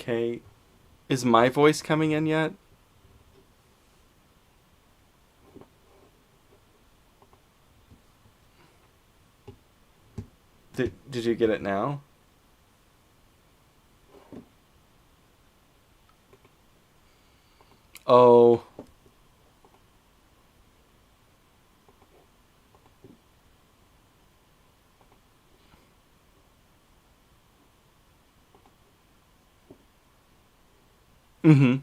Okay. Is my voice coming in yet? Did you get it now? Oh. Mm-hmm.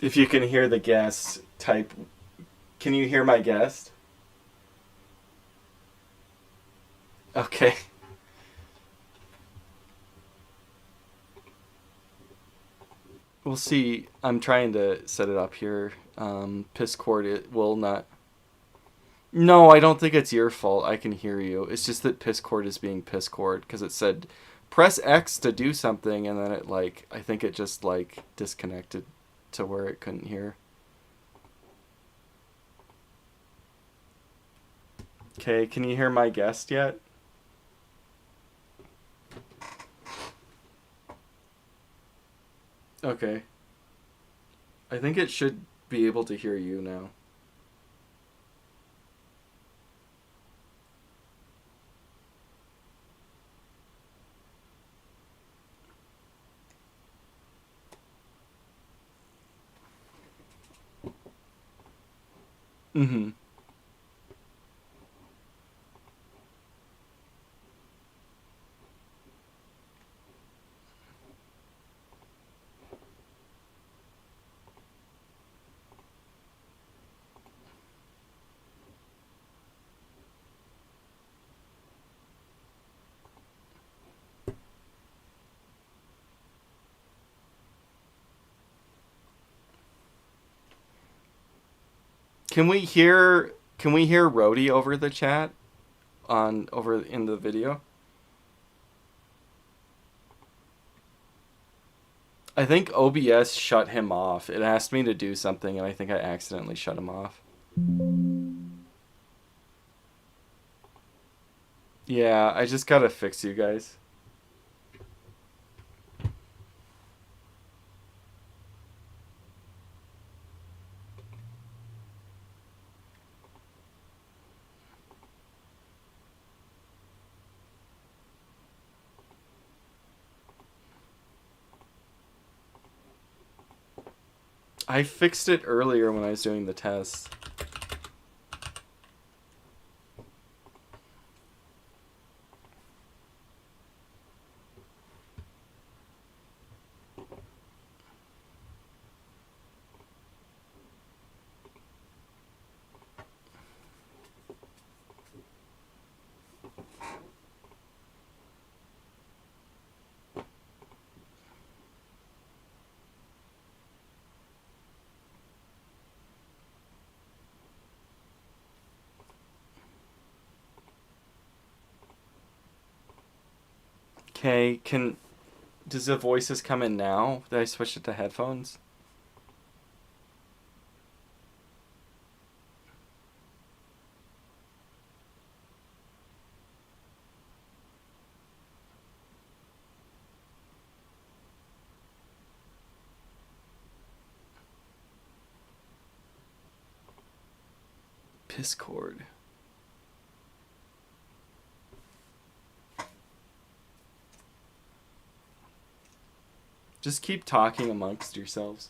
If you can hear the guest, type. Can you hear my guest? Okay. We'll see. I'm trying to set it up here. Piscord, it will not. No, I don't think it's your fault. I can hear you. It's just that Piscord is being Piscord because it said press X to do something, and then it like I think it just like disconnected to where it couldn't hear. Okay, can you hear my guest yet? Okay. I think it should be able to hear you now. Mm-hmm. Can we hear Rhodey over the chat on over in the video? I think OBS shut him off. It asked me to do something and I think I accidentally shut him off. Yeah, I just gotta fix you guys. I fixed it earlier when I was doing the test. Okay, does the voices come in now? Did I switch it to headphones? Piscord. Just keep talking amongst yourselves.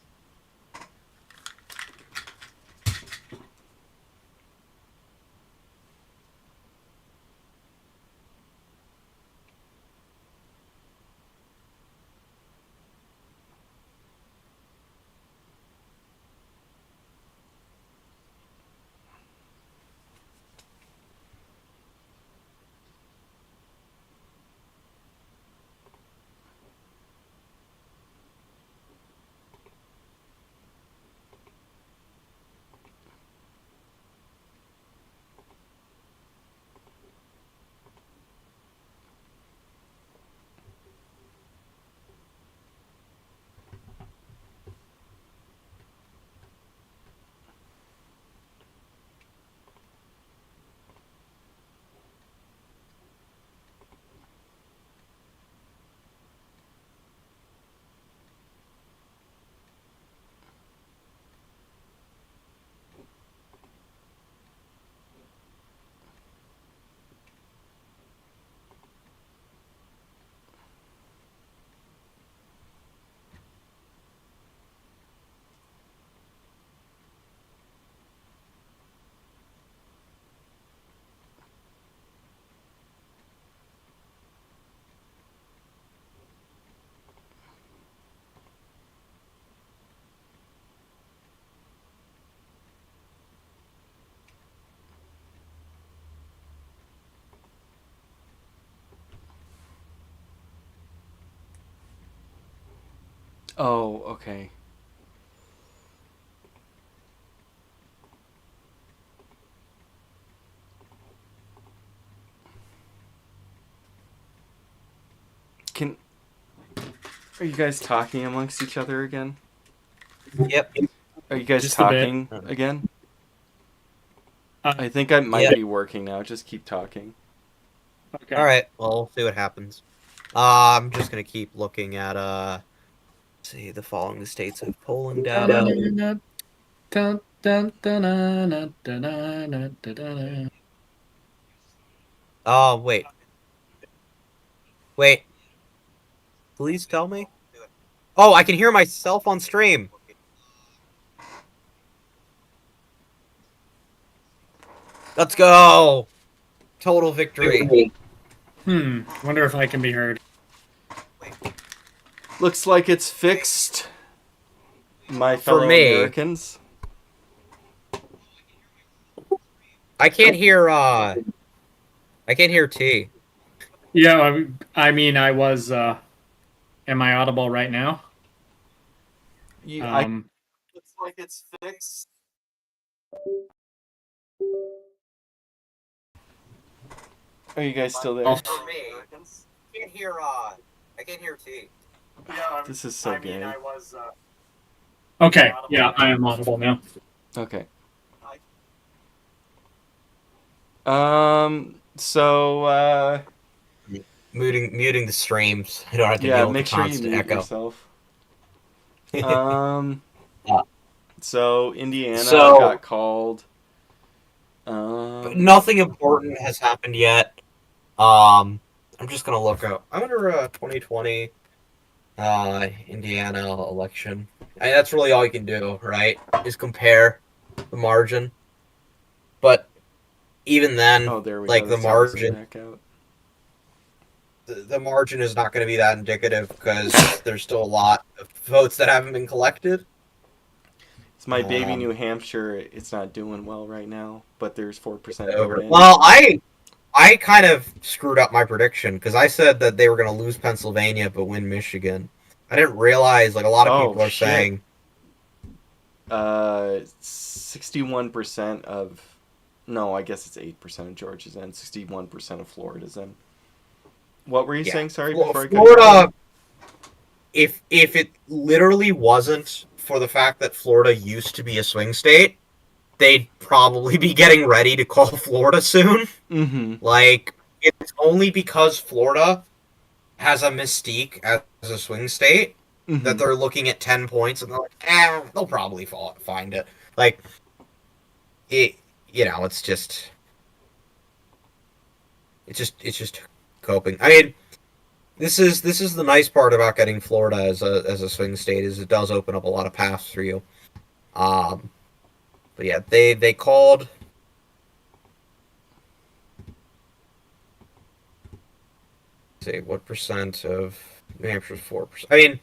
Oh, okay. Can Are you guys talking amongst each other again? Yep. Are you guys Just a bit. talking again? Uh, I think I might Yeah. be working now. Just keep talking. okay. All right. Well, we'll see what happens. I'm just gonna keep looking at let's see the following states of polling data. Oh wait. Please tell me. Oh, I can hear myself on stream. Let's go. Total victory. Wonder if I can be heard. Looks like it's fixed, my For fellow me, Americans. I can't hear I can't hear T. Yeah, I mean, I was. Am I audible right now? I looks like it's fixed. Are you guys still there? For me, can't hear I can't hear T. Yeah, This is so gay. I was. Okay, yeah, I am audible now. Okay. So Muting the streams. I don't have to yeah, deal with the make sure you constant mute echo. yourself. Um Yeah. so Indiana So got called. nothing important has happened yet. I'm just gonna look up. I wonder 2020 Indiana election. That's really all you can do, right? Is compare the margin. But even then, Oh, there we like go. the The service is margin, back out. the margin is not going to be that indicative because there's still a lot of votes that haven't been collected. It's my baby Um, New Hampshire. It's not doing well right now, but there's 4% vote over. in. Well, I kind of screwed up my prediction because I said that they were going to lose Pennsylvania but win Michigan. I didn't realize like a lot of Oh people are shit. saying 61% of, no, I guess it's 8% of Georgia's in. 61% of Florida's in. What were you saying? Sorry, before I cut you off. Florida. If it literally wasn't for the fact that Florida used to be a swing state, they'd probably be getting ready to call Florida soon. Mm-hmm. Like it's only because Florida has a mystique as a swing state that Mm-hmm. they're looking at 10 points and they're like, they'll probably find it. Like it, it's just coping. I mean, this is the nice part about getting Florida as a swing state is it does open up a lot of paths for you. Um, but yeah, they called. Say what percent of New Hampshire's 4%. I mean,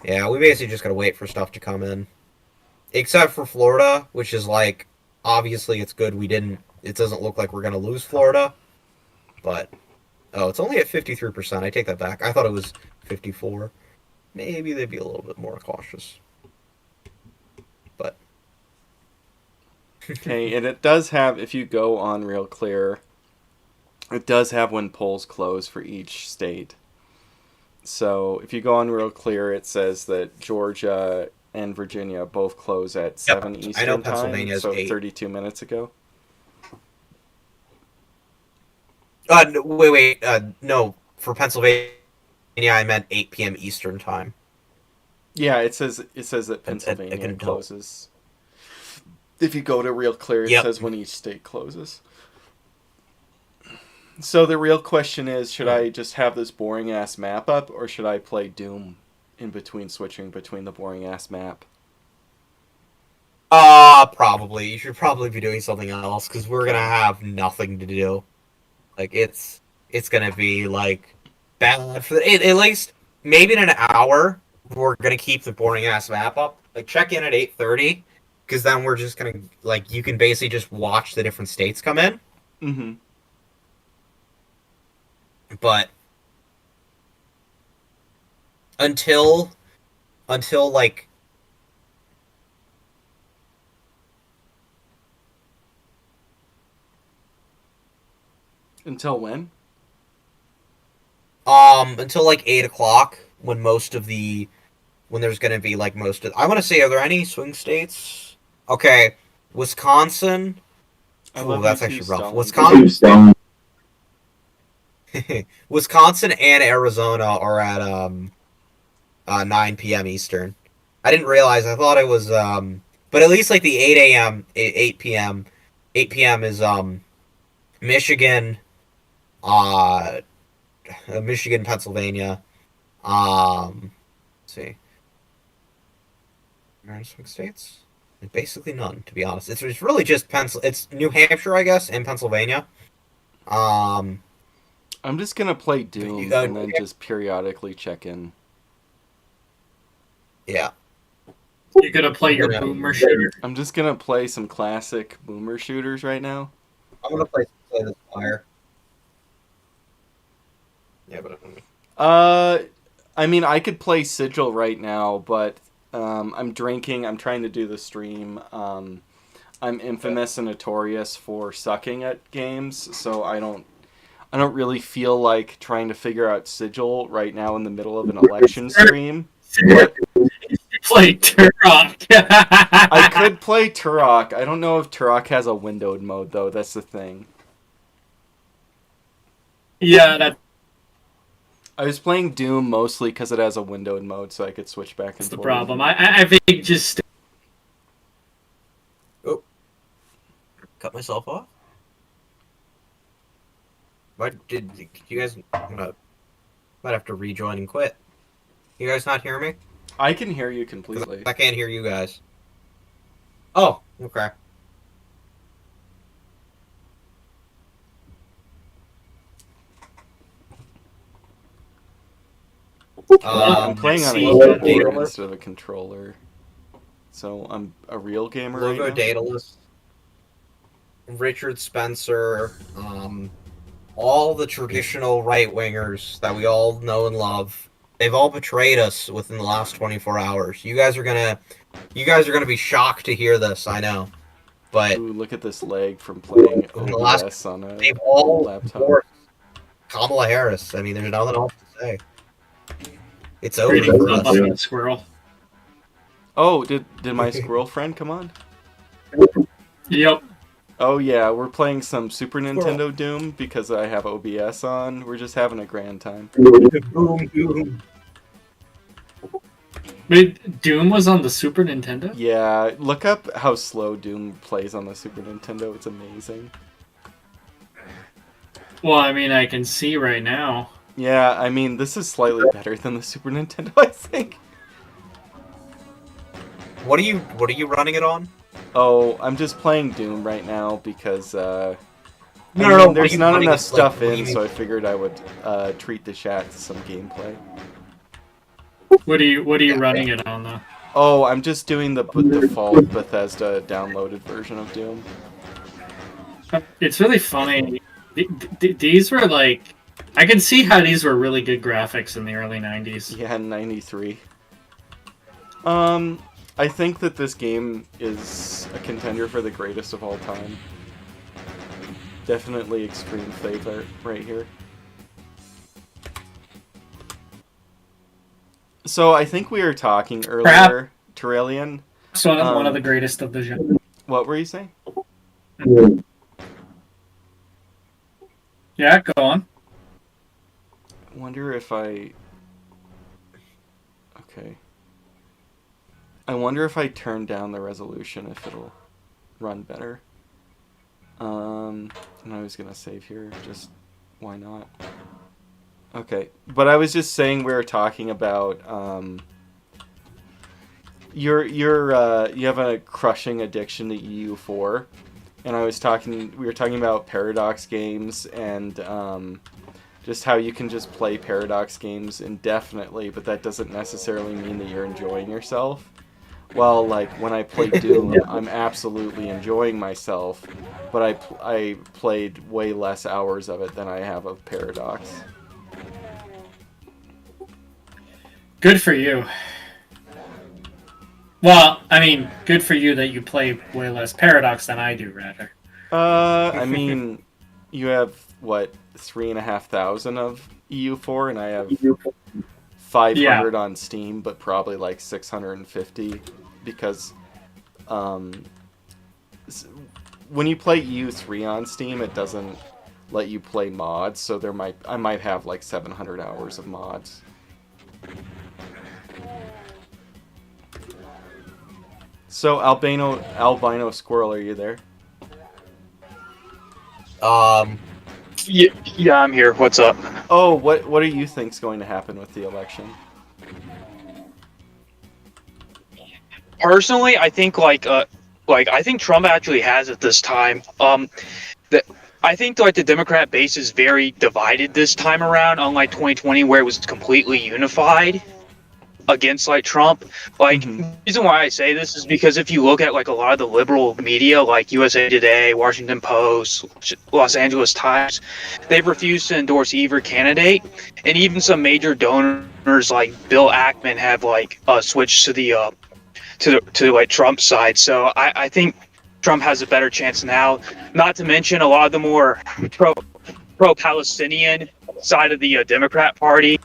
yeah, we basically just gotta wait for stuff to come in, except for Florida, which is like obviously it's good we didn't. It doesn't look like we're gonna lose Florida, but oh, it's only at 53%. I take that back. I thought it was 54. Maybe they'd be a little bit more cautious, but Okay, and it does have, if you go on Real Clear, it does have when polls close for each state. So if you go on Real Clear, it says that Georgia and Virginia both close at yep, 7 I know Eastern time, Pennsylvania's so 8. 32 minutes ago. No, wait. No, for Pennsylvania, I meant 8 p.m. Eastern time. Yeah, it says that I Pennsylvania can tell. closes. If you go to Real Clear, it Yep. says when each state closes. So the real question is, should I just have this boring ass map up, or should I play Doom in between switching between the boring ass map? Probably. You should probably be doing something else because we're gonna Okay. have nothing to do. Like it's gonna be like bad for at least maybe in an hour. We're gonna keep the boring ass map up. Like check in at 8:30 because then we're just gonna like you can basically just watch the different states come in. Mm-hmm. But until until like Until when? until like 8 o'clock when there's gonna be like most of. I want to say, are there any swing states? Okay, Wisconsin. I Oh, love that's you too, actually rough. Stalin. Wisconsin and Arizona are at 9 p.m. Eastern. I didn't realize. I thought it was but at least like the 8 a.m. 8 p.m. 8 p.m. is Michigan, uh, Michigan, Pennsylvania. Let's see, swing states. Basically none, to be honest. It's really just It's New Hampshire, I guess, and Pennsylvania. Um, I'm just gonna play Doom and then just periodically check in. yeah. You're gonna play your boomer shooter. I'm just gonna play some classic boomer shooters right now. I'm gonna play this fire. Yeah, but I mean, I could play Sigil right now, but I'm drinking. I'm trying to do the stream. I'm infamous and notorious for sucking at games, so I don't really feel like trying to figure out Sigil right now in the middle of an election stream. But Play Turok. I could play Turok. I don't know if Turok has a windowed mode though. That's the thing. Yeah, that's I was playing Doom mostly because it has a windowed mode, so I could switch back and the forth. problem. I think just cut myself off. What did you guys? Might have to rejoin and quit. You guys not hear me? I can hear you 'Cause completely. I can't hear you guys. Oh, okay. I'm playing on a see. keyboard instead of a controller, so I'm a real gamer Logo right now. Daedalus, Richard Spencer, all the traditional right wingers that we all know and love. They've all betrayed us within the last 24 hours. You guys are gonna be shocked to hear this. I know, but Ooh, look at this lag from playing in the last, OBS on a they've all laptop. endorsed Kamala Harris. I mean, there's nothing else to say. It's over Reading for up us. on the squirrel. Oh, did my squirrel friend come on? Yep. Oh yeah, we're playing some Super Nintendo Doom because I have OBS on. We're just having a grand time. Boom, boom. Wait, Doom was on the Super Nintendo? Yeah, look up how slow Doom plays on the Super Nintendo. It's amazing. Well, I mean, I can see right now. Yeah, I mean, this is slightly better than the Super Nintendo, I think. What are you running it on? Oh, I'm just playing Doom right now because No, there's not enough stuff what do you in, mean? so I figured I would treat the chat to some gameplay. What are you running it on though? Oh, I'm just doing the default Bethesda downloaded version of Doom. It's really funny. These were like, I can see how these were really good graphics in the early 90s. Yeah, 93. I think that this game is a contender for the greatest of all time. Definitely extreme favorite right here. So I think we were talking earlier, Terrellian. So one of the greatest of the genre. What were you saying? Yeah, go on. I wonder if I turn down the resolution if it'll run better. And I was gonna save here, just why not? Okay, but I was just saying we were talking about you have a crushing addiction to EU4, and we were talking about Paradox games and just how you can just play Paradox games indefinitely, but that doesn't necessarily mean that you're enjoying yourself. Well, like when I play Doom, I'm absolutely enjoying myself, but I played way less hours of it than I have of Paradox. Good for you. Well, I mean, good for you that you play way less Paradox than I do, rather. I mean, you have what 3,500 of EU4, and I have Yeah. 500 on Steam, but probably like 650 because um, when you play EU3 on Steam, it doesn't let you play mods, so I might have like 700 hours of mods. So albino squirrel, are you there? Um, Yeah, yeah, I'm here. What's up? Oh, what do you think's going to happen with the election? Personally, I think I think Trump actually has it this time. The, I think like the Democrat base is very divided this time around, unlike 2020 where it was completely unified against like Trump. Like Mm-hmm. the reason why I say this is because if you look at like a lot of the liberal media, like USA Today, Washington Post, Los Angeles Times, they've refused to endorse either candidate, and even some major donors like Bill Ackman have like switched to the to like Trump's side. So I think Trump has a better chance now. Not to mention a lot of the more pro Palestinian side of the Democrat Party,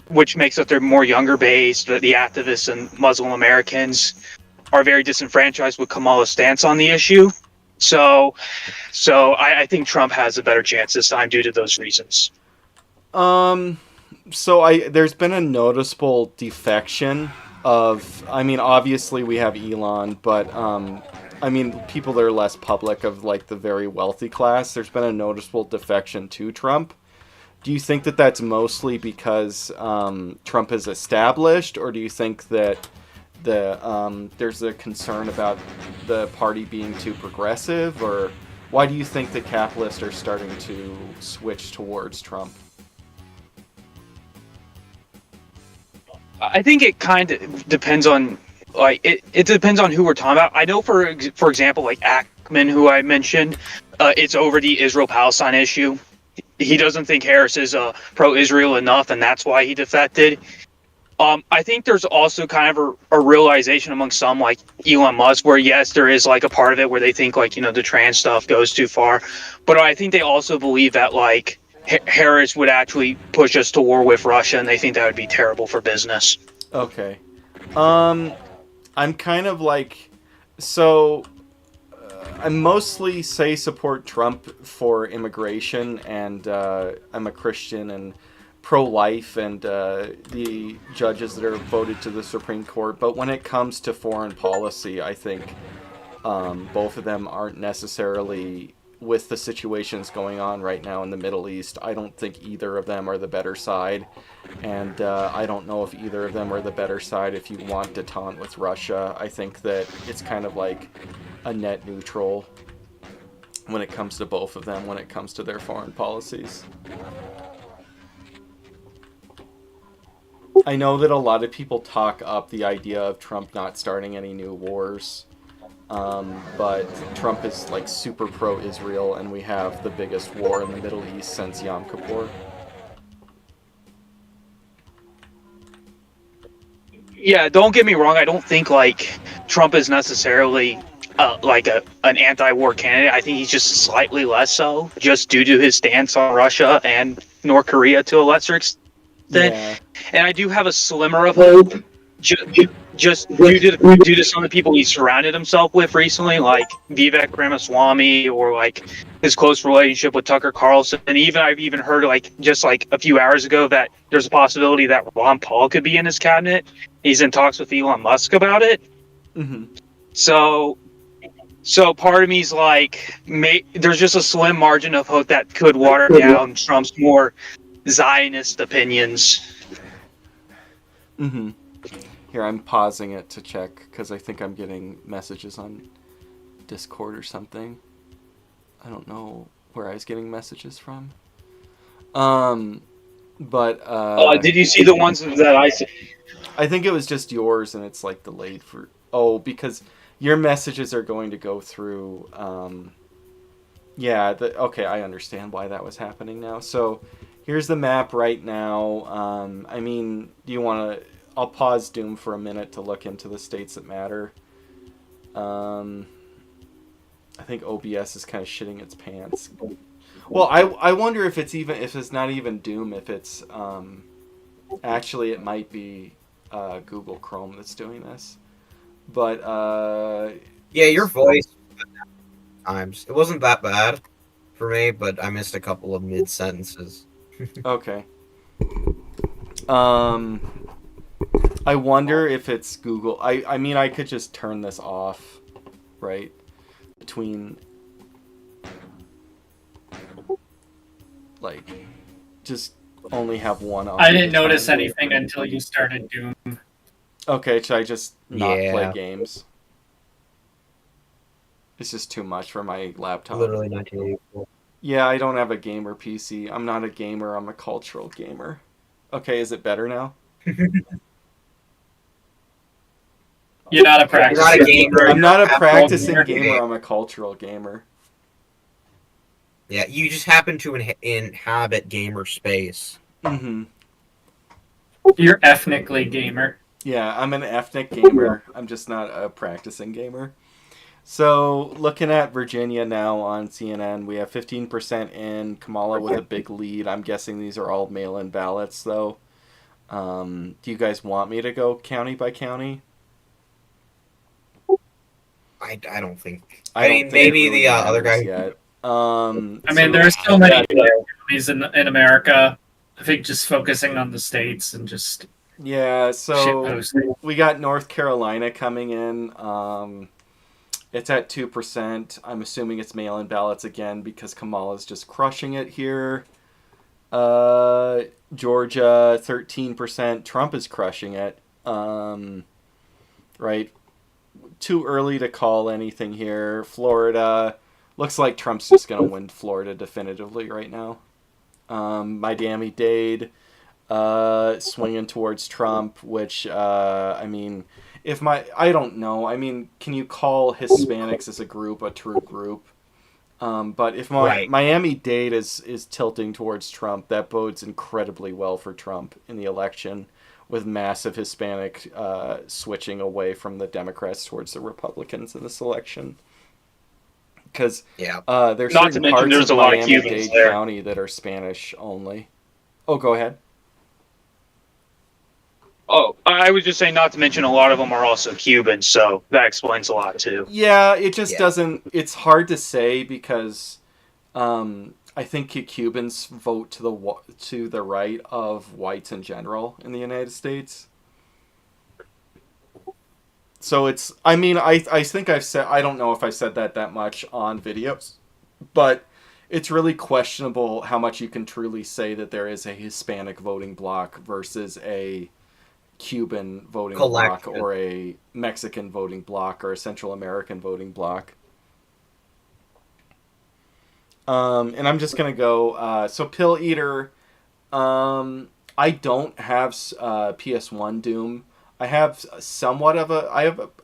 which makes up their more younger base. The activists and Muslim Americans are very disenfranchised with Kamala's stance on the issue. So I think Trump has a better chance this time due to those reasons. So there's been a noticeable defection of, I mean, obviously we have Elon, but I mean, people that are less public, of like the very wealthy class, there's been a noticeable defection to Trump. Do you think that that's mostly because Trump is established, or do you think that there's a concern about the party being too progressive, or why do you think the capitalists are starting to switch towards Trump? I think it kind of depends on like it depends on who we're talking about. I know for example like Ackman, who I mentioned, it's over the Israel-Palestine issue. He doesn't think Harris is pro-Israel enough, and that's why he defected. I think there's also kind of a realization among some, like Elon Musk, where yes, there is like a part of it where they think like the trans stuff goes too far, but I think they also believe that like Harris would actually push us to war with Russia, and they think that would be terrible for business. Okay. I'm kind of like, so I mostly say support Trump for immigration, and I'm a Christian and pro-life, and the judges that are voted to the Supreme Court. But when it comes to foreign policy, I think both of them aren't necessarily, with the situations going on right now in the Middle East, I don't think either of them are the better side. And I don't know if either of them are the better side if you want detente with Russia. I think that it's kind of like a net neutral when it comes to both of them, when it comes to their foreign policies. I know that a lot of people talk up the idea of Trump not starting any new wars, but Trump is like super pro-Israel, and we have the biggest war in the Middle East since Yom Kippur. Yeah, don't get me wrong. I don't think like Trump is necessarily like an anti-war candidate. I think he's just slightly less so, just due to his stance on Russia and North Korea to a lesser extent. Yeah. And I do have a slimmer of hope, just due to some of the people he surrounded himself with recently, like Vivek Ramaswamy, or like his close relationship with Tucker Carlson. And even I've even heard like just like a few hours ago that there's a possibility that Ron Paul could be in his cabinet. He's in talks with Elon Musk about it. Mm-hmm. So part of me's like, there's just a slim margin of hope that could water down Trump's more Zionist opinions. Mm-hmm. Here, I'm pausing it to check, because I think I'm getting messages on Discord or something. I don't know where I was getting messages from. But Did you see the ones that I said? I think it was just yours, and it's like delayed for... Oh, because your messages are going to go through... Okay, I understand why that was happening now. So, here's the map right now. I mean, do you want to... I'll pause Doom for a minute to look into the states that matter. I think OBS is kind of shitting its pants. Well, I wonder if it's not even Doom, if it's actually it might be Google Chrome that's doing this. But Yeah, your voice times. It wasn't that bad for me, but I missed a couple of mid sentences. okay. I wonder if it's Google. I mean, I could just turn this off, right? Between, like, just only have one on. I didn't notice anything until you started Doom. Okay, should I just not play Yeah. games? It's just too much for my laptop. Literally 1984. Yeah, I don't have a gamer PC. I'm not a gamer, I'm a cultural gamer. Okay, is it better now? You're not a You're practice. not a gamer. I'm not a you're practicing gamer. gamer, I'm a cultural gamer. Yeah, you just happen to inhabit gamer space. Mm-hmm. You're ethnically gamer. Yeah, I'm an ethnic gamer. I'm just not a practicing gamer. So, looking at Virginia now on CNN, we have 15% in, Kamala with a big lead. I'm guessing these are all mail-in ballots, though. Do you guys want me to go county by county? I don't think. I mean, don't think maybe it really the other matters guy. yet. I mean, there are so many counties in America. I think just focusing on the states and just Yeah, shit so posting. we got North Carolina coming in. It's at 2%. I'm assuming it's mail-in ballots again because Kamala's just crushing it here. Georgia, 13%. Trump is crushing it. Right? Too early to call anything here. Florida, looks like Trump's just going to win Florida definitively right now. Miami-Dade, swinging towards Trump, which, I mean, I don't know. I mean, can you call Hispanics as a group a true group? But if Right. Miami-Dade is tilting towards Trump, that bodes incredibly well for Trump in the election, with massive Hispanic switching away from the Democrats towards the Republicans in this election. Because Yeah. there's Not to certain mention parts there's of a lot of Cubans Miami-Dade there. County that are Spanish only. Oh, go ahead. Oh, I was just saying, not to mention a lot of them are also Cuban, so that explains a lot too. Yeah, it just Yeah. doesn't. It's hard to say because I think Cubans vote to the right of whites in general in the United States. So it's. I mean, I think I've said. I don't know if I said that much on videos, but it's really questionable how much you can truly say that there is a Hispanic voting bloc versus a Cuban voting bloc Collection. or a Mexican voting bloc or a Central American voting bloc. And I'm just gonna go. So Pill Eater, I don't have PS1 Doom. I have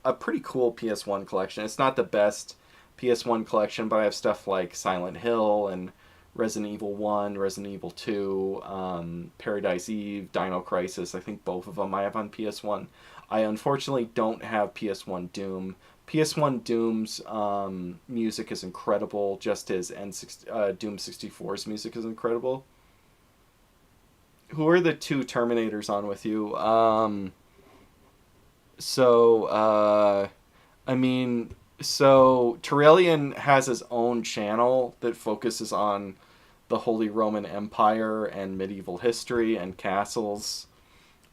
a pretty cool PS1 collection. It's not the best PS1 collection, but I have stuff like Silent Hill and Resident Evil 1, Resident Evil 2, Paradise Eve, Dino Crisis. I think both of them I have on PS1. I unfortunately don't have PS1 Doom. PS1 Doom's music is incredible, just as Doom 64's music is incredible. Who are the two Terminators on with you? So Terrellian has his own channel that focuses on the Holy Roman Empire and medieval history and castles.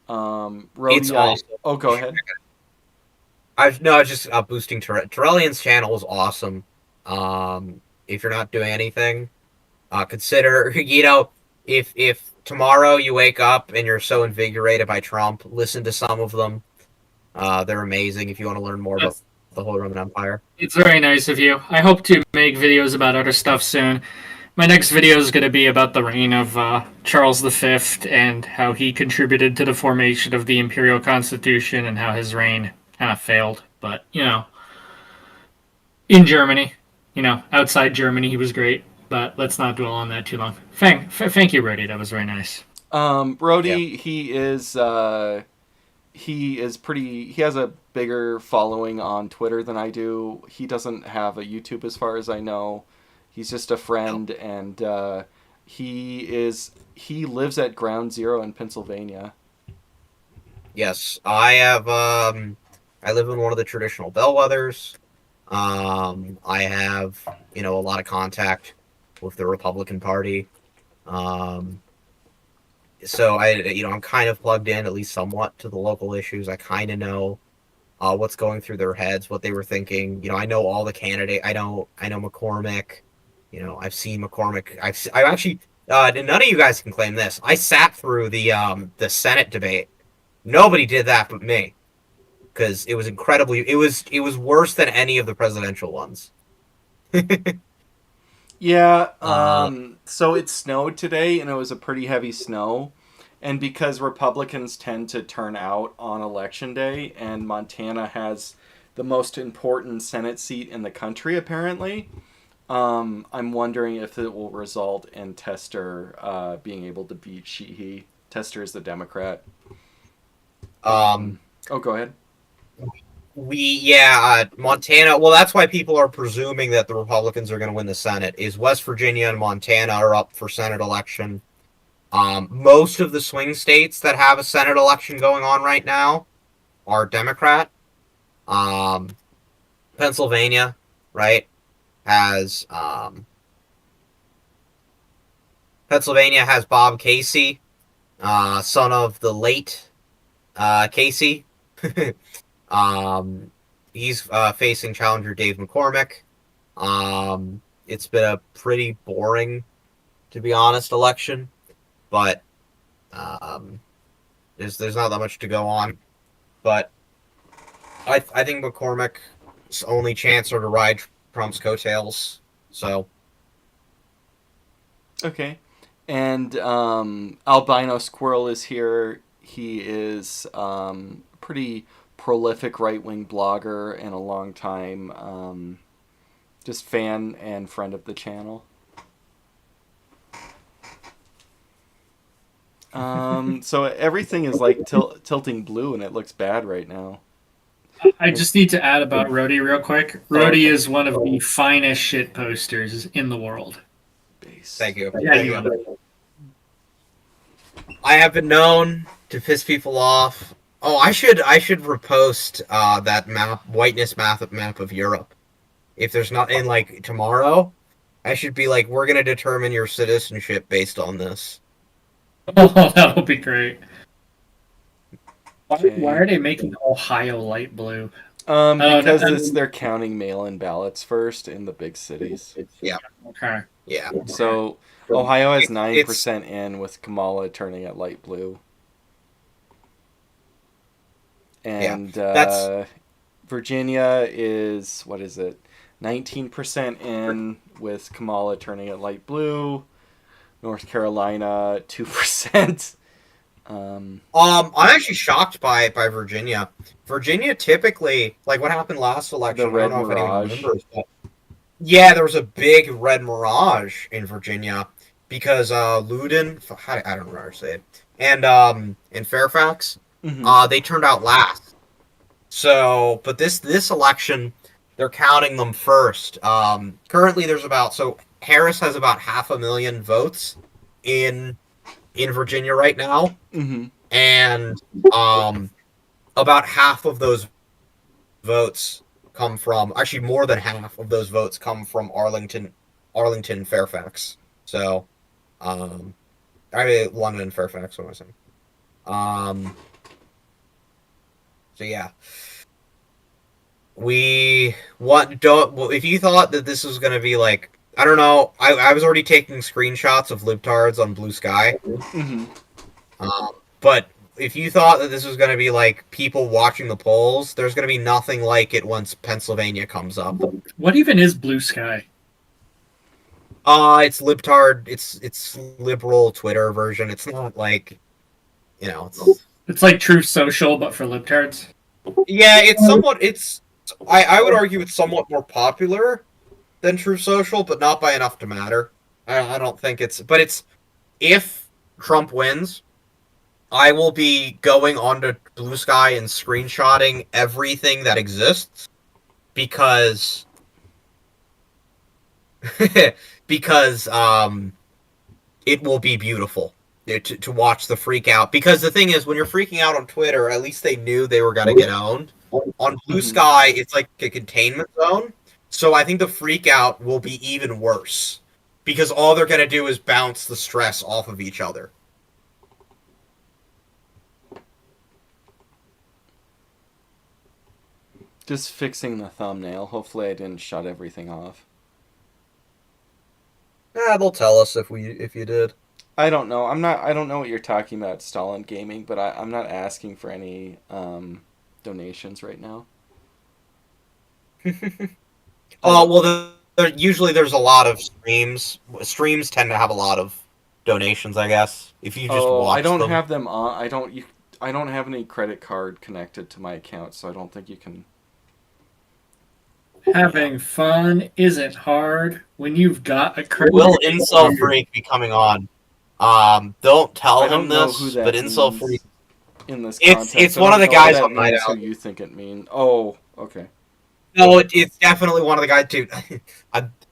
It's awesome. Oh, go ahead. I was just boosting Terrellian's channel is awesome. If you're not doing anything, consider if tomorrow you wake up and you're so invigorated by Trump, listen to some of them. They're amazing if you want to learn more about the Holy Roman Empire. It's very nice of you. I hope to make videos about other stuff soon. My next video is going to be about the reign of Charles V and how he contributed to the formation of the Imperial Constitution and how his reign kind of failed. But, in Germany, outside Germany, he was great. But let's not dwell on that too long. Thank you, Brody. That was very nice. Brody, he is he has a bigger following on Twitter than I do. He doesn't have a YouTube as far as I know. He's just a friend, and he lives at Ground Zero in Pennsylvania. Yes, I have. I live in one of the traditional bellwethers. I have, a lot of contact with the Republican Party. So I'm kind of plugged in at least somewhat to the local issues. I kind of know what's going through their heads, what they were thinking. I know all the candidate. I know McCormick. I've seen McCormick. I actually none of you guys can claim this. I sat through the Senate debate. Nobody did that but me, because it was incredibly. It was worse than any of the presidential ones. Yeah, so it snowed today, and it was a pretty heavy snow. And because Republicans tend to turn out on election day, and Montana has the most important Senate seat in the country, apparently, I'm wondering if it will result in Tester being able to beat Sheehy. Tester is the Democrat. Um, Oh, go ahead. Montana. Well, that's why people are presuming that the Republicans are going to win the Senate. Is West Virginia and Montana are up for Senate election. Most of the swing states that have a Senate election going on right now are Democrat. Pennsylvania, right, has Pennsylvania has Bob Casey, son of the late Casey. He's facing challenger Dave McCormick. It's been a pretty boring, to be honest, election, but there's not that much to go on. But I think McCormick's only chance are to ride Trump's coattails. So Okay. And Albino Squirrel is here. He is pretty prolific right-wing blogger and a long time just fan and friend of the channel. So everything is like tilting blue, and it looks bad right now. I just need to add about Rhodey real quick. Rhodey is one of the finest shit posters in the world. Base. thank you. Yeah, Thank you. I have been known to piss people off. Oh, I should repost that whiteness map of Europe. If there's not in like tomorrow, I should be like, we're gonna determine your citizenship based on this. Oh, that would be great. Okay. Why are they making Ohio light blue? Because they're counting mail-in ballots first in the big cities. Okay. Yeah. So Ohio has 9% in, with Kamala turning at light blue. And Virginia is, what is it, 19% in, with Kamala turning at light blue. North Carolina, 2%. I'm actually shocked by Virginia. Virginia typically, like what happened last election, The red I don't know if anyone mirage. remembers, but yeah, there was a big red mirage in Virginia because Loudon, I don't remember how to say it, and in Fairfax, they turned out last. So, but this election, they're counting them first. Currently, Harris has about 500,000 votes in Virginia right now, and about half of those votes come from, actually more than half of those votes come from Arlington, Fairfax. So, London and Fairfax. What am I saying? So yeah. If you thought that this was going to be like, I don't know, I was already taking screenshots of libtards on Blue Sky. But if you thought that this was going to be like people watching the polls, there's going to be nothing like it once Pennsylvania comes up. What even is Blue Sky? It's libtard. It's liberal Twitter version. It's not like, It's like Truth Social, but for libtards. Yeah, I would argue it's somewhat more popular than Truth Social, but not by enough to matter. I don't think it's... But it's... If Trump wins, I will be going onto Blue Sky and screenshotting everything that exists because because it will be beautiful to watch the freak out. Because the thing is, when you're freaking out on Twitter, at least they knew they were gonna get owned. On Blue Sky, it's like a containment zone, so I think the freak out will be even worse because all they're gonna do is bounce the stress off of each other. Just fixing the thumbnail. Hopefully I didn't shut everything off. They'll tell us if you did. I don't know. I don't know what you're talking about, Stalin Gaming, but I'm not asking for any donations right now. Oh well, usually there's a lot of streams. Streams tend to have a lot of donations, I guess. If you just watch I don't them. have them on. I don't have any credit card connected to my account, so I don't think you can. Having fun isn't hard when you've got a curtain. Will Incel Freak be coming on? Don't tell I him don't know this, who that but Incel means Freak. in this It's- context. it's I one don't of the know guys what that on Night means Owl. Who you think it means? Oh, okay. No, it's definitely one of the guys. Dude,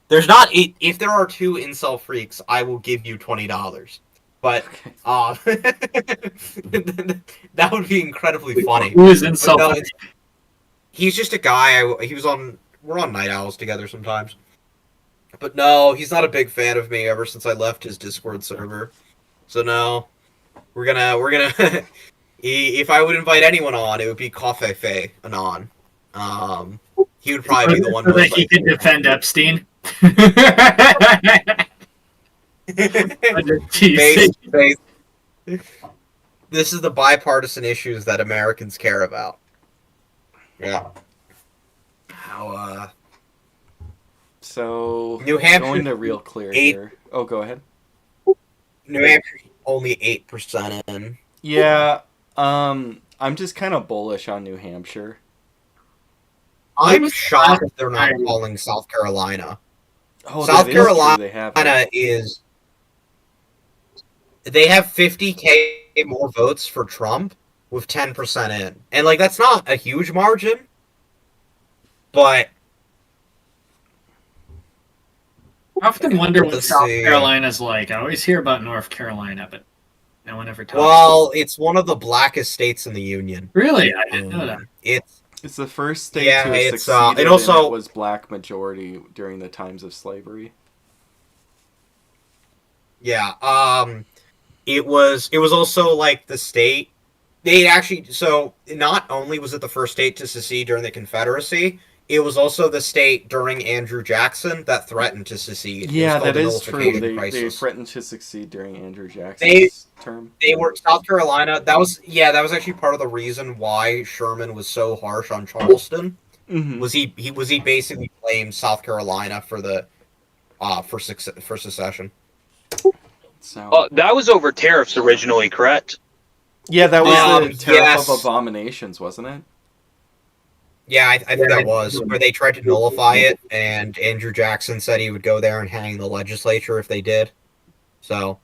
there's not. If there are two Incel Freaks, I will give you $20. But Okay. that would be incredibly funny. Who is But insult? no, he's just a guy. He was on. We're on Night Owls together sometimes. But no, he's not a big fan of me ever since I left his Discord server. So no, we're gonna. If I would invite anyone on, it would be Coffee Fay Anon. He would probably be the one so that most he likely. can defend Epstein. Base. This is the bipartisan issues that Americans care about. Yeah. How So New Hampshire going to real clear 8 here. Oh, go ahead. New Hampshire only 8% in. Yeah. I'm just kind of bullish on New Hampshire. I'm shocked they're not calling South Carolina. Oh, South that is true, Carolina they have is. They have 50K more votes for Trump with 10% in. And, like, that's not a huge margin. But. I often wonder what Let's South see. Carolina's like. I always hear about North Carolina, but no one ever talks. Well, it's one of the blackest states in the union. Really, I didn't know that. It's the first state Yeah, to have it's, succeeded, it also- and it was black majority during the times of slavery. Yeah, it was also like the state. They actually, so not only was it the first state to secede during the Confederacy, it was also the state during Andrew Jackson that threatened to secede. It was Yeah, called that the is true. nullification They crisis. threatened to succeed during Andrew Jackson's term. They were South Carolina. That was actually part of the reason why Sherman was so harsh on Charleston. Mm-hmm. Was he basically blamed South Carolina for the for secession? So That was over tariffs originally, correct? yeah, that was the tariff yes. of abominations, wasn't it? Yeah, I think that was where they tried to nullify it, and Andrew Jackson said he would go there and hang the legislature if they did. So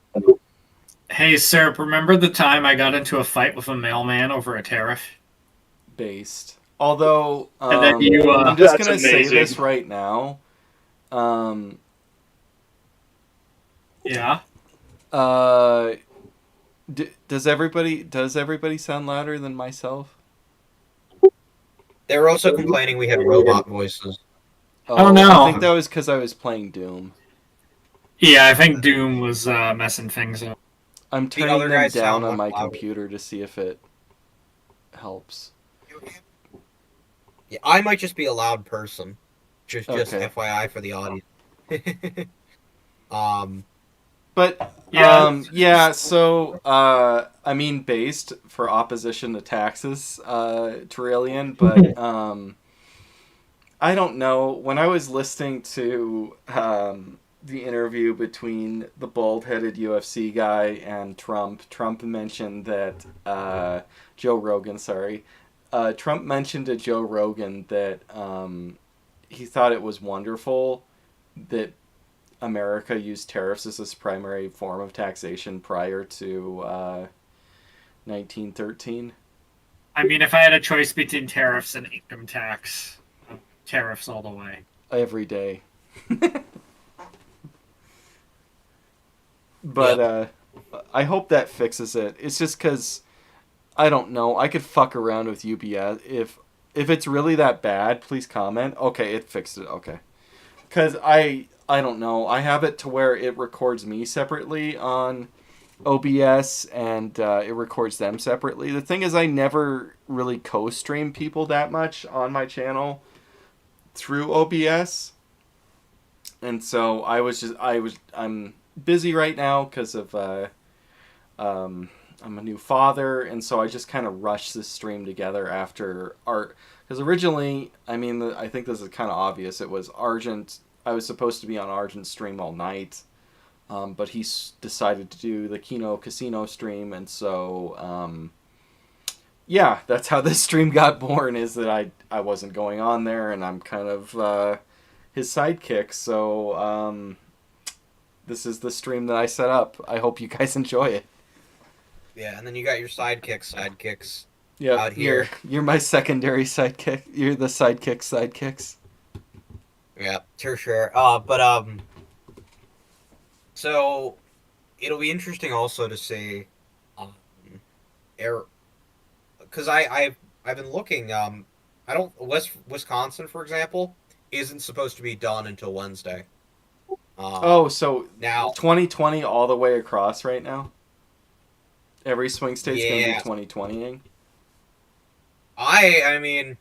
Hey, sir, remember the time I got into a fight with a mailman over a tariff? Based. Although And then you, I'm just That's gonna say amazing. this right now. Yeah. Does everybody sound louder than myself? they were also complaining we had robot voices. Oh, no. I think that was because I was playing Doom. Yeah, I think Doom was messing things up. I'm The turning other them guys down sound on my much louder. computer to see if it helps. Yeah, I might just be a loud person. Just Okay. FYI for the audience. But Yeah. so I mean based for opposition to taxes, Trillion, but I don't know. When I was listening to the interview between the bald-headed UFC guy and Trump mentioned that Joe Rogan, sorry. Trump mentioned to Joe Rogan that he thought it was wonderful that America used tariffs as its primary form of taxation prior to 1913. I mean, if I had a choice between tariffs and income tax, tariffs all the way. Every day. But I hope that fixes it. It's just because I don't know. I could fuck around with UBS if it's really that bad. Please comment. Okay, it fixed it. Okay, because I don't know. I have it to where it records me separately on OBS and it records them separately. The thing is, I never really co-stream people that much on my channel through OBS, and so I'm busy right now because of I'm a new father, and so I just kind of rushed this stream together after art. Because originally, I mean, I think this is kind of obvious. It was Argent. I was supposed to be on Argent's stream all night, but he decided to do the Kino Casino stream, and so yeah, that's how this stream got born. Is that I wasn't going on there, and I'm kind of his sidekick. So this is the stream that I set up. I hope you guys enjoy it. Yeah, and then you got your sidekicks. Yeah, out here. You're my secondary sidekick. You're the sidekicks. Yeah, sure. So it'll be interesting also to see, because I've been looking. Wisconsin, for example, isn't supposed to be done until Wednesday. So now 2020 all the way across right now. Every swing state's gonna be 2020ing. I mean,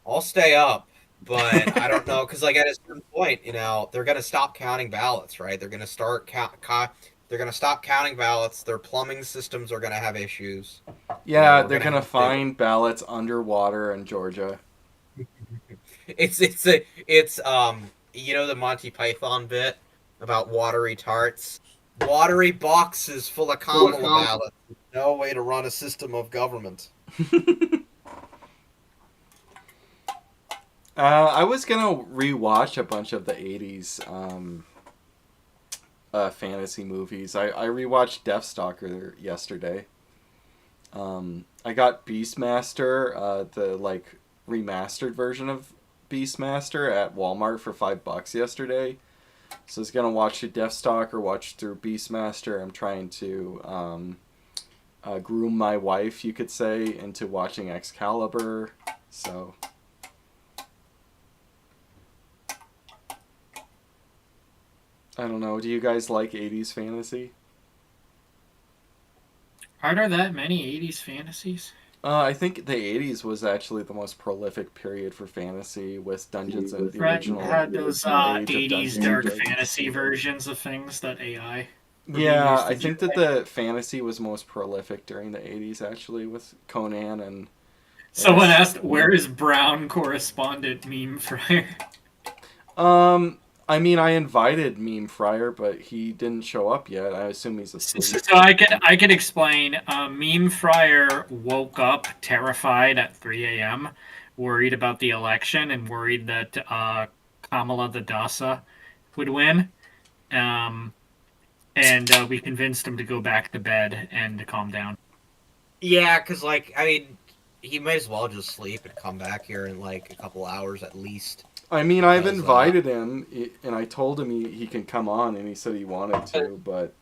I'll stay up, but I don't know, because like at a certain point, they're gonna stop counting ballots, right? They're gonna start they're gonna stop counting ballots. Their plumbing systems are gonna have issues. Yeah, they're gonna find ballots underwater in Georgia. It's the Monty Python bit about watery tarts. Watery boxes full of Kamala ballots. No way to run a system of government. I was gonna rewatch a bunch of the 80s fantasy movies. I rewatched Deathstalker yesterday. I got Beastmaster, the remastered version of Beastmaster at Walmart for $5 yesterday. So I was gonna watch the Deathstalker, watch through Beastmaster. I'm trying to groom my wife, you could say, into watching Excalibur. So I don't know. Do you guys like 80s fantasy? Are there that many 80s fantasies? I think the 80s was actually the most prolific period for fantasy with Dungeons and the original. Had those Age of 80s Dungeons dark and Dragons. fantasy versions of things that AI. were being Yeah, used to I think do. that the fantasy was most prolific during the 80s actually with Conan and... Someone asked, where is Brown correspondent Meme Fryer? I mean, I invited Meme Fryer, but he didn't show up yet. I assume he's asleep. So I can explain. Meme Fryer woke up terrified at 3 a.m., worried about the election and worried that Kamala the Dasa would win. And we convinced him to go back to bed and to calm down. Yeah, because he might as well just sleep and come back here in a couple hours at least. I mean, I've invited him, and I told him he can come on, and he said he wanted to, but...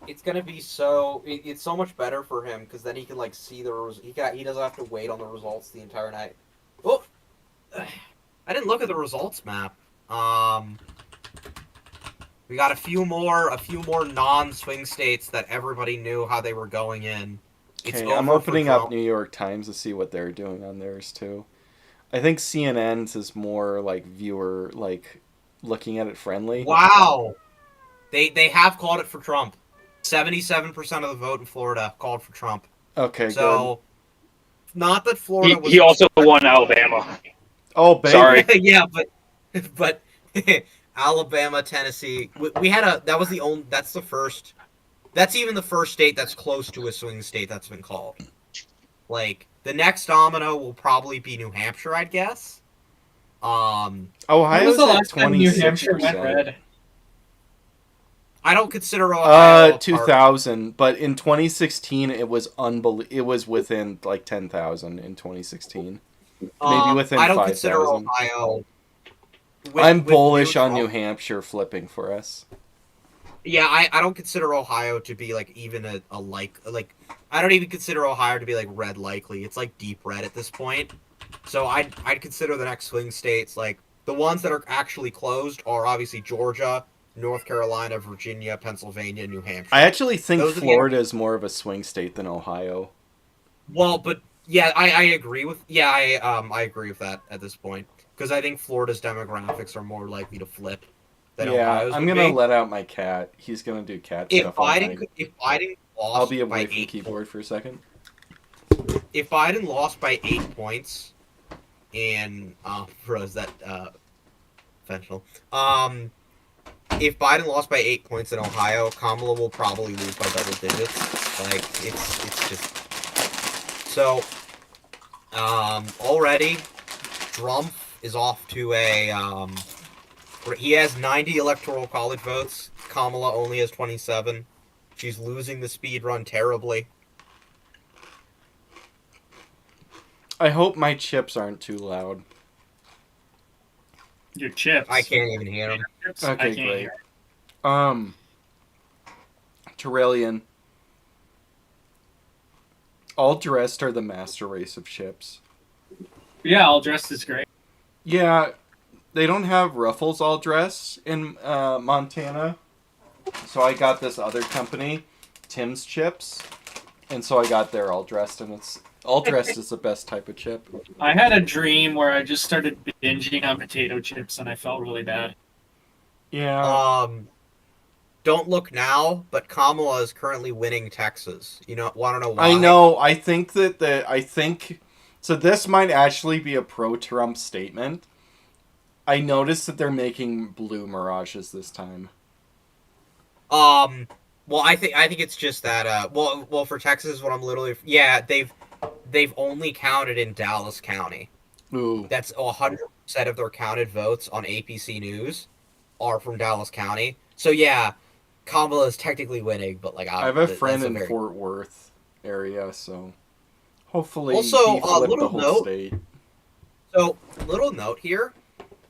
It's gonna be it's so much better for him, because then he can, see he doesn't have to wait on the results the entire night. Oh! I didn't look at the results map. We got a few more non-swing states that everybody knew how they were going in. Okay, I'm opening up New York Times to see what they're doing on theirs, too. I think CNN's is more viewer looking at it friendly. Wow, they have called it for Trump. 77% of the vote in Florida called for Trump. Okay, so good. Not that Florida was. He also won Alabama. Oh, baby. Sorry. Yeah, but Alabama, Tennessee. We had that's the first. That's even the first state that's close to a swing state that's been called. The next domino will probably be New Hampshire, I'd guess. Ohio's at 26%. New Hampshire went red? I don't consider Ohio a part. 2,000, but in 2016 it was it was within like 10,000 in 2016. Maybe within I don't consider 5,000. Ohio. I'm bullish new on Trump- New Hampshire flipping for us. Yeah, I don't consider Ohio to be like even a like I don't even consider Ohio to be like red likely. It's like deep red at this point. So I'd consider the next swing states like the ones that are actually closed are obviously Georgia, North Carolina, Virginia, Pennsylvania, New Hampshire. I actually think Those are the- Florida is more of a swing state than Ohio. Well, but yeah, I agree with I agree with that at this point because I think Florida's demographics are more likely to flip than Yeah, Ohio's I'm would gonna be. let out my cat. He's gonna do cat stuff all night. If Biden lost I'll be by away from 8 keyboard for a second. if Biden lost by 8 points in bros that conventional. If Biden lost by 8 points in Ohio, Kamala will probably lose by double digits. Like it's just so already Trump is off to a he has 90 electoral college votes. Kamala only has 27. She's losing the speed run terribly. I hope my chips aren't too loud. Your chips. I can't even hear them. Chips? Okay, I can't great. hear. Terillion. All dressed are the master race of chips. Yeah, all dressed is great. Yeah, they don't have Ruffles all dressed in Montana. So I got this other company, Tim's Chips. And so I got their all dressed, and it's all dressed is the best type of chip. I had a dream where I just started binging on potato chips and I felt really bad. Yeah. Don't look now, but Kamala is currently winning Texas. You know, want to know why? I know. I think so. This might actually be a pro-Trump statement. I noticed that they're making blue mirages this time. Well, I think it's just that. Well, for Texas, what I'm literally they've only counted in Dallas County. Ooh. That's 100% of their counted votes on APC News are from Dallas County. So yeah, Kamala is technically winning, but like I have a friend in Fort Worth area, so hopefully Also, he flipped little the whole note. state. So, little note here.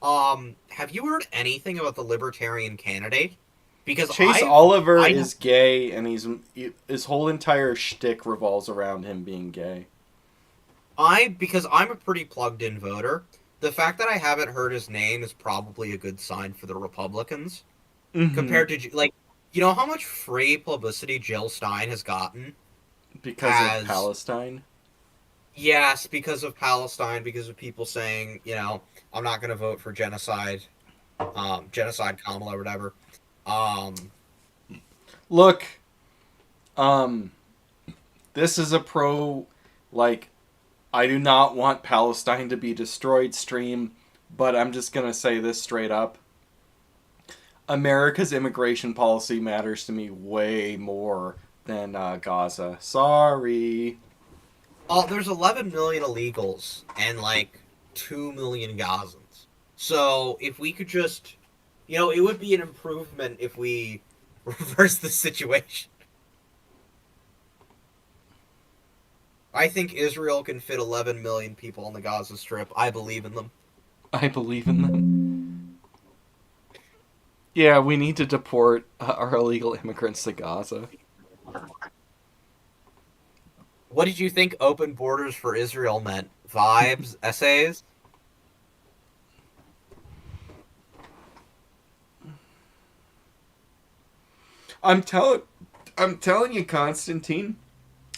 Have you heard anything about the Libertarian candidate? Because Chase Oliver is gay, and his whole entire shtick revolves around him being gay. Because I'm a pretty plugged-in voter. The fact that I haven't heard his name is probably a good sign for the Republicans. Mm-hmm. Compared to, like, you know how much free publicity Jill Stein has gotten? Because of Palestine? Yes, because of Palestine, because of people saying, you know, I'm not going to vote for genocide Kamala or whatever. Look, this is a I do not want Palestine to be destroyed stream, but I'm just going to say this straight up. America's immigration policy matters to me way more than Gaza. Sorry. There's 11 million illegals and like 2 million Gazans. So if we could just, you know, it would be an improvement if we reverse the situation. I think Israel can fit 11 million people on the Gaza Strip. I believe in them. I believe in them. Yeah, we need to deport our illegal immigrants to Gaza. What did you think open borders for Israel meant? Vibes? Essays? I'm telling you, Constantine,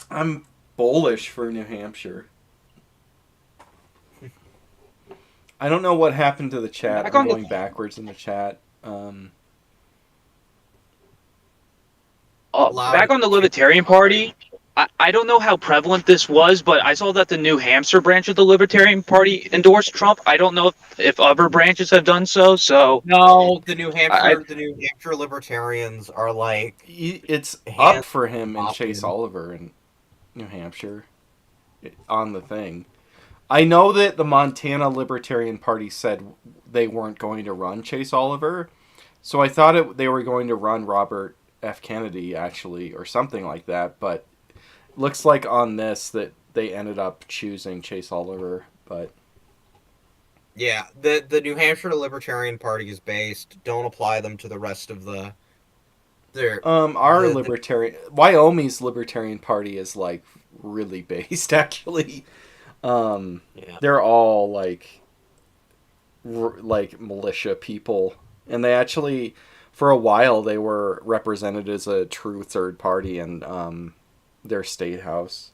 I'm bullish for New Hampshire. I don't know what happened to the chat. I'm going backwards in the chat. Back on the Libertarian Party, I don't know how prevalent this was, but I saw that the New Hampshire branch of the Libertarian Party endorsed Trump. I don't know if other branches have done so. So no, the New Hampshire Libertarians are like it's up for him and Chase Oliver in New Hampshire on the thing. I know that the Montana Libertarian Party said they weren't going to run Chase Oliver. So I thought they were going to run Robert F. Kennedy, actually, or something like that, but looks like on this that they ended up choosing Chase Oliver, but... Yeah, the New Hampshire Libertarian Party is based. Don't apply them to the rest of their Our the libertarian... Wyoming's Libertarian Party is, like, really based, actually. yeah. They're all, like militia people, and they actually, for a while, they were represented as a true third party in their state house.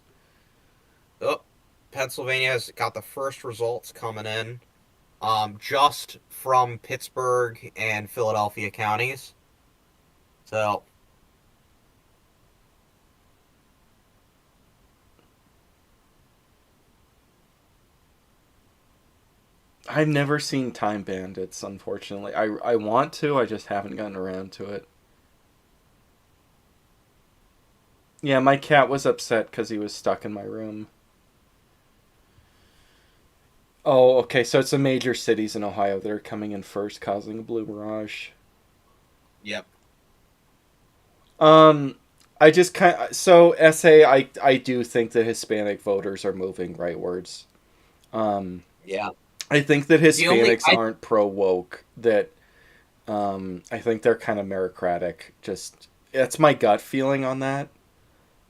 Oh, Pennsylvania has got the first results coming in, just from Pittsburgh and Philadelphia counties. So I've never seen Time Bandits, unfortunately. I want to, I just haven't gotten around to it. Yeah, my cat was upset because he was stuck in my room. Oh, okay, so it's the major cities in Ohio that are coming in first, causing a blue mirage. yep. Um, I just kind of, so SA, I do think that Hispanic voters are moving rightwards. Um, Yeah. I think that The only Hispanics aren't pro woke. That I think they're kind of meritocratic. Just that's my gut feeling on that.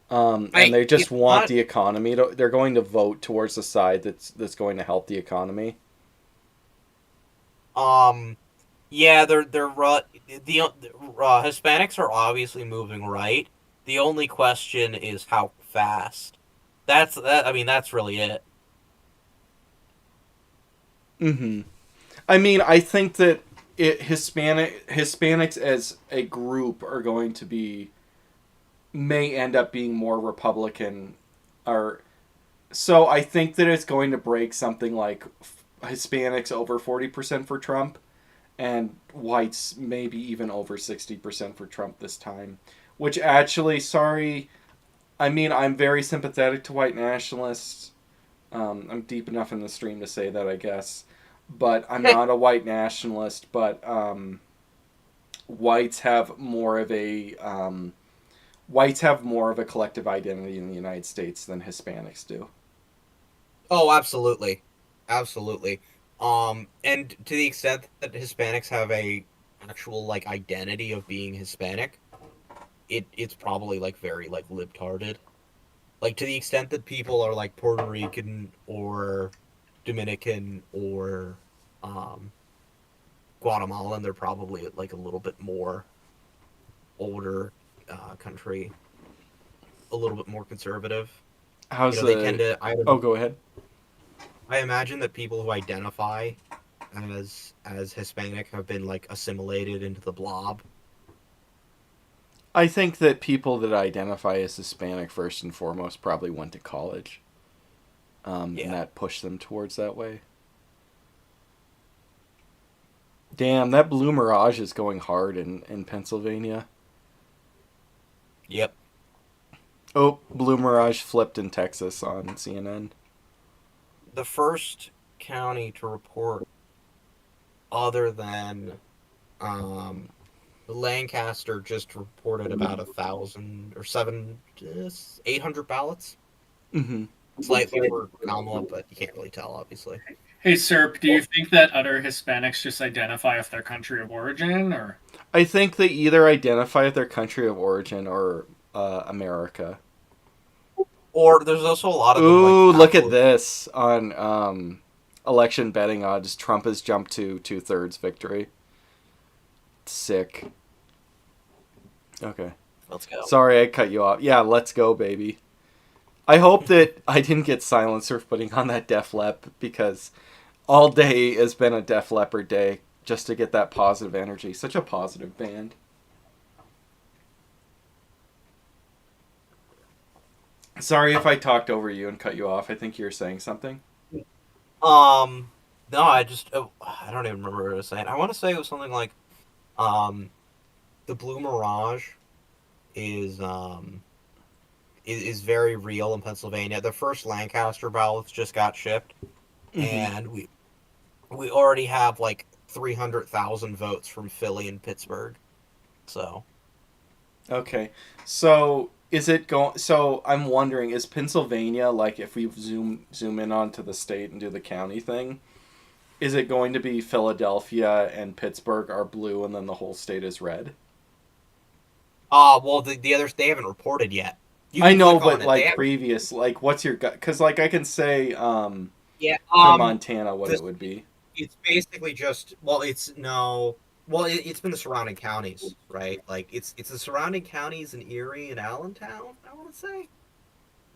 And they just want the economy to. They're going to vote towards the side that's going to help the economy. Yeah, the Hispanics are obviously moving right. The only question is how fast. I mean, that's really it. Mm-hmm. I mean, I think that Hispanics as a group are going to be may end up being more Republican, or so I think that it's going to break something like Hispanics over 40% for Trump, and whites maybe even over 60% for Trump this time. Which actually, sorry, I mean I'm very sympathetic to white nationalists. I'm deep enough in the stream to say that, I guess, but I'm not a white nationalist. But whites have more of a whites have more of a collective identity in the United States than Hispanics do. Oh, absolutely, absolutely. And to the extent that Hispanics have a actual like identity of being Hispanic, it's probably like very like libtarded. Like to the extent that people are like Puerto Rican or Dominican or um, Guatemalan, they're probably like a little bit more older country, a little bit more conservative. How's They tend the? to. Oh, go ahead. I imagine that people who identify as Hispanic have been like assimilated into the blob. I think that people that identify as Hispanic first and foremost probably went to college, Yeah. and that pushed them towards that way. Damn, that blue mirage is going hard in Pennsylvania. Yep. Oh, blue mirage flipped in Texas on CNN. The first county to report other than um, Lancaster just reported about 1,000 or 800 ballots. Mm-hmm. Slightly over Kamala, but you can't really tell, obviously. Hey, Serp, do you think that other Hispanics just identify with their country of origin, or? I think they either identify with their country of origin or America. Or there's also a lot of them. Ooh, Like, look at this on election betting odds. Trump has jumped to 2/3 victory. Sick. Okay. Let's go. Sorry, I cut you off. Yeah, let's go, baby. I hope that I didn't get silencer for putting on that Def Lep, because all day has been a Def Leppard day just to get that positive energy. Such a positive band. Sorry if I talked over you and cut you off. I think you were saying something. No, I don't even remember what I was saying. I want to say it was something like, um, the Blue Mirage is is very real in Pennsylvania. The first Lancaster ballots just got shipped, Mm-hmm. and we already have like 300,000 votes from Philly and Pittsburgh. So Okay. So is it going? So I'm wondering, is Pennsylvania, like, if we zoom in onto the state and do the county thing, is it going to be Philadelphia and Pittsburgh are blue and then the whole state is red? well, the others, they haven't reported yet. You I can know, click on but it. like previous, like, what's your gut? Because like I can say Yeah, for Montana what it would be. it's basically just, well, it's been the surrounding counties, right? Like it's the surrounding counties in Erie and Allentown, I want to say.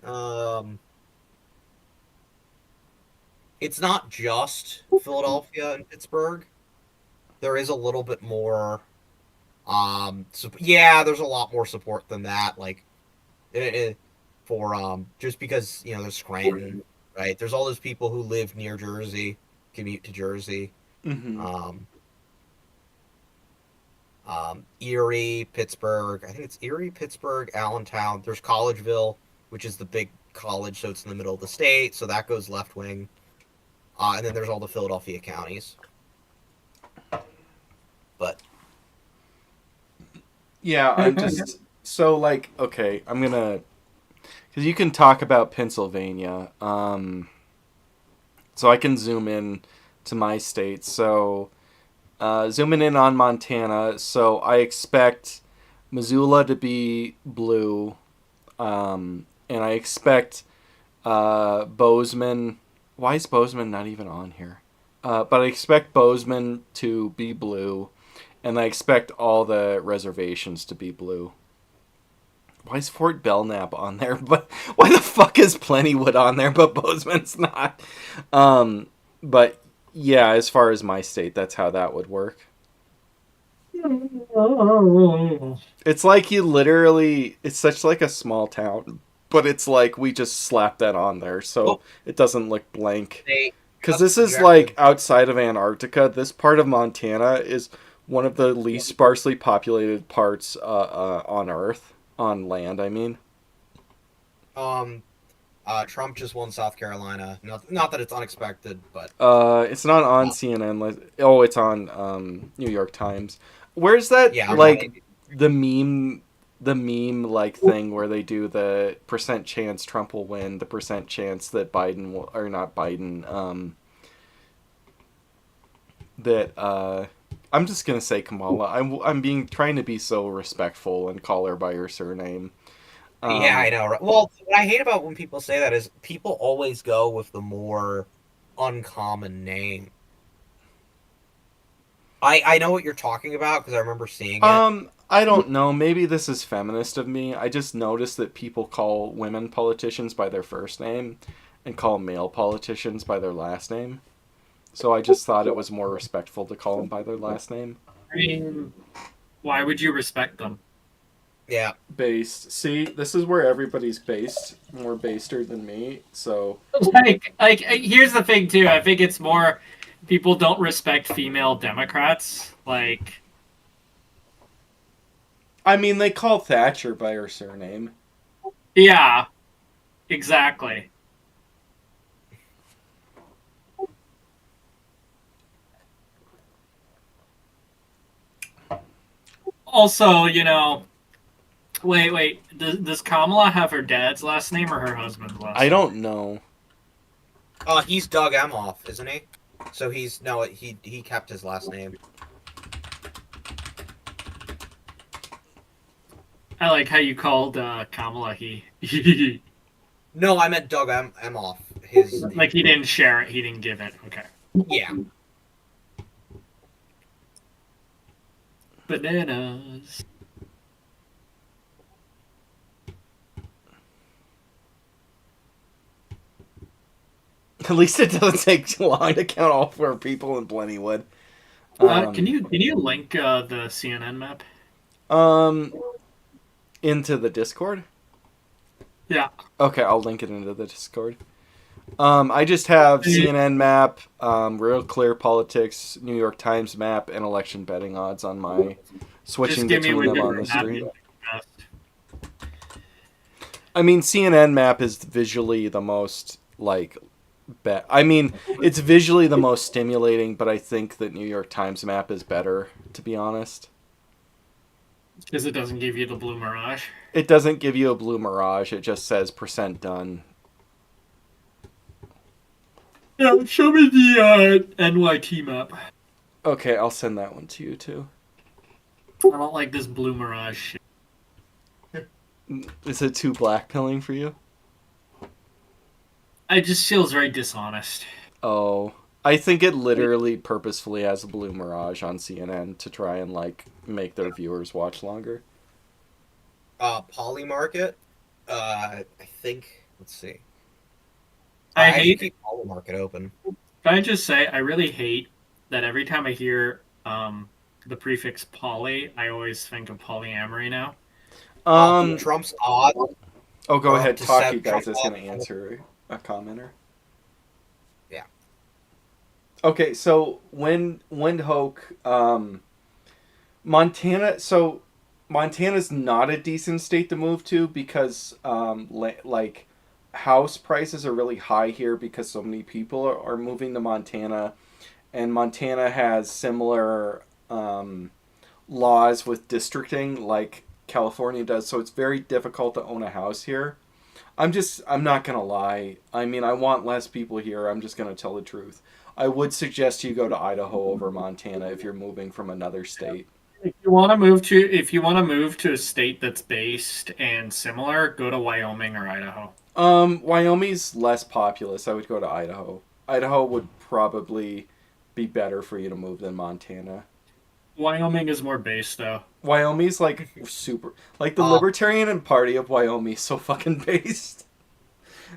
Um, it's not just Philadelphia and Pittsburgh. There is a little bit more. Yeah, there's a lot more support than that. Like, for just because there's Scranton, right? There's all those people who live near Jersey, commute to Jersey. Mm-hmm. Erie, Pittsburgh. I think it's Erie, Pittsburgh, Allentown. There's Collegeville, which is the big college, so it's in the middle of the state, so that goes left wing. And then there's all the Philadelphia counties. But Yeah, I'm just so like okay. I'm gonna because you can talk about Pennsylvania. So I can zoom in to my state. So zooming in on Montana. So I expect Missoula to be blue, and I expect Bozeman. Why is Bozeman not even on here? But I expect Bozeman to be blue, and I expect all the reservations to be blue. Why is Fort Belknap on there? But why the fuck is Plentywood on there, but Bozeman's not? But yeah, as far as my state, that's how that would work. It's like you literally, it's such like a small town, but it's like we just slapped that on there so it doesn't look blank. Because this is like outside of Antarctica. This part of Montana is one of the least sparsely populated parts on Earth, on land. I mean, Trump just won South Carolina. Not that it's unexpected, but it's not on CNN. Oh, it's on New York Times. Where's that? yeah, like the meme like thing where they do the percent chance Trump will win, the percent chance that Biden will, or not Biden, that I'm just gonna say Kamala. I'm trying to be so respectful and call her by her surname. yeah, I know. Right? Well, what I hate about when people say that is people always go with the more uncommon name. I know what you're talking about because I remember seeing it. I don't know. Maybe this is feminist of me. I just noticed that people call women politicians by their first name and call male politicians by their last name. So I just thought it was more respectful to call them by their last name. I mean, why would you respect them? Yeah. Based. See, this is where everybody's based. More baster than me. So Like, here's the thing too. I think it's more people don't respect female Democrats. Like, I mean, they call Thatcher by her surname. yeah, exactly. Also, wait. Does Kamala have her dad's last name or her husband's last name? I don't know. He's Doug Emhoff, isn't he? So he kept his last name. I like how you called Kamala he. No, I meant Doug Emhoff. His Like he didn't share it, he didn't give it. Okay. yeah. Bananas. At least it doesn't take too long to count all 4 people in Plentywood. Can you link the CNN map? Into the Discord? Yeah. Okay, I'll link it into the Discord. I just have CNN map, Real Clear Politics, New York Times map, and election betting odds on my switching between them on the stream. I mean, CNN map is visually the most like bet. I mean, it's visually the most stimulating, but I think the New York Times map is better, to be honest. Because it doesn't give you the blue mirage. It doesn't give you a blue mirage. It just says % done. Yeah, show me the NYT map. Okay, I'll send that one to you too. I don't like this blue mirage shit. Is it too blackpilling for you? It just feels very dishonest. Oh, I think it literally purposefully has a blue mirage on CNN to try and like make their viewers watch longer. Polymarket. I think. Let's see. I actually hate. keep Polymarket open. Can I just say I really hate that every time I hear the prefix poly, I always think of polyamory now. Trump's odds. Oh, go are up ahead. to Talk, seven- you guys. I was Trump going to answer a commenter. Yeah. Okay, so Windhoek, Montana. So Montana's not a decent state to move to because like house prices are really high here because so many people are moving to Montana, and Montana has similar laws with districting like California does. So it's very difficult to own a house here. I'm not gonna lie. I mean, I want less people here. I'm just gonna tell the truth. I would suggest you go to Idaho over Montana if you're moving from another state. If you want to move to a state that's based and similar, go to Wyoming or Idaho. Wyoming's less populous. I would go to Idaho. Idaho would probably be better for you to move than Montana. Wyoming is more based though. Wyoming's like super, like the Um, Libertarian Party of Wyoming is so fucking based.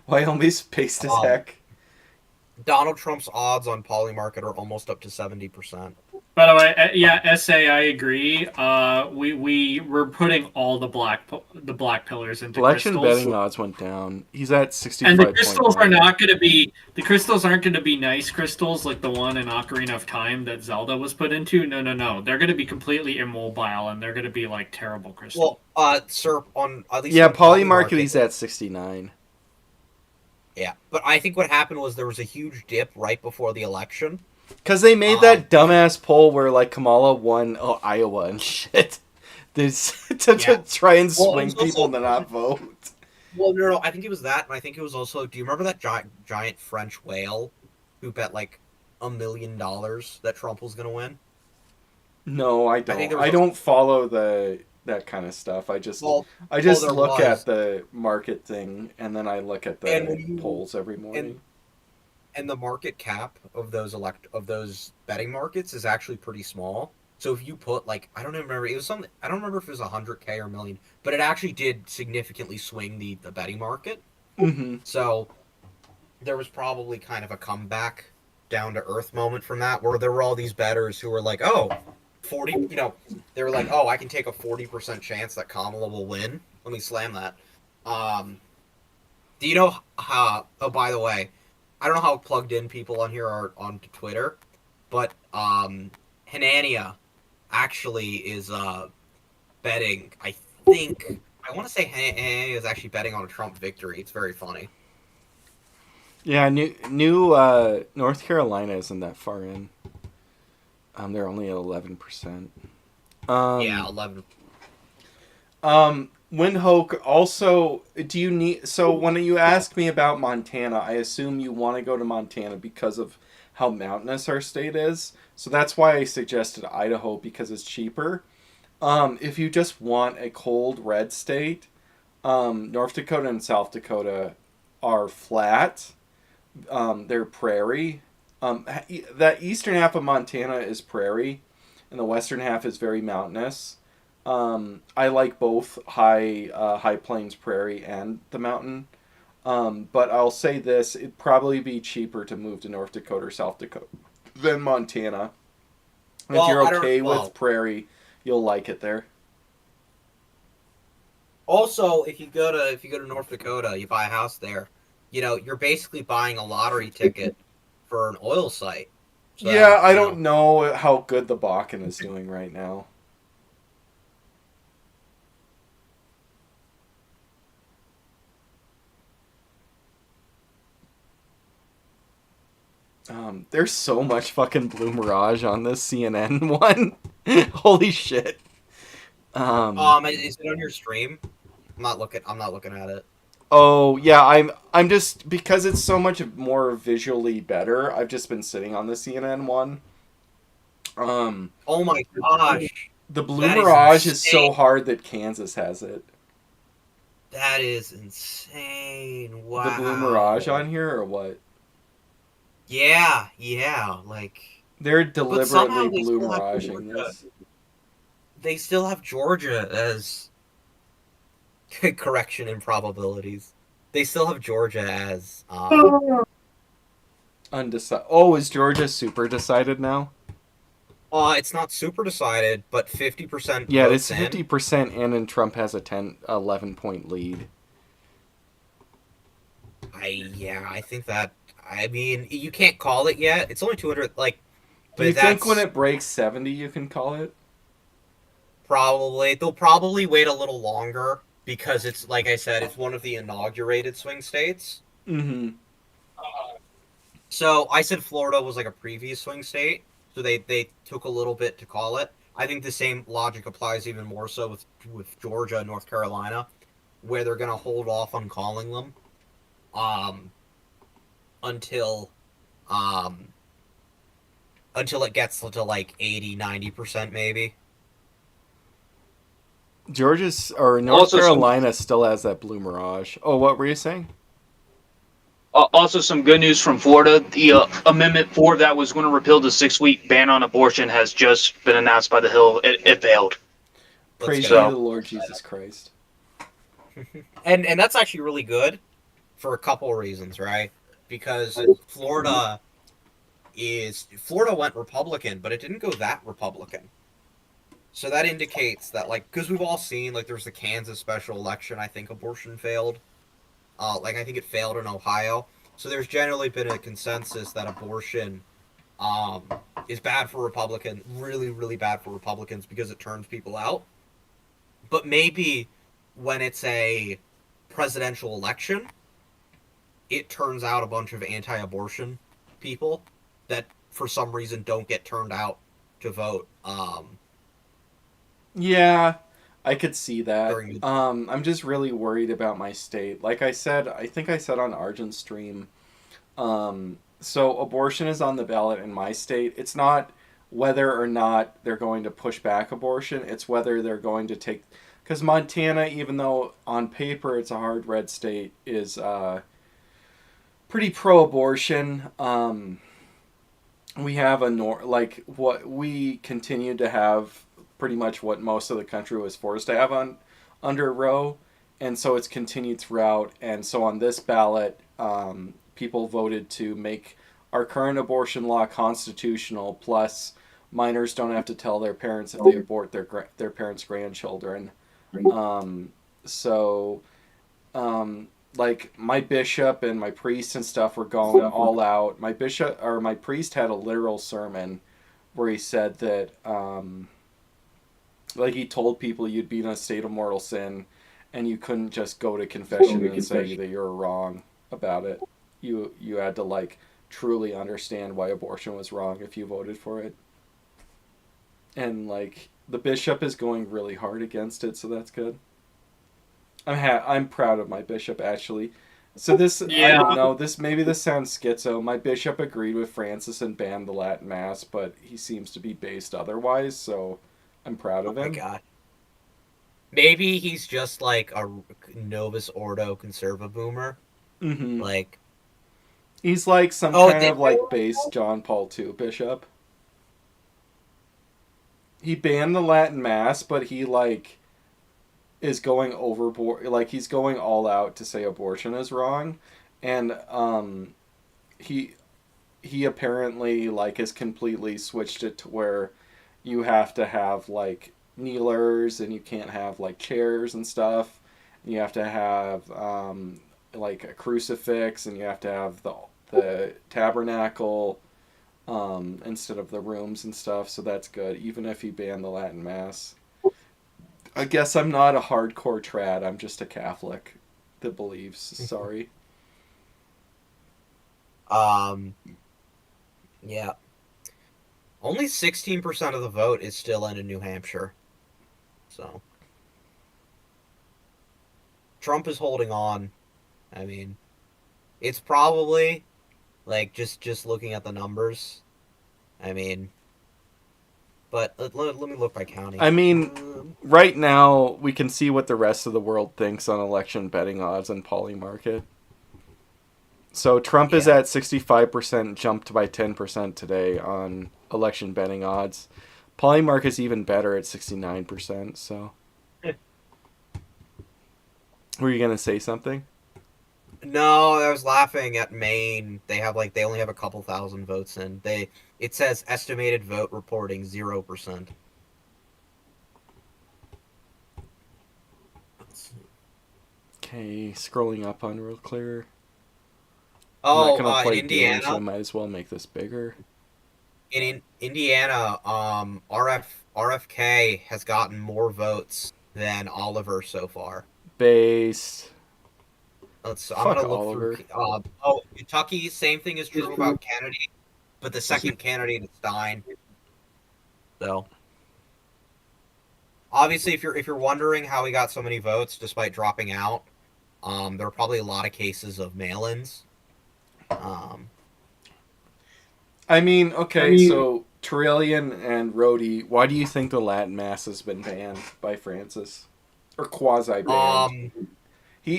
Wyoming's based as Um, heck. Donald Trump's odds on Polymarket are almost up to 70%. By the way, yeah, SA, I agree. We're putting all the black pillars into Election crystals, betting odds went down. He's at and the 65.1. crystals are not going to be aren't going to be nice crystals like the one in Ocarina of Time that Zelda was put into. No. They're going to be completely immobile, and they're going to be like terrible crystals. Well, sir, on at least Yeah, on Polymarket, he's at 69. Yeah, but I think what happened was there was a huge dip right before the election. Because they made that dumbass poll where, like, Kamala won Iowa and shit. To try and swing people to not vote. Well, no, I think it was that, and I think it was also. Do you remember that giant French whale who bet like $1 million that Trump was going to win? No, I don't. I don't follow that kind of stuff. I just look at the market thing, and then I look at the polls every morning. And the market cap of those betting markets is actually pretty small. So if you put like I don't remember if it was 100K or a million, but it actually did significantly swing the betting market. Mm-hmm. So there was probably kind of a comeback down to earth moment from that, where there were all these bettors who were like, oh, 40, they were like, oh, I can take a 40% chance that Kamala will win. Let me slam that. Do you know how? Oh, by the way, I don't know how plugged in people on here are onto Twitter, but Hanania actually is betting. I want to say Hanania is actually betting on a Trump victory. It's very funny. Yeah, new North Carolina isn't that far in. They're only at 11%. Yeah, 11. Windhoek, also, do you need... So when you ask me about Montana, I assume you want to go to Montana because of how mountainous our state is. So that's why I suggested Idaho, because it's cheaper. If you just want a cold, red state, North Dakota and South Dakota are flat. They're prairie. That eastern half of Montana is prairie, and the western half is very mountainous. I like both high plains prairie and the mountain. But I'll say this, it'd probably be cheaper to move to North Dakota or South Dakota than Montana. And if you're okay with prairie, you'll like it there. Also, if you go to North Dakota, you buy a house there, you're basically buying a lottery ticket for an oil site. So, yeah, I don't know how good the Bakken is doing right now. There's so much fucking Blue Mirage on this CNN one. Holy shit. Is it on your stream? I'm not looking at it. Oh yeah, I'm just because it's so much more visually better. I've just been sitting on the CNN one. Oh my gosh. The Blue That is Mirage is so insane. hard that Kansas has it. That is insane. Wow. The Blue Mirage on here or what? Yeah, like They're but somehow deliberately they Blue still have Miraging Georgia. this. They still have Georgia as correction in probabilities. They still have Georgia as Undecided. Oh, is Georgia super decided now? it's not super decided, but 50% Yeah, votes it's 50%, and Trump has a 11-point lead. I think that. I mean, you can't call it yet. It's only 200. Like, Do you but think that's when it breaks 70, you can call it? probably they'll probably wait a little longer because it's like I said, it's one of the inaugurated swing states. Mm-hmm. So I said Florida was like a previous swing state, so they took a little bit to call it. I think the same logic applies even more so with Georgia and North Carolina, where they're gonna hold off on calling them, um, until um until it gets to like 80-90% maybe. Georgia's or North Also, some Carolina still has that Blue Mirage. Oh, what were you saying? also some good news from Florida. The Amendment 4 that was going to repeal the 6-week ban on abortion has just been announced by the Hill. It failed. Praise be go. the Lord Jesus Christ. And that's actually really good for a couple of reasons, right? Because Florida went Republican, but it didn't go that Republican. So that indicates that, like, because we've all seen, like, there's the Kansas special election. I think abortion failed. I think it failed in Ohio. So there's generally been a consensus that abortion is bad for Republicans, really, really bad for Republicans because it turns people out. But maybe when it's a presidential election, it turns out a bunch of anti-abortion people that for some reason don't get turned out to vote. Yeah, I could see that. During I'm just really worried about my state. Like I said, I think I said on Argent's stream, so abortion is on the ballot in my state. It's not whether or not they're going to push back abortion, it's whether they're going to take. Because Montana, even though on paper it's a hard red state, is pretty pro abortion. We have like what we continue to have pretty much what most of the country was forced to have on under Roe, and so it's continued throughout. And so on this ballot, people voted to make our current abortion law constitutional. Plus, minors don't have to tell their parents if they abort their parents' grandchildren. So, like my bishop and my priest and stuff were going all out. My priest had a literal sermon where he said that like he told people you'd be in a state of mortal sin and you couldn't just go to confession and say that you're wrong about it. You had to like truly understand why abortion was wrong if you voted for it. And like the bishop is going really hard against it, so that's good. I'm proud of my bishop actually. So this I don't know, maybe this sounds schizo. My bishop agreed with Francis and banned the Latin Mass, but he seems to be based otherwise, so I'm proud of him. Oh my god. Maybe he's just like a Novus Ordo conserva boomer. Mm-hmm. Like he's like some kind of like base John Paul II bishop. He banned the Latin Mass, but he like is going overboard. Like he's going all out to say abortion is wrong, and he apparently like has completely switched it to where you have to have like kneelers and you can't have like chairs and stuff. And you have to have like a crucifix, and you have to have the tabernacle instead of the rooms and stuff. So that's good, even if you ban the Latin Mass. I guess I'm not a hardcore trad. I'm just a Catholic that believes. Sorry. Yeah. Only 16% of the vote is still in New Hampshire. So Trump is holding on. I mean, it's probably like just looking at the numbers. I mean, but let me look by county. I mean, right now we can see what the rest of the world thinks on election betting odds and Polymarket. So Trump is Yeah. at 65%, jumped by 10% today on election betting odds. Polymarket's even better at 69%. So, were you gonna say something? No, I was laughing at Maine. They only have a couple thousand votes in. It says estimated vote reporting 0%. Okay, scrolling up on real clear. I'm not Oh, gonna in play Doom, so I Indiana, might as well make this bigger. in Indiana, RFK has gotten more votes than Oliver so far. Base. I'm Fuck gonna look Oliver. through. Kentucky, same thing is true about Kennedy, but the second candidate is Stein. So obviously, if you're wondering how he got so many votes despite dropping out, there are probably a lot of cases of mail-ins. Um, I mean, okay, so Trillion and Rhodey, why do you think the Latin Mass has been banned by Francis? Or quasi banned?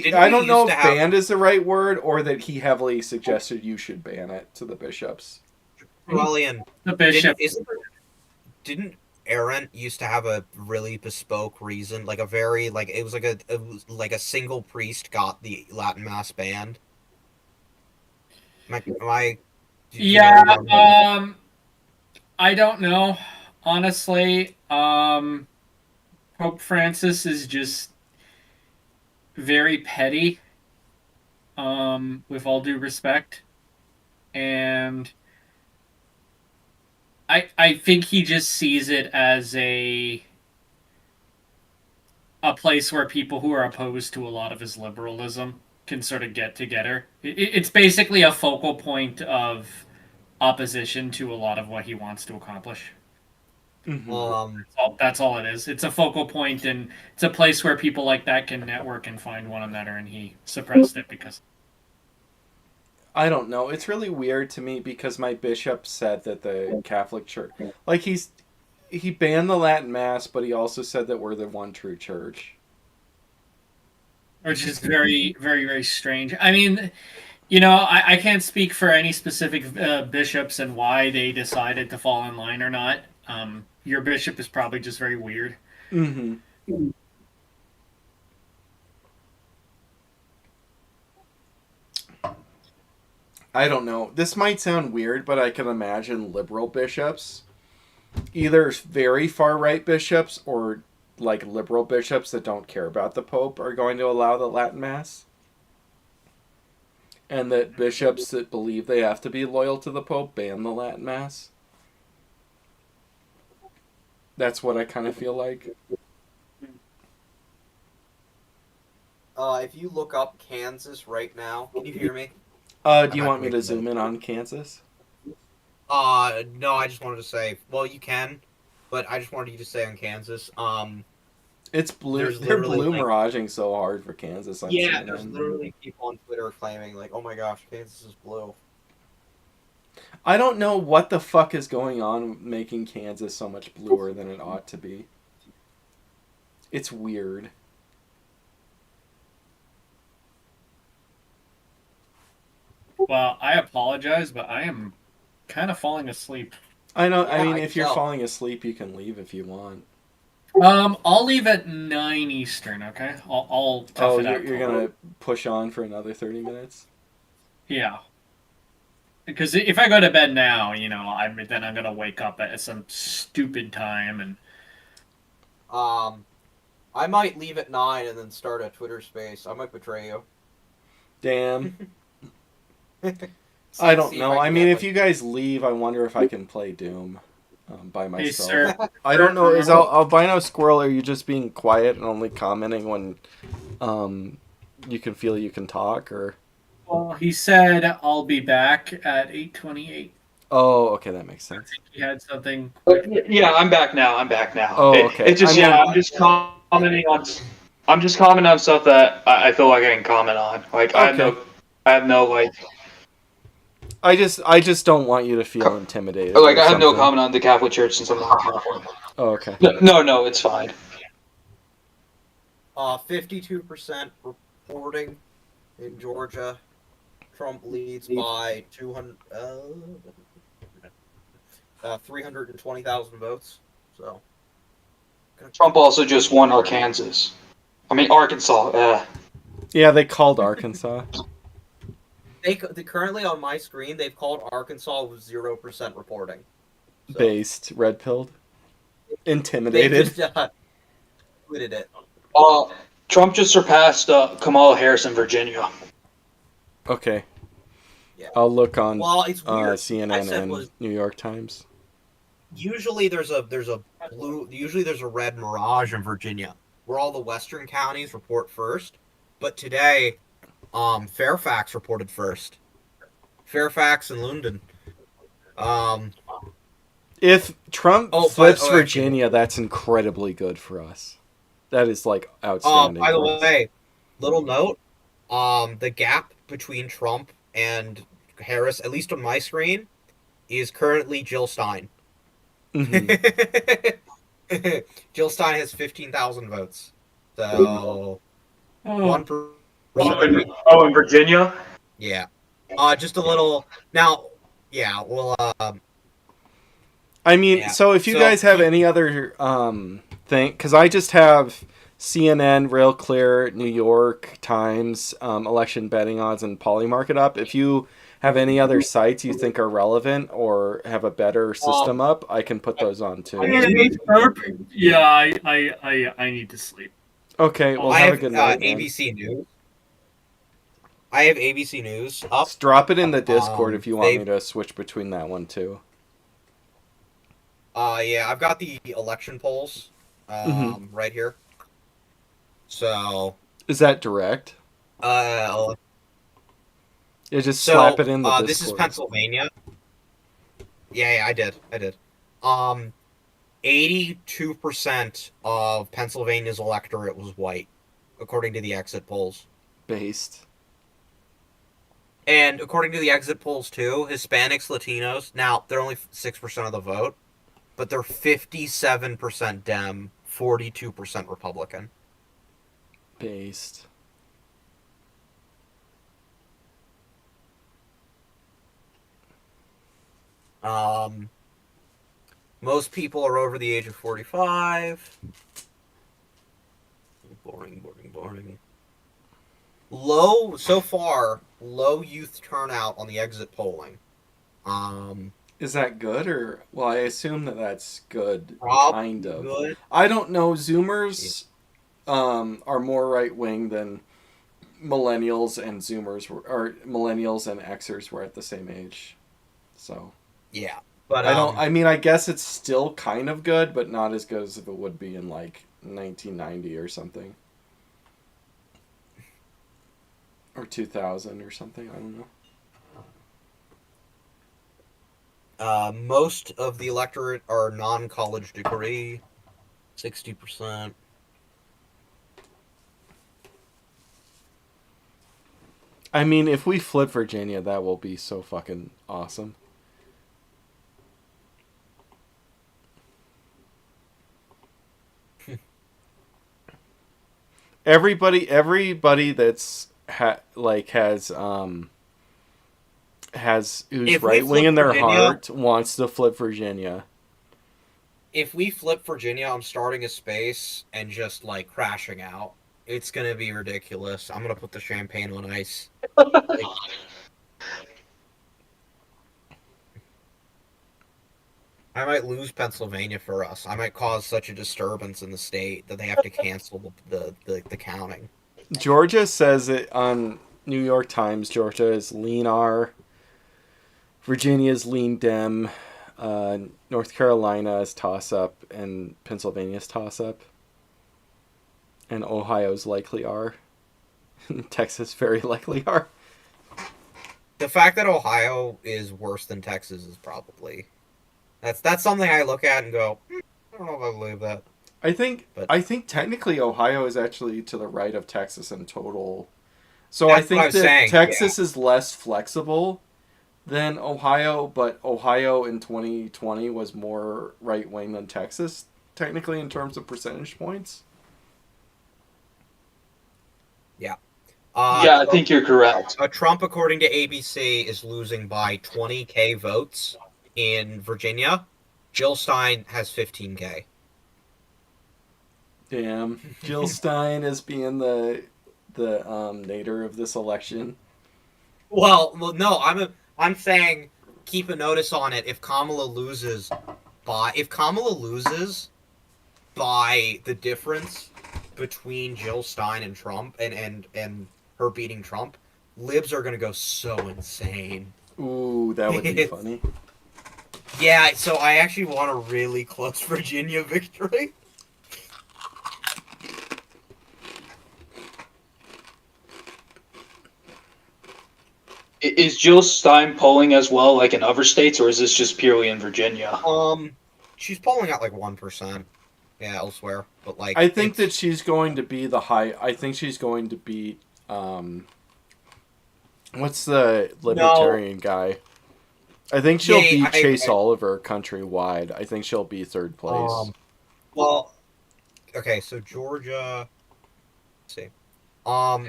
didn't I we don't know used to if have banned is the right word or that he heavily suggested you should ban it to the bishops. Aurelian? The bishop. Didn't Arendt used to have a really bespoke reason, like a very like it was like a single priest got the Latin Mass banned? Do you know Yeah, what I'm talking about? I don't know. Honestly, Pope Francis is just very petty, with all due respect. And I think he just sees it as a place where people who are opposed to a lot of his liberalism can sort of get together. It's basically a focal point of opposition to a lot of what he wants to accomplish. Mm-hmm. Um, That's all it is. It's a focal point, and it's a place where people like that can network and find one another. And he suppressed it because I don't know. It's really weird to me because my bishop said that the Catholic Church, like he banned the Latin Mass, but he also said that we're the one true church. which is very, very, very strange. I mean, I can't speak for any specific bishops and why they decided to fall in line or not. Your bishop is probably just very weird. Mm-hmm. I don't know. This might sound weird, but I can imagine liberal bishops, either very far right bishops or like liberal bishops that don't care about the Pope, are going to allow the Latin Mass. And that bishops that believe they have to be loyal to the Pope ban the Latin Mass. That's what I kind of feel like. if you look up Kansas right now, can you hear me? Do I'm you not want me away to from zoom in on Kansas? No, I just wanted to say, well, you can, but I just wanted you to say on Kansas. It's blue. There's They're literally blue like, miraging so hard for Kansas. I'm yeah, seeing there's them. literally people on Twitter claiming like, oh my gosh, Kansas is blue. I don't know what the fuck is going on making Kansas so much bluer than it ought to be. It's weird. Well, I apologize, but I am kind of falling asleep. I know. I Yeah, mean, I if can you're tell. falling asleep, you can leave if you want. I'll leave at 9 Eastern. Okay, I'll tough Oh, it you're out. you're gonna push on for another 30 minutes. Yeah, because if I go to bed now, then I'm gonna wake up at some stupid time, and Um, I might leave at 9 and then start a Twitter space. I might betray you. Damn. see, I don't see if know. I I can mean, get if you guys leave, I wonder if I can play Doom by hey, myself. sir. I don't know. Is albino squirrel? Are you just being quiet and only commenting when you can feel you can talk, or? Well, he said I'll be back at 8:28. Oh, okay, that makes sense. He had something. Yeah, I'm back now. Oh, okay. It's just I'm just commenting on. I'm just commenting on stuff that I feel like I can comment on. Like Okay. I have no like, I just don't want you to feel intimidated like or I have no something. comment on the Catholic Church since I'm not Catholic. Oh, okay. No, it's fine. 52% reporting in Georgia. Trump leads by 320,000 votes. So Trump also just won Arkansas. I mean Arkansas. Yeah, they called Arkansas. they currently on my screen they've called Arkansas with 0% reporting. So Based, red pilled, they intimidated. just tweeted it. Trump just surpassed Kamala Harris in Virginia. Okay. Yeah. I'll look on Well, it's weird. CNN and New York Times. Usually there's a red mirage in Virginia where all the western counties report first, but today Fairfax reported first. Fairfax and London. If Trump flips Virginia, actually, that's incredibly good for us. That is like outstanding. by the way, little note, the gap between Trump and Harris, at least on my screen, is currently Jill Stein. Mm-hmm. Jill Stein has 15,000 votes. So 1%. In Virginia? Yeah. Just a little now. Yeah. Well. I mean, Yeah. so if you guys have any other thing, because I just have CNN, Real Clear, New York Times, election betting odds, and Polymarket up. If you have any other sites you think are relevant or have a better system up, I can put those on too. Yeah, I need to sleep. Okay, well, have a good night, man. ABC News. I have ABC News up. Just drop it in the Discord if you want me to switch between that one too. Yeah, I've got the election polls right here. So is that direct? Yeah, just slap it in the Discord. This is Pennsylvania. Yeah, I did. 82% of Pennsylvania's electorate was white, according to the exit polls. Based. And according to the exit polls too, Hispanics, Latinos, now they're only 6% of the vote, but they're 57% Dem, 42% Republican. Based. Most people are over the age of 45. Boring. Low youth turnout on the exit polling. Is that good or? Well, I assume that that's good. Kind of. Good. I don't know. Zoomers are more right wing than millennials and Zoomers or millennials and Xers were at the same age. So. Yeah, but I don't. I mean, I guess it's still kind of good, but not as good as if it would be in like 1990 or something, or 2000 or something. I don't know. Most of the electorate are non-college degree, 60%. I mean, if we flip Virginia, that will be so fucking awesome. Everybody that's has who's right wing in their heart wants to flip Virginia. If we flip Virginia, I'm starting a space and just like crashing out. It's gonna be ridiculous. I'm gonna put the champagne on ice. I might lose Pennsylvania for us. I might cause such a disturbance in the state that they have to cancel the counting. Georgia says it on New York Times. Georgia is lean R. Virginia is lean Dem. North Carolina is toss up, and Pennsylvania's toss up. And Ohio's likely R. Texas very likely R. the fact that Ohio is worse than Texas is probably that's something I look at and go, I don't know if I believe that. But I think technically Ohio is actually to the right of Texas in total. So I that's what I think was that saying. Yeah. Texas is less flexible than Ohio, but Ohio in 2020 was more right wing than Texas, technically in terms of percentage points. Yeah. Yeah, I think you're correct. Trump, according to ABC, is losing by 20K votes in Virginia. Jill Stein has 15K. Damn, Jill Stein is being the nadir of this election. Well, no, I'm saying keep a notice on it. If Kamala loses by the difference between Jill Stein and Trump and her beating Trump, libs are gonna go so insane. Ooh, that would be It's- funny. Yeah, so I actually want a really close Virginia victory. Is Jill Stein polling as well, like in other states, or is this just purely in Virginia? She's polling at like 1%. Yeah, elsewhere, but like I think that she's going to be the high. I think she's going to beat. What's the libertarian guy? I think she'll yeah, beat Chase Oliver countrywide. I think she'll be third place. Well, okay, so Georgia. Let's see.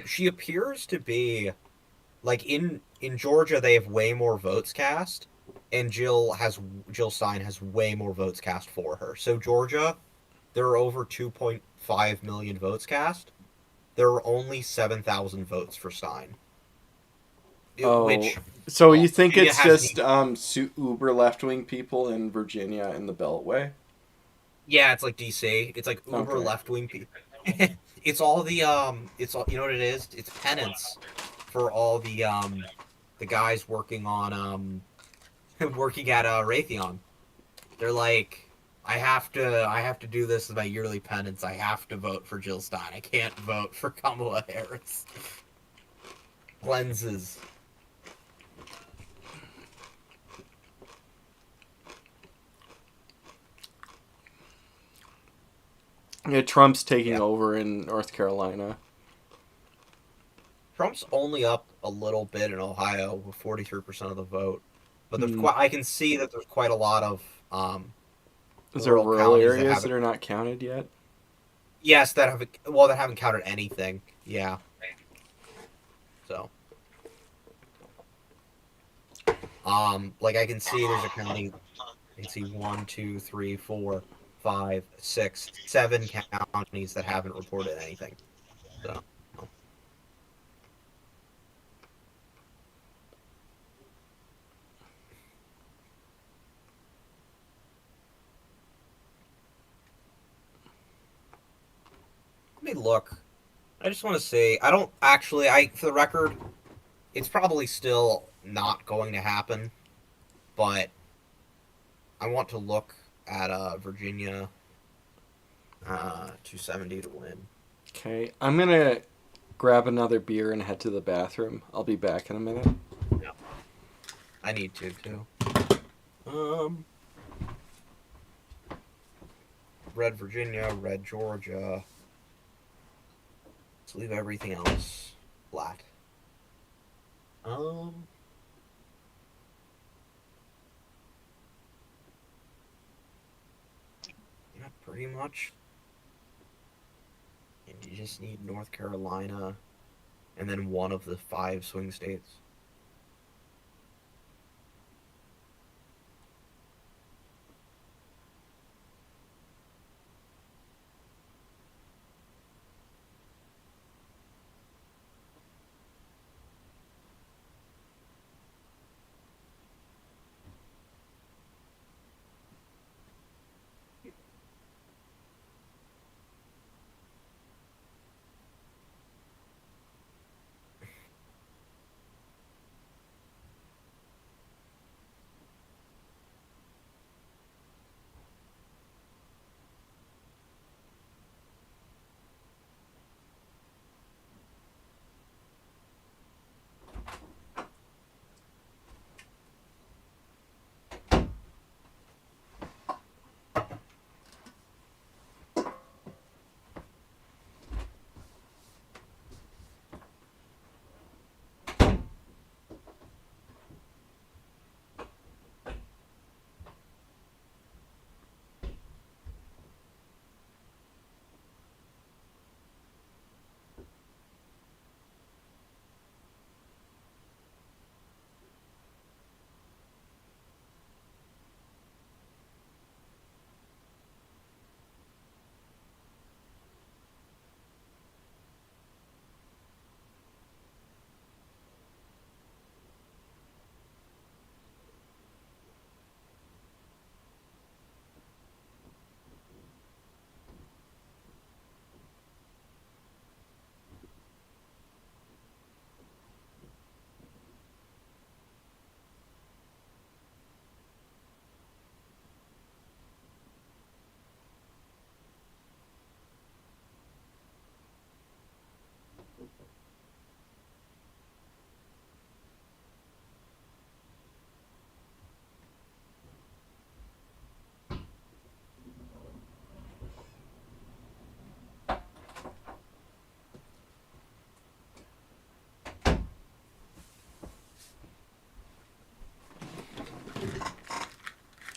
She appears to be like in Georgia they have way more votes cast, and Jill Stein has way more votes cast for her. So Georgia, there are over 2.5 million votes cast. There are only 7,000 votes for Stein. Oh, Which, so well, you think Virginia it's hasn't just uber left wing people in Virginia and the Beltway? Yeah, it's like DC. It's like uber Okay. left wing people. It's all it's all, you know what it is? It's penance for all the guys working on working at Raytheon. They're like, I have to do this as my yearly penance. I have to vote for Jill Stein. I can't vote for Kamala Harris. Cleanses. Yeah, Trump's taking Yeah. over in North Carolina. Trump's only up a little bit in Ohio with 43% of the vote, but there's Hmm. quite. I can see that there's quite a lot of Is there rural counties that areas haven't. that are not counted yet? Yes, that haven't counted anything. Yeah. So, like I can see there's a county. I can see 1, 2, 3, 4, 5, 6, 7 counties that haven't reported anything. So, let me look. I just want to say I don't actually. For the record, it's probably still not going to happen, but I want to look at Virginia 270 to win. Okay, I'm gonna grab another beer and head to the bathroom. I'll be back in a minute. Yeah. I need to too. Um, red Virginia, red Georgia. Let's leave everything else black. Yeah, pretty much. And you just need North Carolina, and then one of the 5 swing states.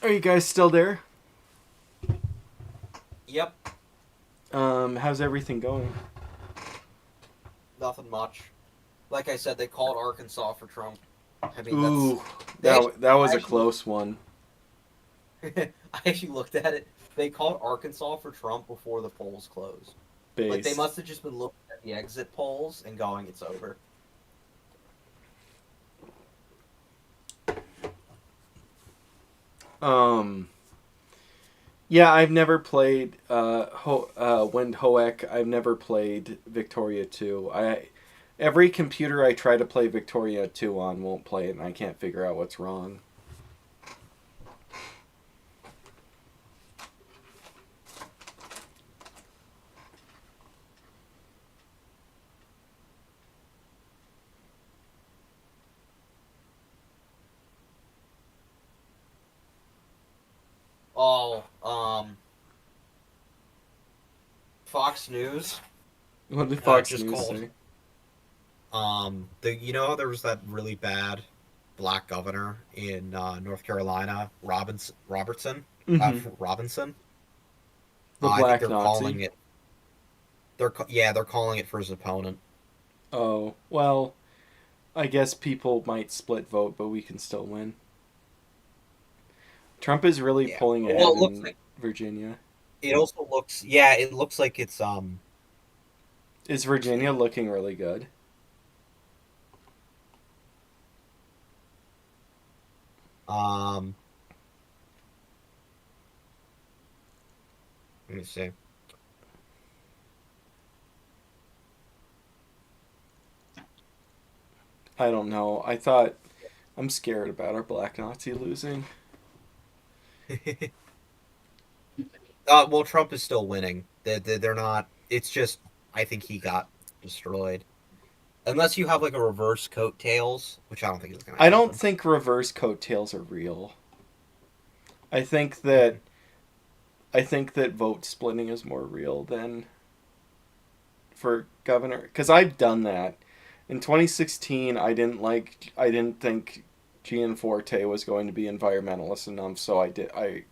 Are you guys still there? Yep. How's everything going? Nothing much. Like I said, they called Arkansas for Trump. I mean, Ooh, that's that was a actually, close one. I actually looked at it. They called Arkansas for Trump before the polls closed. Like, they Based. must have just been looking at the exit polls and going, "It's over." Yeah, I've never played Wind Hoek. I've never played Victoria 2. Every computer I try to play Victoria 2 on won't play it, and I can't figure out what's wrong. Oh, Fox News What did Fox just News called. say? There was that really bad black governor in North Carolina, Robertson, Mm-hmm. Robinson. The I think Black they're Nazi. calling it. They're calling it for his opponent. Oh, well, I guess people might split vote, but we can still win. Trump is really Yeah. pulling Well, ahead it looks in like Virginia. it also looks. Yeah, it looks like it's Is Virginia looking really good? um. Let me see. I don't know. I'm scared about our Black Nazi losing. Well, Trump is still winning. They're not. It's just I think he got destroyed. Unless you have like a reverse coattails, which I don't think is going to I don't happen. think reverse coattails are real. I think that I think that vote splitting is more real than for governor, because I've done that. In 2016, I didn't think Gianforte was going to be environmentalist enough, so I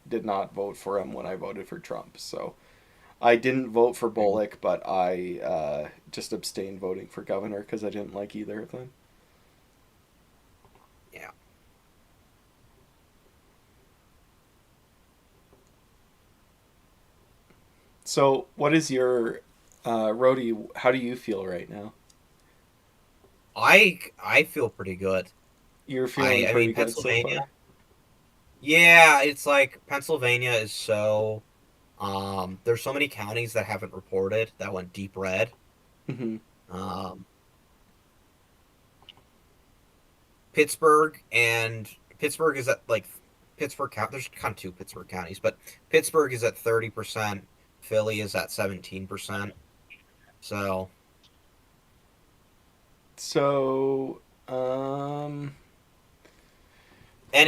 did not vote for him when I voted for Trump. So I didn't vote for Bullock, but I just abstained voting for governor because I didn't like either of them. Yeah. So what is your Rhodey? How do you feel right now? I feel pretty good. You're feeling I pretty mean good so Pennsylvania. far. Yeah, it's like Pennsylvania is so there's so many counties that haven't reported that went deep red. Hmm. Um Pittsburgh and Pittsburgh is at like Pittsburgh count. There's kind of two Pittsburgh counties, but Pittsburgh is at 30%. Philly is at 17%. So So, and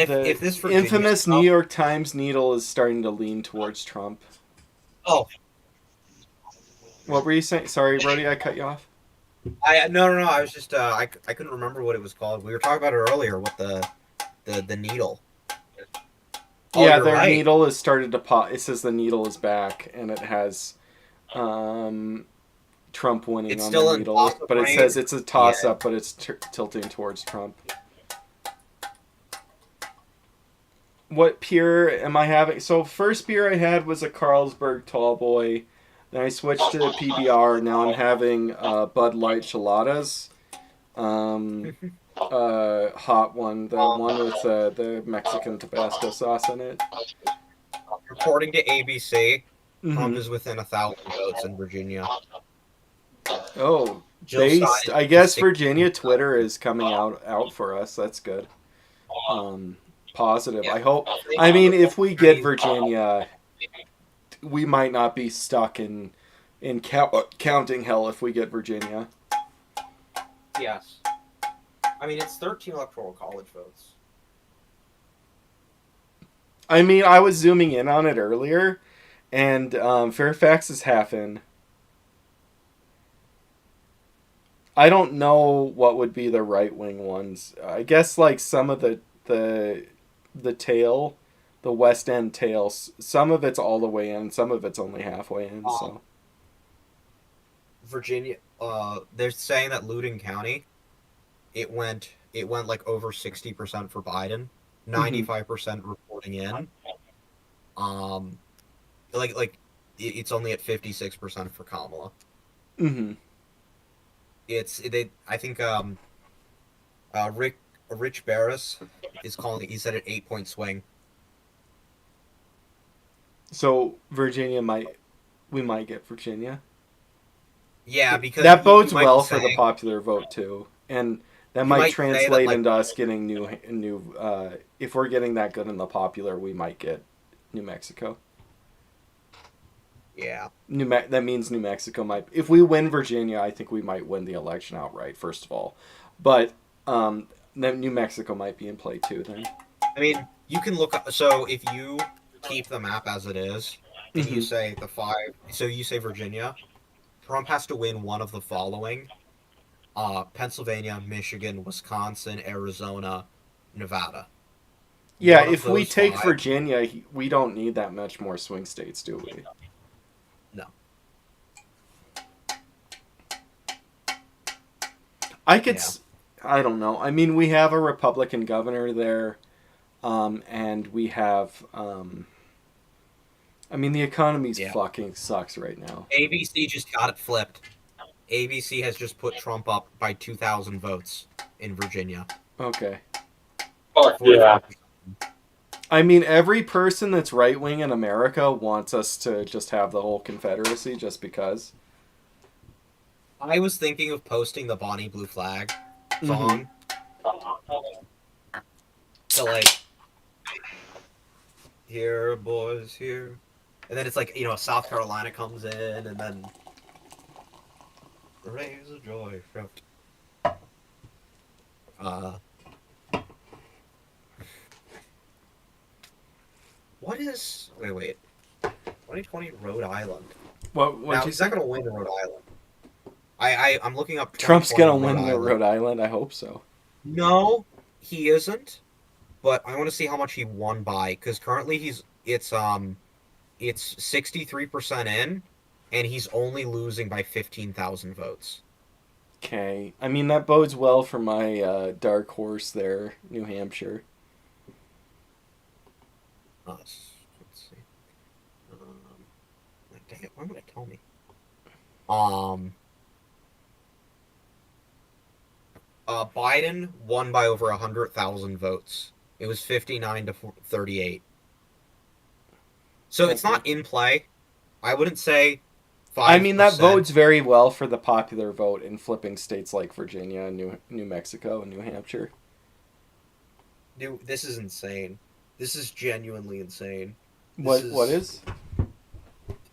the if this Virginia infamous New stuff, York Times needle is starting to lean towards Trump. oh, What were you saying? Sorry, Brody, I cut you off. I no, I was just I couldn't remember what it was called. We were talking about it earlier. What the needle? Oh, Yeah, you're their right. needle has started to pop. It says the needle is back, and it has um, Trump winning It's on the still in needle. toss-up But it range. says it's a Yeah. toss up, but it's tilting towards Trump. What beer am I having? So first beer I had was a Carlsberg Tall Boy. Then I switched to the PBR. Now I'm having Bud Light Cheladas. Um, hot one, the one with the Mexican Tabasco sauce in it. According to ABC, Trump Mm-hmm. is within 1,000 votes in Virginia. Oh, Jill based. Stein I is guess 16. Virginia Twitter is coming out for us. That's good. Um, Positive. Yeah. I hope. I mean, if we get Virginia, we might not be stuck in counting hell if we get Virginia. Yes. I mean, it's 13 electoral college votes. I mean, I was zooming in on it earlier, and Fairfax is half in. I don't know what would be the right wing ones. I guess like some of the tail, the West End tail. Some of it's all the way in, some of it's only halfway in. So Virginia, they're saying that Loudoun County, it went like over 60% for Biden, 95% reporting in. It's only at 56% for Kamala. mm-hmm. I think Rich Barris is calling it. He said an 8-point swing. So we might get Virginia. Yeah, because that bodes you might well be for the saying- popular vote too, and that You might might say that, translate like- into us getting new. If we're getting that good in the popular, we might get New Mexico. Yeah. That means New Mexico might. If we win Virginia, I think we might win the election outright. First of all, but then New Mexico might be in play too. Then I mean, you can look up. So if you keep the map as it is, and you say the 5, so you say Virginia, Trump has to win one of the following: Pennsylvania, Michigan, Wisconsin, Arizona, Nevada. yeah, One of if we those take 5 Virginia, we don't need that much more swing states, do we? No. I could. I don't know. I mean, we have a Republican governor there, and we have. I mean, the economy's fucking sucks right now. ABC just got it flipped. ABC has just put Trump up by 2,000 votes in Virginia. Okay. Fuck yeah. I mean, every person that's right wing in America wants us to just have the whole Confederacy just because. I was thinking of posting the Bonnie Blue Flag song. So, like, here, boys, here. And then it's like, South Carolina comes in, and then raise a joy from. What is. Wait. 2020 Rhode Island. What Now, you he's say? not going to win Rhode Island. I'm looking up. Trump's 2020 gonna win the Rhode Island. I hope so. No, he isn't. But I want to see how much he won by, because currently it's 63% in, and he's only losing by 15,000 votes. Okay. I mean, that bodes well for my dark horse there, New Hampshire. Let's see. Dang it! Why would it tell me? Biden won by over 100,000 votes. It was 59 to 38. So it's not in play. I wouldn't say 5%. I mean, that bodes very well for the popular vote in flipping states like Virginia, and New Mexico, and New Hampshire. Dude, this is insane. This is genuinely insane. What is?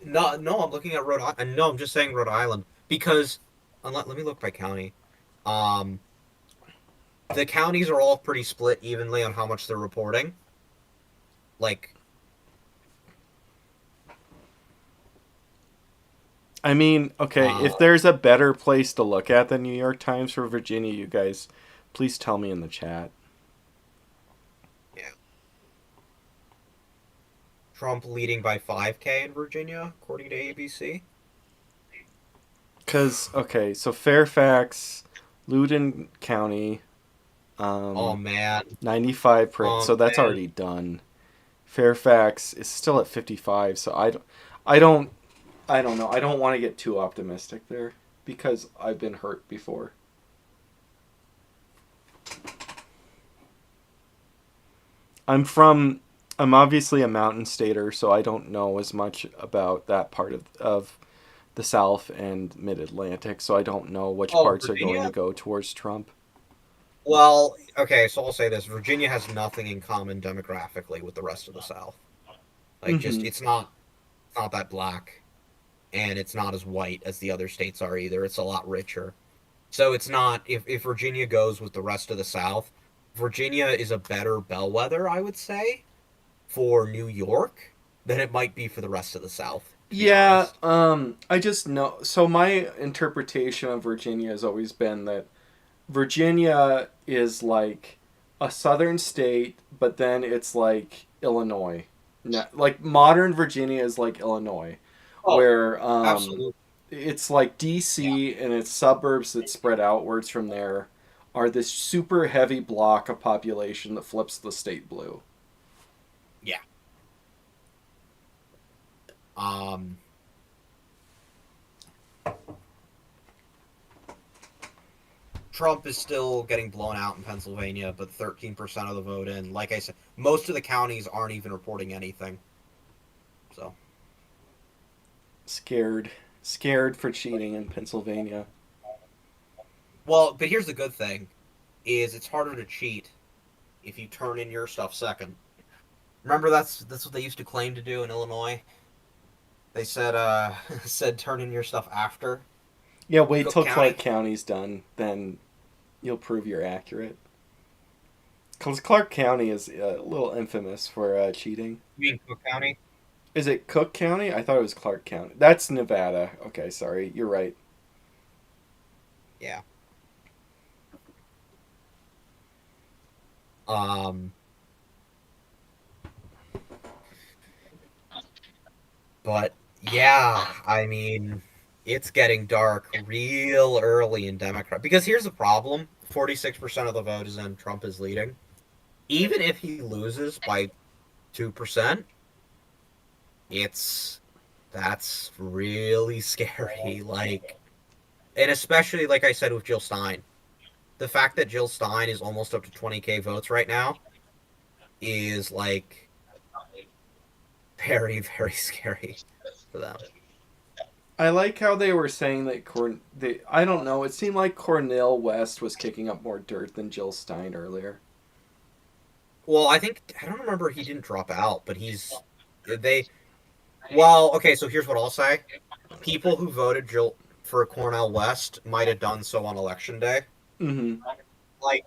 No, I'm looking at Rhode Island. No, I'm just saying Rhode Island. Because, let me look by county. The counties are all pretty split evenly on how much they're reporting. Like... I mean, okay, if there's a better place to look at than New York Times for Virginia, you guys, please tell me in the chat. Yeah. Trump leading by 5K in Virginia, according to ABC. Because, okay, so Fairfax, Loudoun County, oh, man. 95%, so that's already done. Fairfax is still at 55, so I don't know. I don't want to get too optimistic there because I've been hurt before. I'm obviously a mountain stater, so I don't know as much about that part of the South and Mid-Atlantic, so I don't know which parts Virginia? are going to go towards Trump. Well, okay, so I'll say this. Virginia has nothing in common demographically with the rest of the South. Like, it's not that black. And it's not as white as the other states are either. It's a lot richer. So it's not... If Virginia goes with the rest of the South, Virginia is a better bellwether, I would say, for New York than it might be for the rest of the South. Yeah, I just know... So my interpretation of Virginia has always been that Virginia is like a southern state, but then it's like Illinois. Like modern Virginia is like Illinois, Oh, where absolutely. it's like DC and its suburbs that spread outwards from there are this super heavy block of population that flips the state blue. Yeah. Um, Trump is still getting blown out in Pennsylvania, but 13% of the vote in. Like I said, most of the counties aren't even reporting anything. So, Scared for cheating in Pennsylvania. well, but here's the good thing: is it's harder to cheat if you turn in your stuff second. Remember that's what they used to claim to do in Illinois. They said said turn in your stuff after Yeah, wait Cook till County. Clark County's done, then you'll prove you're accurate. Because Clark County is a little infamous for cheating. You mean Cook County? Is it Cook County? I thought it was Clark County. That's Nevada. Okay, sorry. You're right. Yeah. Um. But yeah, I mean, it's getting dark real early in Democrat. Because here's the problem: 46% of the vote is in Trump is leading. Even if he loses by 2%, that's really scary. Like, and especially like I said with Jill Stein, the fact that Jill Stein is almost up to 20K votes right now is like very, very scary for them. I like how they were saying that I don't know. It seemed like Cornel West was kicking up more dirt than Jill Stein earlier. Well, I don't remember he didn't drop out, but they. Well, okay, so here's what I'll say: people who voted Jill for Cornel West might have done so on election day. Mm-hmm. Like,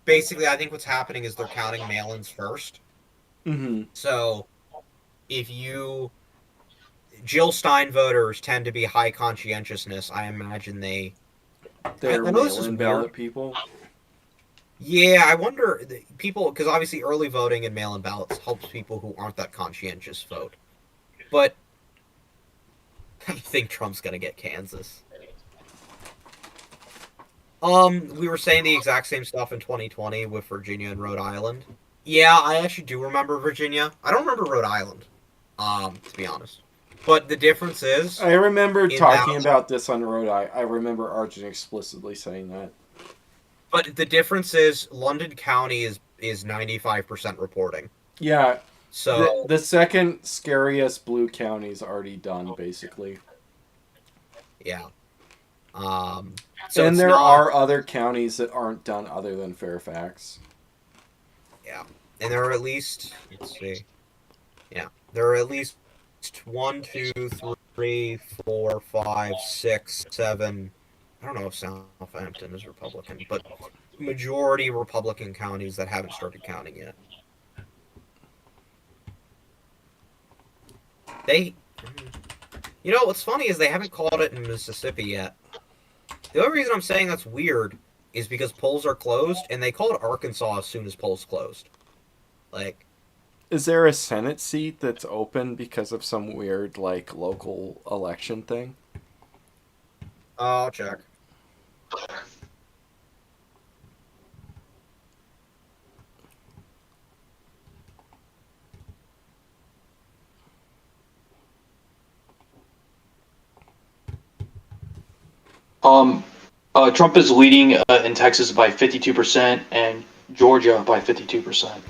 basically, I think what's happening is they're counting mail-ins first. Mm-hmm. So, if you Jill Stein voters tend to be high conscientiousness, I imagine They're I know this is mail-in weird. ballot people. Yeah, I wonder people because obviously early voting and mail-in ballots helps people who aren't that conscientious vote. But I think Trump's gonna get Kansas. We were saying the exact same stuff in 2020 with Virginia and Rhode Island. Yeah, I actually do remember Virginia. I don't remember Rhode Island, to be honest. But the difference is, I remember in talking that- about this on Rhode Island. I remember Arjun explicitly saying that. but the difference is London County is 95% reporting. Yeah, So the second scariest blue county's already done, basically. yeah. So and it's there not- are other counties that aren't done other than Fairfax. Yeah, and there are at least let's see. Yeah, there are at least 1, 2, 3, 4, 5, 6, 7. I don't know if Southampton is Republican, but majority Republican counties that haven't started counting yet. You know, what's funny is they haven't called it in Mississippi yet. The only reason I'm saying that's weird is because polls are closed, and they called Arkansas as soon as polls closed. Like, Is there a Senate seat that's open because of some weird, like, local election thing? I'll check. Trump is leading in Texas by 52% and Georgia by 52%.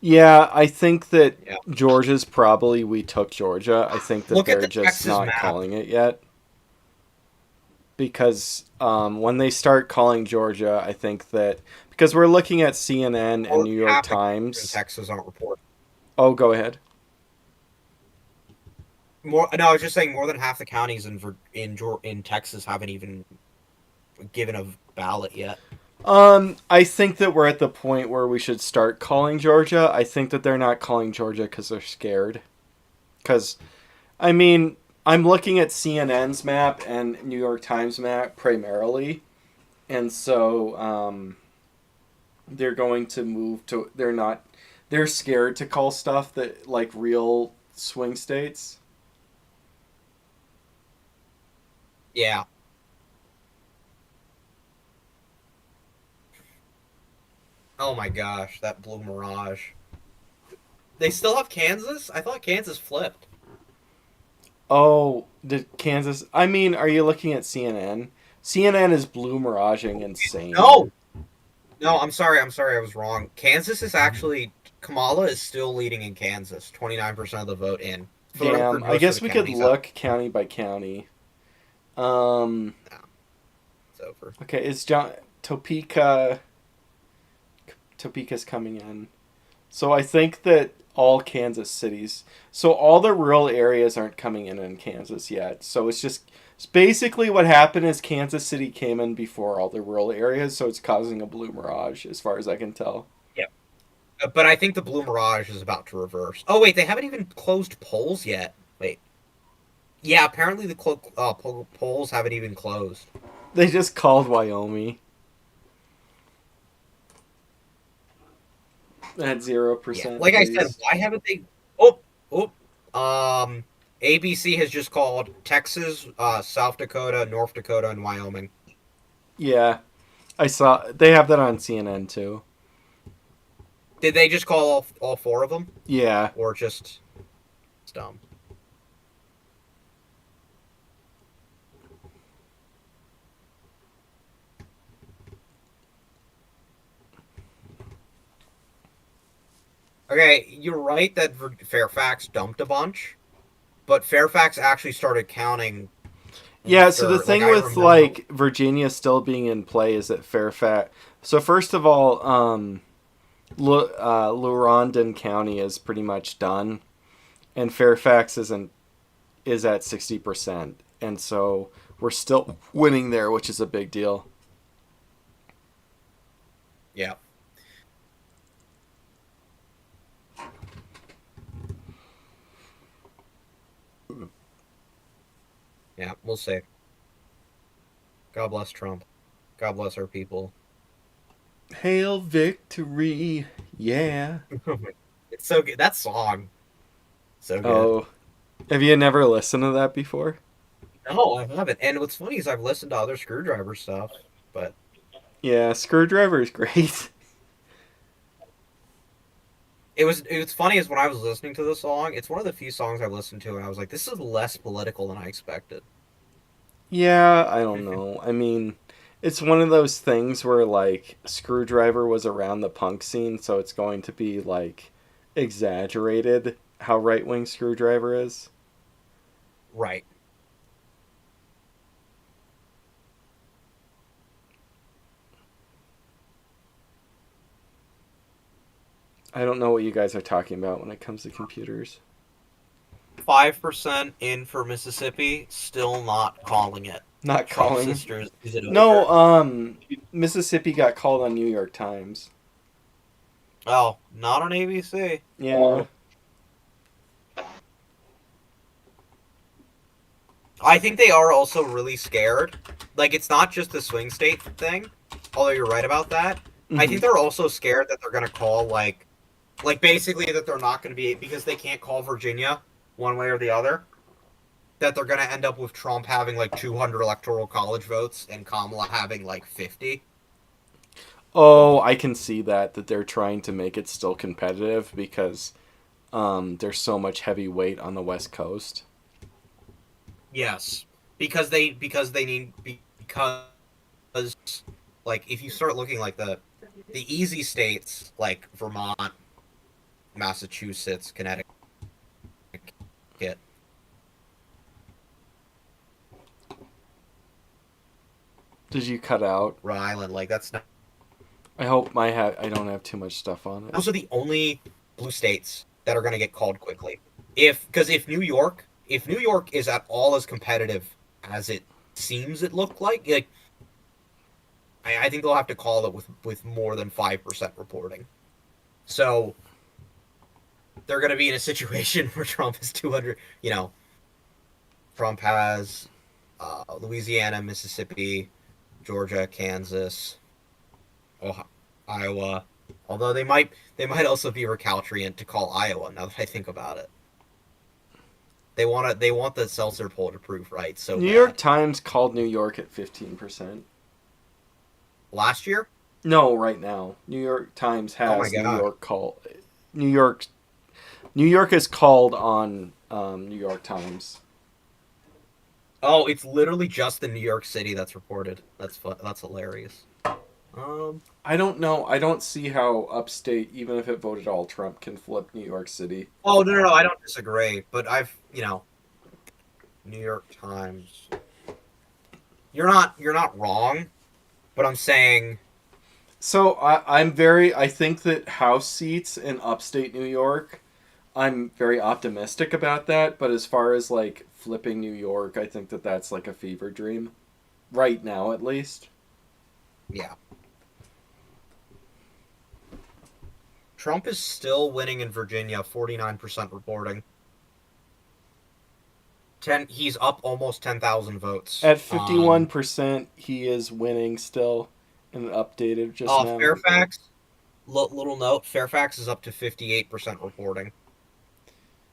Yeah, I think that Yeah. Georgia's probably we took Georgia. I think that Look at they're the just Texas not map. calling it yet. Because when they start calling Georgia, I think that because we're looking at CNN and New York Half the Times. in Texas aren't reporting. Oh, go ahead. No, I was just saying more than half the counties in Texas haven't even given a ballot yet. I think that we're at the point where we should start calling Georgia. I think that they're not calling Georgia because they're scared. Because, I mean, I'm looking at CNN's map and New York Times map primarily. And so, they're going to move to, they're not, They're scared to call stuff that like real swing states. Yeah. Oh my gosh, that blue mirage. They still have Kansas? I thought Kansas flipped. Oh, did Kansas? I mean, are you looking at CNN? CNN is blue miraging insane. No! No, I'm sorry, I was wrong. Kansas is actually Kamala is still leading in Kansas. 29% of the vote in. For the Damn. record, I most of guess the we could counties look county by county. It's over. Okay, is John Topeka? Topeka's coming in. So I think that all Kansas cities. So all the rural areas aren't coming in Kansas yet. So it's basically what happened is Kansas City came in before all the rural areas, so it's causing a blue mirage as far as I can tell. Yeah. But I think the blue mirage is about to reverse. Oh wait, they haven't even closed polls yet. Wait. Yeah, apparently the polls haven't even closed. They just called Wyoming at 0%. Yeah. Like I said, why haven't they? Oh, oh. ABC has just called Texas, South Dakota, North Dakota, and Wyoming. Yeah, I saw they have that on CNN too. Did they just call all four of them, Yeah, or just it's dumb? Okay, you're right that Fairfax dumped a bunch, but Fairfax actually started counting. yeah. So the after, thing I with remember- like Virginia still being in play is that Fairfax. So first of all, Loudoun County is pretty much done, and Fairfax is at 60%, and so we're still winning there, which is a big deal. Yeah. Yeah, we'll see. God bless Trump. God bless our people. Hail victory! Yeah. It's so good. That song, so good. Oh, have you never listened to that before? No, I haven't. And what's funny is I've listened to other Screwdriver stuff, but Yeah, Screwdriver is great. it's funny is when I was listening to the song, it's one of the few songs I've listened to, and I was like, this is less political than I expected. Yeah, I don't know. I mean, it's one of those things where like Screwdriver was around the punk scene, so it's going to be like exaggerated how right wing Screwdriver is. Right. I don't know what you guys are talking about when it comes to computers. 5% in for Mississippi, still not calling it. Not Trump calling. sisters, is it No, over? Mississippi got called on New York Times. Oh, not on ABC. Yeah. I think they are also really scared. Like, it's not just the swing state thing, although you're right about that. I think they're also scared that they're going to call, like basically that they're not going to be, because they can't call Virginia one way or the other, that they're going to end up with Trump having, like, 200 electoral college votes and Kamala having, like, 50. Oh, I can see that they're trying to make it still competitive because there's so much heavy weight on the West Coast. Yes, because like if you start looking like the easy states like Vermont, Massachusetts, Connecticut. Did you cut out? Rhode Island, like that's not. I hope I don't have too much stuff on it. Those are the only blue states that are going to get called quickly. Because if New York is at all as competitive as it seems it looked like I think they'll have to call it with more than 5% reporting. So they're going to be in a situation where Trump is 200. Trump has Louisiana, Mississippi, Georgia, Kansas, Ohio, Iowa, Although they might also be recalcitrant to call Iowa. Now that I think about it, they want the Seltzer poll to prove right. So New bad. York Times called New York at 15%. Last year. No, right now. New York Times Oh my has New God. York call. New York. New York is called on New York Times. Oh, it's literally just in New York City that's reported. That's hilarious. I don't know. I don't see how upstate, even if it voted all Trump, can flip New York City. Oh no, I don't disagree, but New York Times. You're not wrong, but I'm saying So I think that House seats in upstate New York, I'm very optimistic about that. But as far as like flipping New York, I think that that's like a fever dream, right now at least. yeah, Trump is still winning in Virginia, 49% reporting. He's up almost 10,000 votes. At 51%, he is winning still, and updated just now. Fairfax. Little note: Fairfax is up to 58% reporting.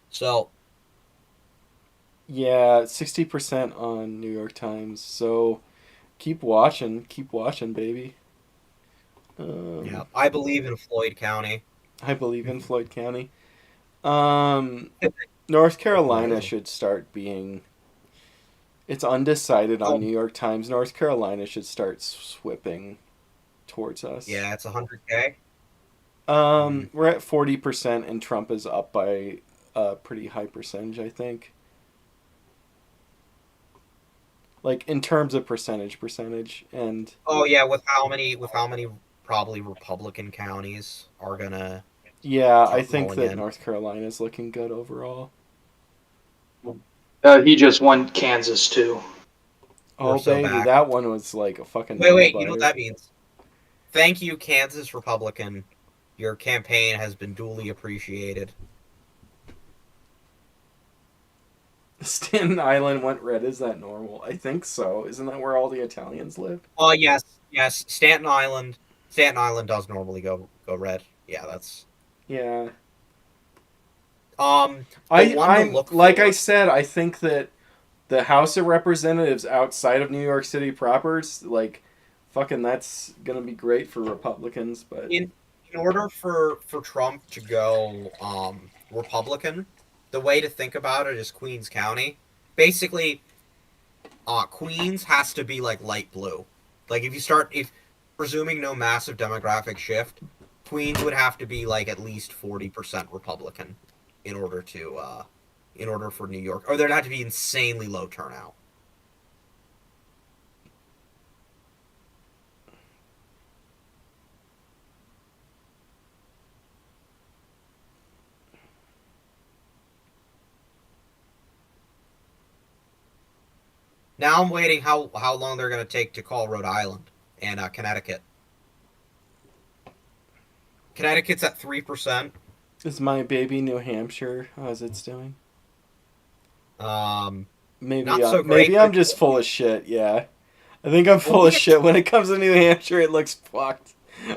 So Yeah, 60% on New York Times. So keep watching, baby. yeah, I believe in Floyd County. I believe in Floyd County. North Carolina Amazing. should start being. It's undecided on Oh, New York Times. North Carolina should start swipping towards us. yeah, it's 100K. We're at 40%, and Trump is up by a pretty high percentage, I think. Like in terms of percentage, and Oh yeah, with how many probably Republican counties are gonna yeah, I start think rolling that in. North Carolina is looking good overall. He just won Kansas too. We're Oh so baby, back. that one was like a fucking Wait, you know what nail-biter. that means? Thank you, Kansas Republican. Your campaign has been duly appreciated. Staten Island went red. Is that normal? I think so. Isn't that where all the Italians live? Oh yes. Staten Island does normally go red. Yeah, that's Yeah. the one to I'm look like for. I said, I think that the House of Representatives outside of New York City proper's like fucking that's gonna be great for Republicans, but In order for Trump to go Republican, the way to think about it is Queens County. Basically, Queens has to be like light blue. Like if presuming no massive demographic shift, Queens would have to be like at least 40% Republican in order to in order for New York, or there'd have to be insanely low turnout. Now I'm waiting how long they're going to take to call Rhode Island and Connecticut. Connecticut's at 3%. is my baby New Hampshire? How's it doing? Maybe Not so maybe great. I'm just full of shit. Yeah, I think I'm full of shit. When it comes to New Hampshire, it looks fucked.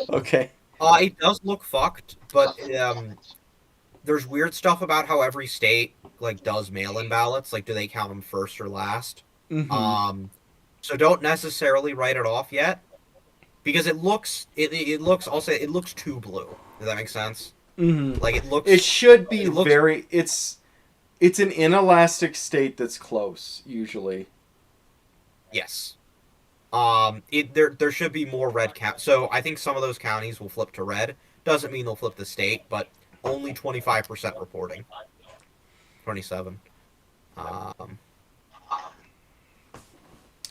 Okay. It does look fucked, but there's weird stuff about how every state like does mail-in ballots. Like, do they count them first or last? Mm-hmm. So don't necessarily write it off yet, because it looks I'll say it looks too blue. Does that make sense? Mm-hmm. Like it looks. It should be It looks. very. It's an inelastic state that's close usually. Yes. There should be more red count. So I think some of those counties will flip to red. Doesn't mean they'll flip the state, but only 25% reporting. 27.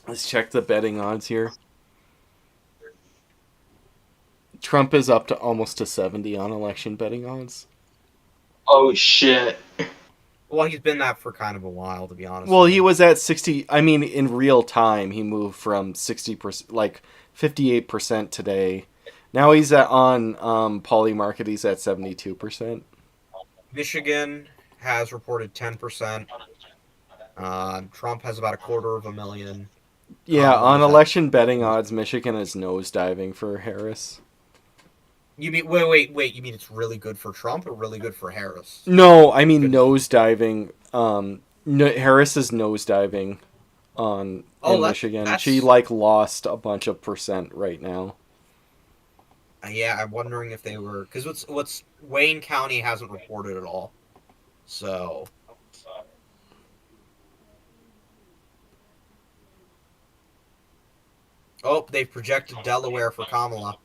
Let's check the betting odds here. Trump is up to almost to 70 on election betting odds. Oh shit! Well, he's been that for kind of a while, to be honest. Well, he was at 60. I mean, in real time, he moved from 60%, like 58% today. Now he's on Polymarket. He's at 72%. Michigan has reported 10%. Trump has about 250,000. Yeah, on election betting odds, Michigan is nosediving for Harris. You mean wait? You mean it's really good for Trump or really good for Harris? No, I mean Good. nosediving. Harris is nosediving on Oh, in Michigan. She that's like lost a bunch of percent right now. yeah. I'm wondering if they were because what's Wayne County hasn't reported at all. So they've projected Delaware for Kamala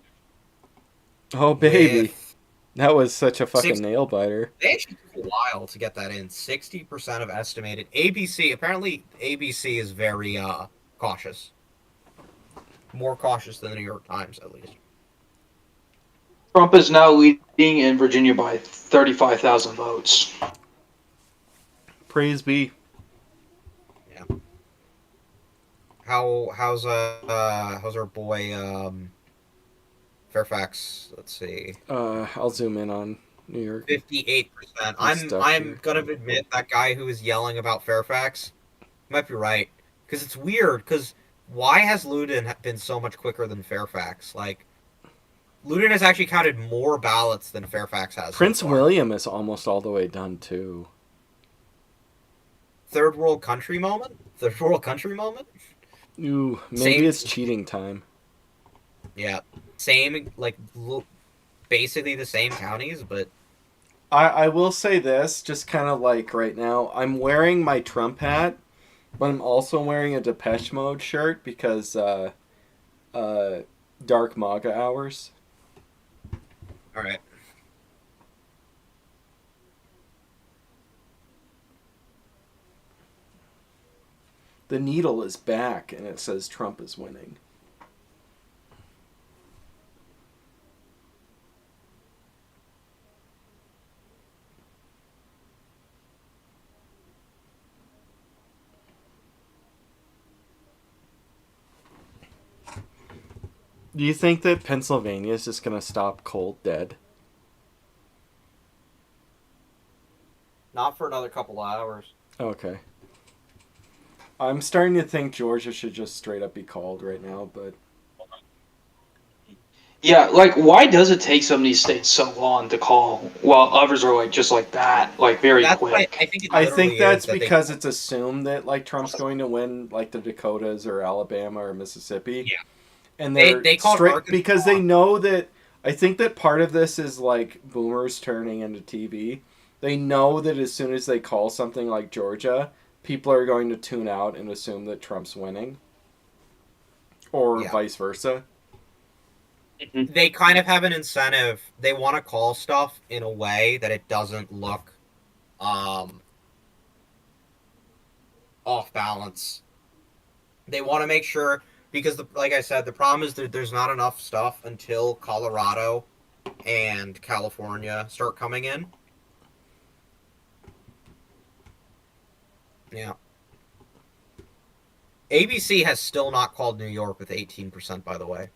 Oh baby, with that was such a fucking six. nail biter. They actually took a while to get that in. 60% of estimated ABC. Apparently, ABC is very cautious, more cautious than the New York Times at least. Trump is now leading in Virginia by 35,000 votes. Praise be. Yeah. How's our boy Fairfax? Let's see. I'll zoom in on New York. 58%. I'm stuck I'm here. gonna admit that guy who was yelling about Fairfax might be right because it's weird. Because why has Ludin been so much quicker than Fairfax? Like Ludin has actually counted more ballots than Fairfax has. Prince so far. William is almost all the way done too. Third world country moment. Third world country moment. Ooh, maybe Same. it's cheating time. Yeah. Same. Like basically the same counties, but I will say this, just kind of like right now, I'm wearing my Trump hat, but I'm also wearing a Depeche Mode shirt because dark MAGA hours. all right. The needle is back and it says Trump is winning. Do you think that Pennsylvania is just going to stop cold dead? Not for another couple of hours. Okay. I'm starting to think Georgia should just straight up be called right now, but Yeah, like why does it take some of these states so long to call, while others are like just like that, like very That's why quick? I think it I literally think that's is that because it's assumed that like Trump's going to win like the Dakotas or Alabama or Mississippi. Yeah. And They called straight Arkansas. because they know that I think that part of this is like boomers turning into TV. They know that as soon as they call something like Georgia, people are going to tune out and assume that Trump's winning. Or Yeah. vice versa. They kind of have an incentive. They want to call stuff in a way that it doesn't look off balance. They want to make sure because like I said, the problem is that there's not enough stuff until Colorado and California start coming in. Yeah. ABC has still not called New York with 18%, by the way.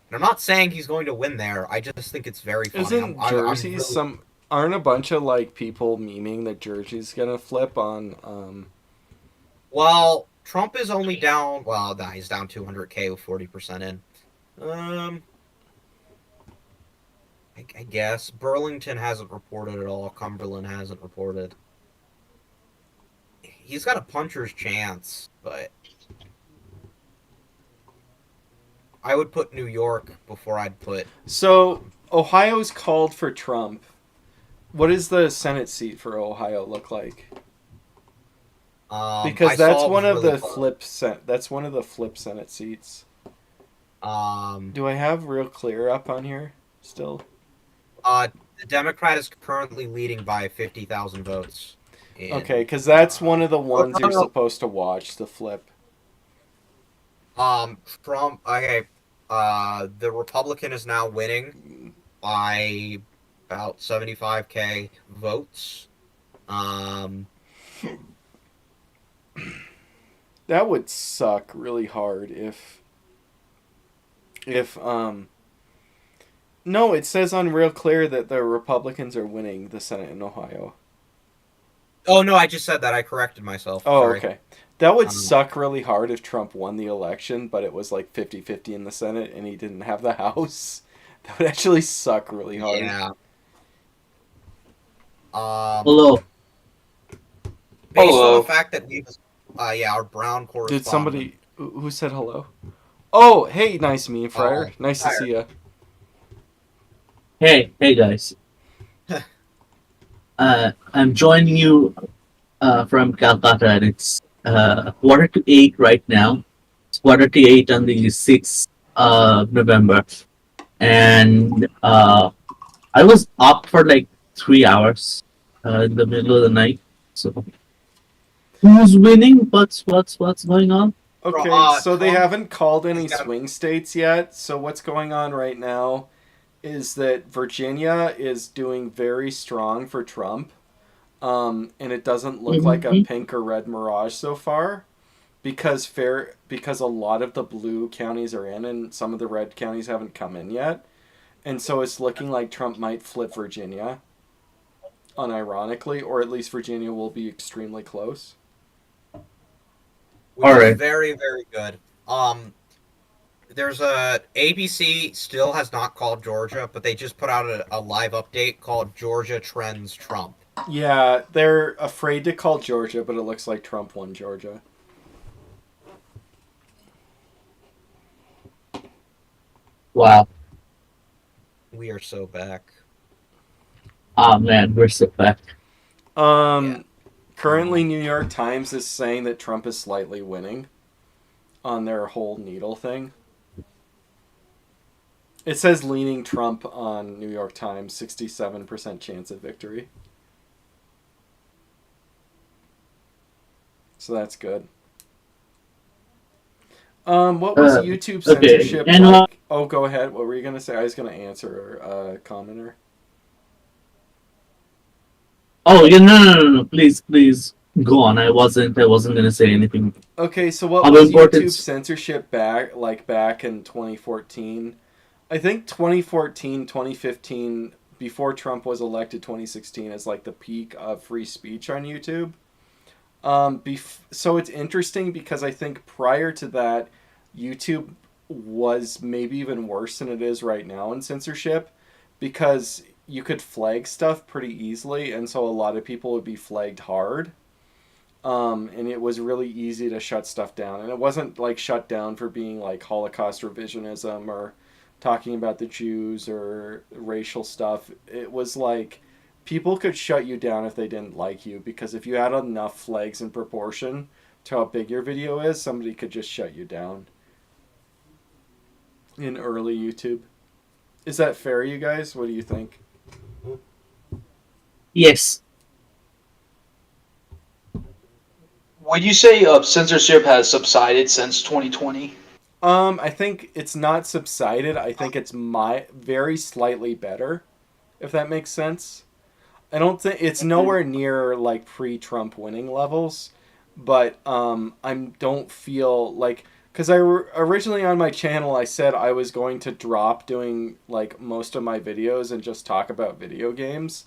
And I'm not saying he's going to win there. I just think it's very funny. Isn't Jersey some aren't a bunch of like people memeing that Jersey's gonna flip on Well, Trump is only down. Well, nah, he's down 200K with 40% in. I guess Burlington hasn't reported at all. Cumberland hasn't reported. He's got a puncher's chance, but I would put New York before I'd put. So Ohio's called for Trump. What does the Senate seat for Ohio look like? Because I that's saw it one was of really the close. that's one of the flip Senate seats. Um, Do I have real clear up on here still? the Democrat is currently leading by 50,000 votes. Okay, because that's one of the ones no, you're no. supposed to watch, the flip. Trump. Okay. The Republican is now winning by about 75K votes. That would suck really hard if no, it says on Real Clear that the Republicans are winning the Senate in Ohio. Oh no, I just said that. I corrected myself. Oh, Sorry. okay. That would Um, suck really hard if Trump won the election, but it was like 50-50 in the Senate and he didn't have the House. That would actually suck really hard. Yeah. Hello. Based on Hello. the fact that we, our brown correspondent. Did somebody who said hello? Oh, hey, nice meeting, Fryer. Oh, Nice to Fryer. see ya. Hey guys. I'm joining you from Calcutta, and it's 7:45 right now. It's 7:45 on the 6th of November, and I was up for like 3 hours in the middle of the night. So, who's winning? What's going on? Okay, so they Trump haven't called any has gotta- swing states yet. So what's going on right now is that Virginia is doing very strong for Trump, and it doesn't look like a pink or red mirage so far, because a lot of the blue counties are in, and some of the red counties haven't come in yet, and so it's looking like Trump might flip Virginia, unironically, or at least Virginia will be extremely close. Which Alright. is very, very good. There's ABC still has not called Georgia, but they just put out a live update called Georgia Trends Trump. Yeah, they're afraid to call Georgia, but it looks like Trump won Georgia. Wow. We are so back. Oh man, we're so back. Yeah. Currently, New York Times is saying that Trump is slightly winning on their whole needle thing. It says leaning Trump on New York Times, 67% chance of victory. So that's good. What was YouTube okay, censorship and like? Oh, go ahead. What were you going to say? I was going to answer a commenter. Oh yeah, no. Please go on. I wasn't gonna say anything. Okay, so what Of was importance. YouTube censorship back in 2014? I think 2014, 2015, before Trump was elected, 2016 is like the peak of free speech on YouTube. So it's interesting because I think prior to that, YouTube was maybe even worse than it is right now in censorship, because you could flag stuff pretty easily, and so a lot of people would be flagged hard. And it was really easy to shut stuff down. And it wasn't like shut down for being like Holocaust revisionism or talking about the Jews or racial stuff. It was like people could shut you down if they didn't like you, because if you had enough flags in proportion to how big your video is, somebody could just shut you down in early YouTube. Is that fair, you guys? What do you think? Yes. Would you say censorship has subsided since 2020? I think it's not subsided. I think it's very slightly better, if that makes sense. I don't think it's nowhere near like pre-Trump winning levels, but I don't feel like, because originally on my channel I said I was going to drop doing like most of my videos and just talk about video games,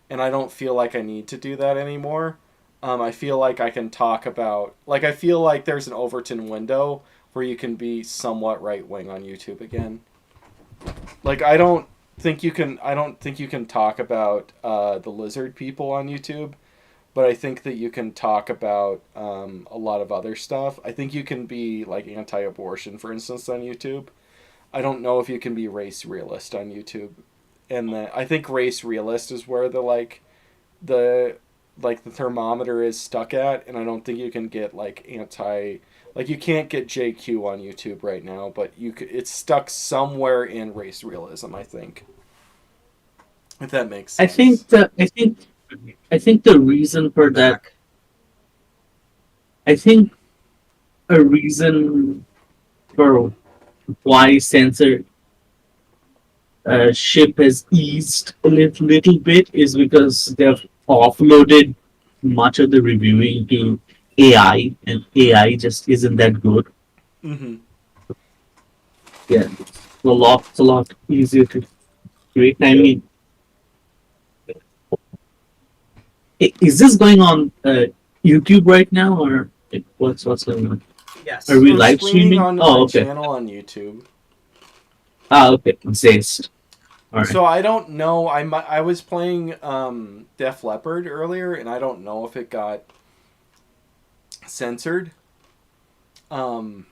and I don't feel like I need to do that anymore. I feel like I can talk about, like, I feel like there's an Overton window where you can be somewhat right wing on YouTube again. Like, I don't think you can talk about the lizard people on YouTube, but I think that you can talk about a lot of other stuff. I think you can be like anti-abortion, for instance, on YouTube. I don't know if you can be race realist on YouTube, and I think race realist is where the thermometer is stuck at, and I don't think you can get you can't get JQ on YouTube right now, but it's stuck somewhere in race realism, I think. If that makes sense. I think the reason for that. I think a reason for why censorship has eased a little bit is because they've offloaded much of the reviewing to AI, and AI just isn't that good. Mm-hmm. Yeah, it's a lot easier to create. I mean, is this going on YouTube right now, or what's going on? Yes. Are we I'm live streaming? on Oh, my okay. channel on YouTube. Ah, okay. Zest. All right. So I don't know. I was playing Def Leppard earlier, and I don't know if it got censored um,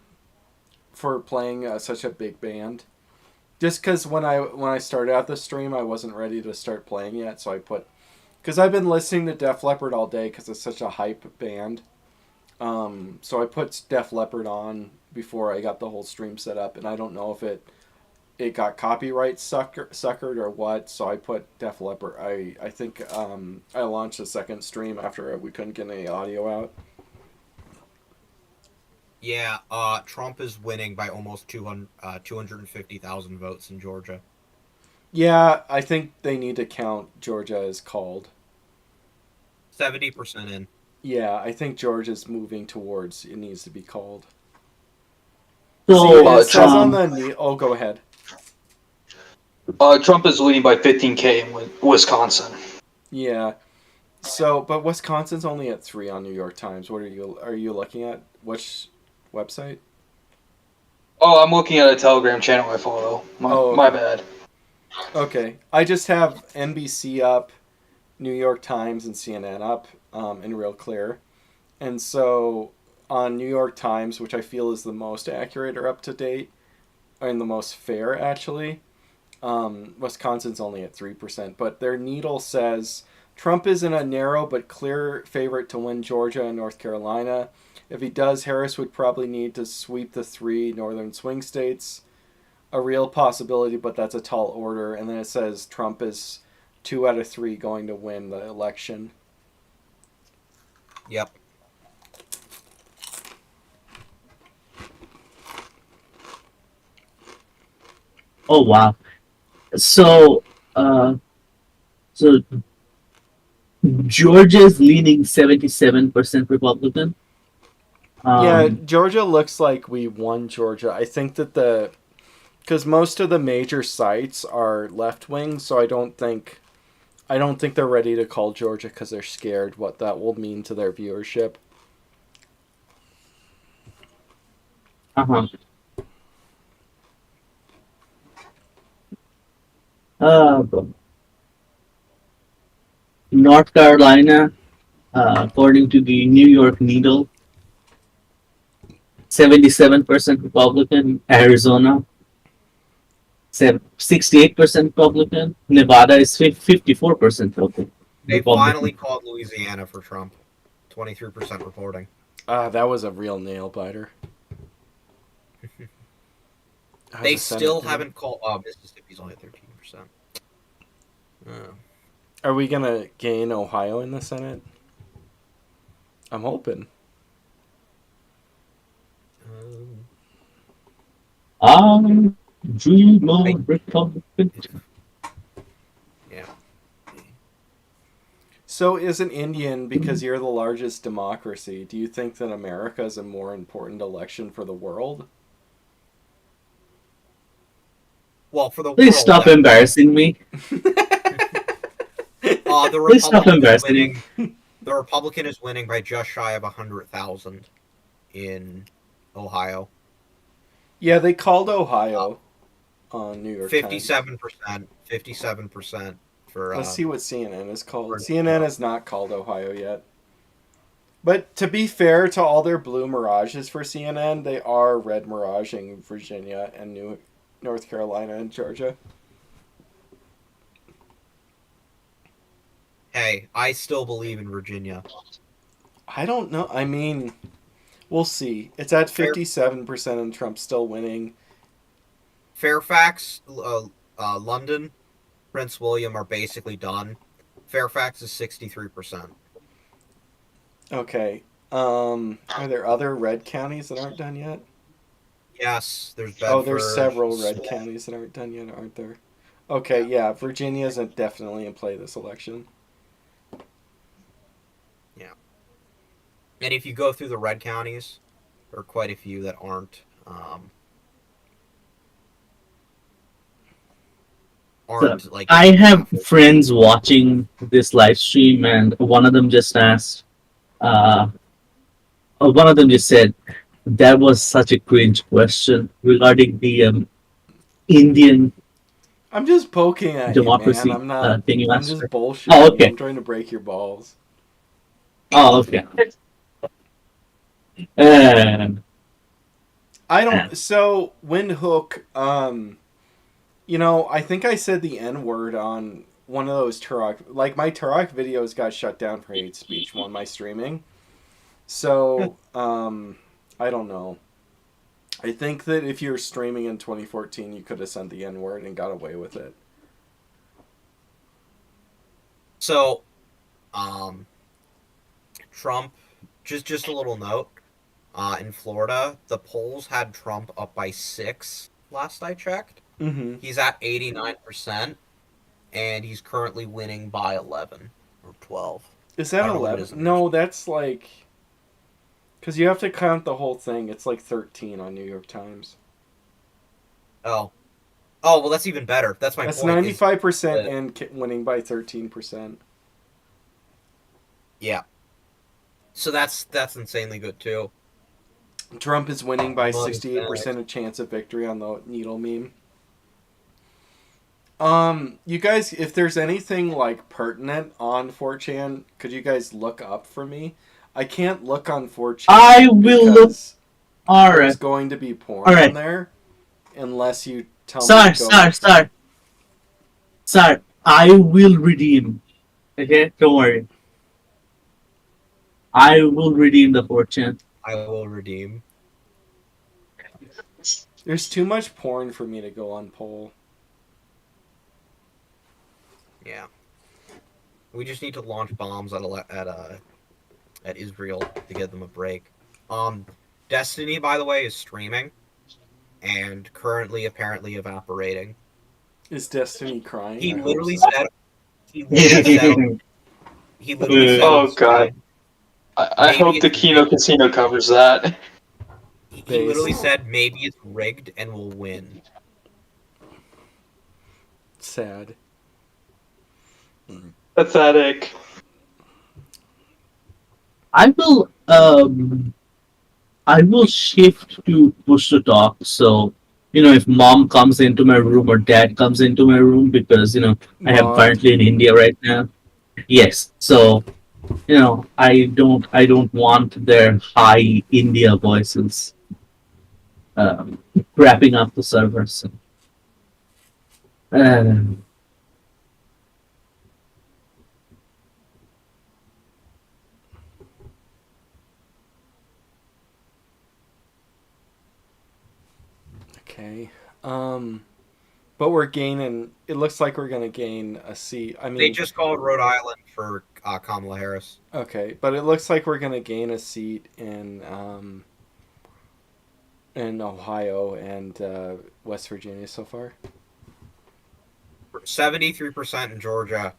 for playing such a big band. Just because when I started out the stream, I wasn't ready to start playing yet, so I put because I've been listening to Def Leppard all day because it's such a hype band. So I put Def Leppard on before I got the whole stream set up, and I don't know if it got copyright suckered or what. So I put Def Leppard. I think I launched a second stream after we couldn't get any audio out. Yeah, Trump is winning by almost 250,000 votes in Georgia. Yeah, I think they need to count Georgia as called. 70% in. Yeah, I think Georgia's moving towards it needs to be called. So, See, it says on Trump, the oh, go ahead. Trump is leading by 15K in Wisconsin. Yeah. So, but Wisconsin's only at 3 on New York Times. What are you looking at? Which website? Oh, I'm looking at a Telegram channel I follow. My bad. Okay. I just have NBC up, New York Times, and CNN up in real clear. And so on New York Times, which I feel is the most accurate or up to date, and the most fair actually, Wisconsin's only at 3%. But their needle says Trump is in a narrow but clear favorite to win Georgia and North Carolina. If he does, Harris would probably need to sweep the 3 northern swing states. A real possibility, but that's a tall order. And then it says Trump is 2 out of 3 going to win the election. Yep. oh wow. So, so Georgia's leaning 77% Republican. Yeah, Georgia looks like we won Georgia. I think that because most of the major sites are left wing, so I don't think they're ready to call Georgia because they're scared what that will mean to their viewership. Uh-huh. North Carolina, according to the New York Needle, 77% Republican. Arizona, 68% Republican. Nevada is 54% Republican. They finally called Louisiana for Trump. 23% reporting. That was a real nail biter. They still haven't called. Mississippi's only at 13%. Are we gonna gain Ohio in the Senate? I'm hoping. Dream of Republican. Yeah. So, as an Indian, because you're the largest democracy, do you think that America is a more important election for the world? Well, for the Please world, stop embarrassing me. The Please stop Republican is embarrassing winning. me. The Republican is winning by just shy of 100,000 in Ohio. Yeah, they called Ohio on New York Times. 57%. 57% for. Let's see what CNN is called. for- CNN has not called Ohio yet. But to be fair to all their blue mirages for CNN, they are red miraging Virginia and North Carolina and Georgia. Hey, I still believe in Virginia. I don't know. I mean, we'll see. It's at 57% and Trump's still winning. Fairfax, London, Prince William are basically done. Fairfax is 63%. Okay. Are there other red counties that aren't done yet? Yes, there's Bedford. Oh, there's several red counties that aren't done yet, aren't there? Okay, yeah, Virginia isn't definitely in play this election. And if you go through the red counties, there are quite a few that aren't. I have friends watching this live stream, and one of them just asked, one of them just said, that was such a cringe question regarding the Indian I'm just poking at democracy you, man. I'm not. thing you I'm asked just for. bullshitting. Oh, You. okay. I'm trying to break your balls. Oh, okay. Um, I don't. So Windhook. I think I said the N word on one of those Turok. Like my Turok videos got shut down for hate speech on my streaming. So I don't know. I think that if you're streaming in 2014, you could have sent the N word and got away with it. So, Trump. Just a little note. In Florida, the polls had Trump up by 6 last I checked. Mm-hmm. He's at 89%, and he's currently winning by 11 or 12. Is I that don't know what it is 11? in No, yours. that's like. Because you have to count the whole thing. It's like 13 on New York Times. Oh. Oh, well, that's even better. That's my That's point. 95% that- and winning by 13%. Yeah. So that's insanely good, too. Trump is winning by Money 68% of chance of victory on the needle meme. You guys, if there's anything like pertinent on 4chan, could you guys look up for me? I can't look on 4chan. I will look. because All there's right. going to be porn All right. on there unless you tell me Sir, to go. sir, I will redeem. Okay, don't worry. I will redeem the fortune. I will redeem. There's too much porn for me to go on poll. Yeah. We just need to launch bombs at Israel to get them a break. Destiny, by the way, is streaming and currently apparently evaporating. Is Destiny crying? He I hope literally so. said. He literally said. He literally said. Oh god. I Maybe hope the it's Kino rigged. Casino covers that. He literally said maybe it's rigged and we'll win. Sad. Pathetic. I will shift to push to talk. So, if mom comes into my room or dad comes into my room because, I am Mom. currently in India right now. Yes. So, I don't want their high India voices wrapping up the server. So, um, Okay. But we're gaining. It looks like we're gonna gain a seat. I mean, They just called Rhode Island for Kamala Harris. okay, but it looks like we're gonna gain a seat in Ohio and West Virginia so far. 73% in Georgia.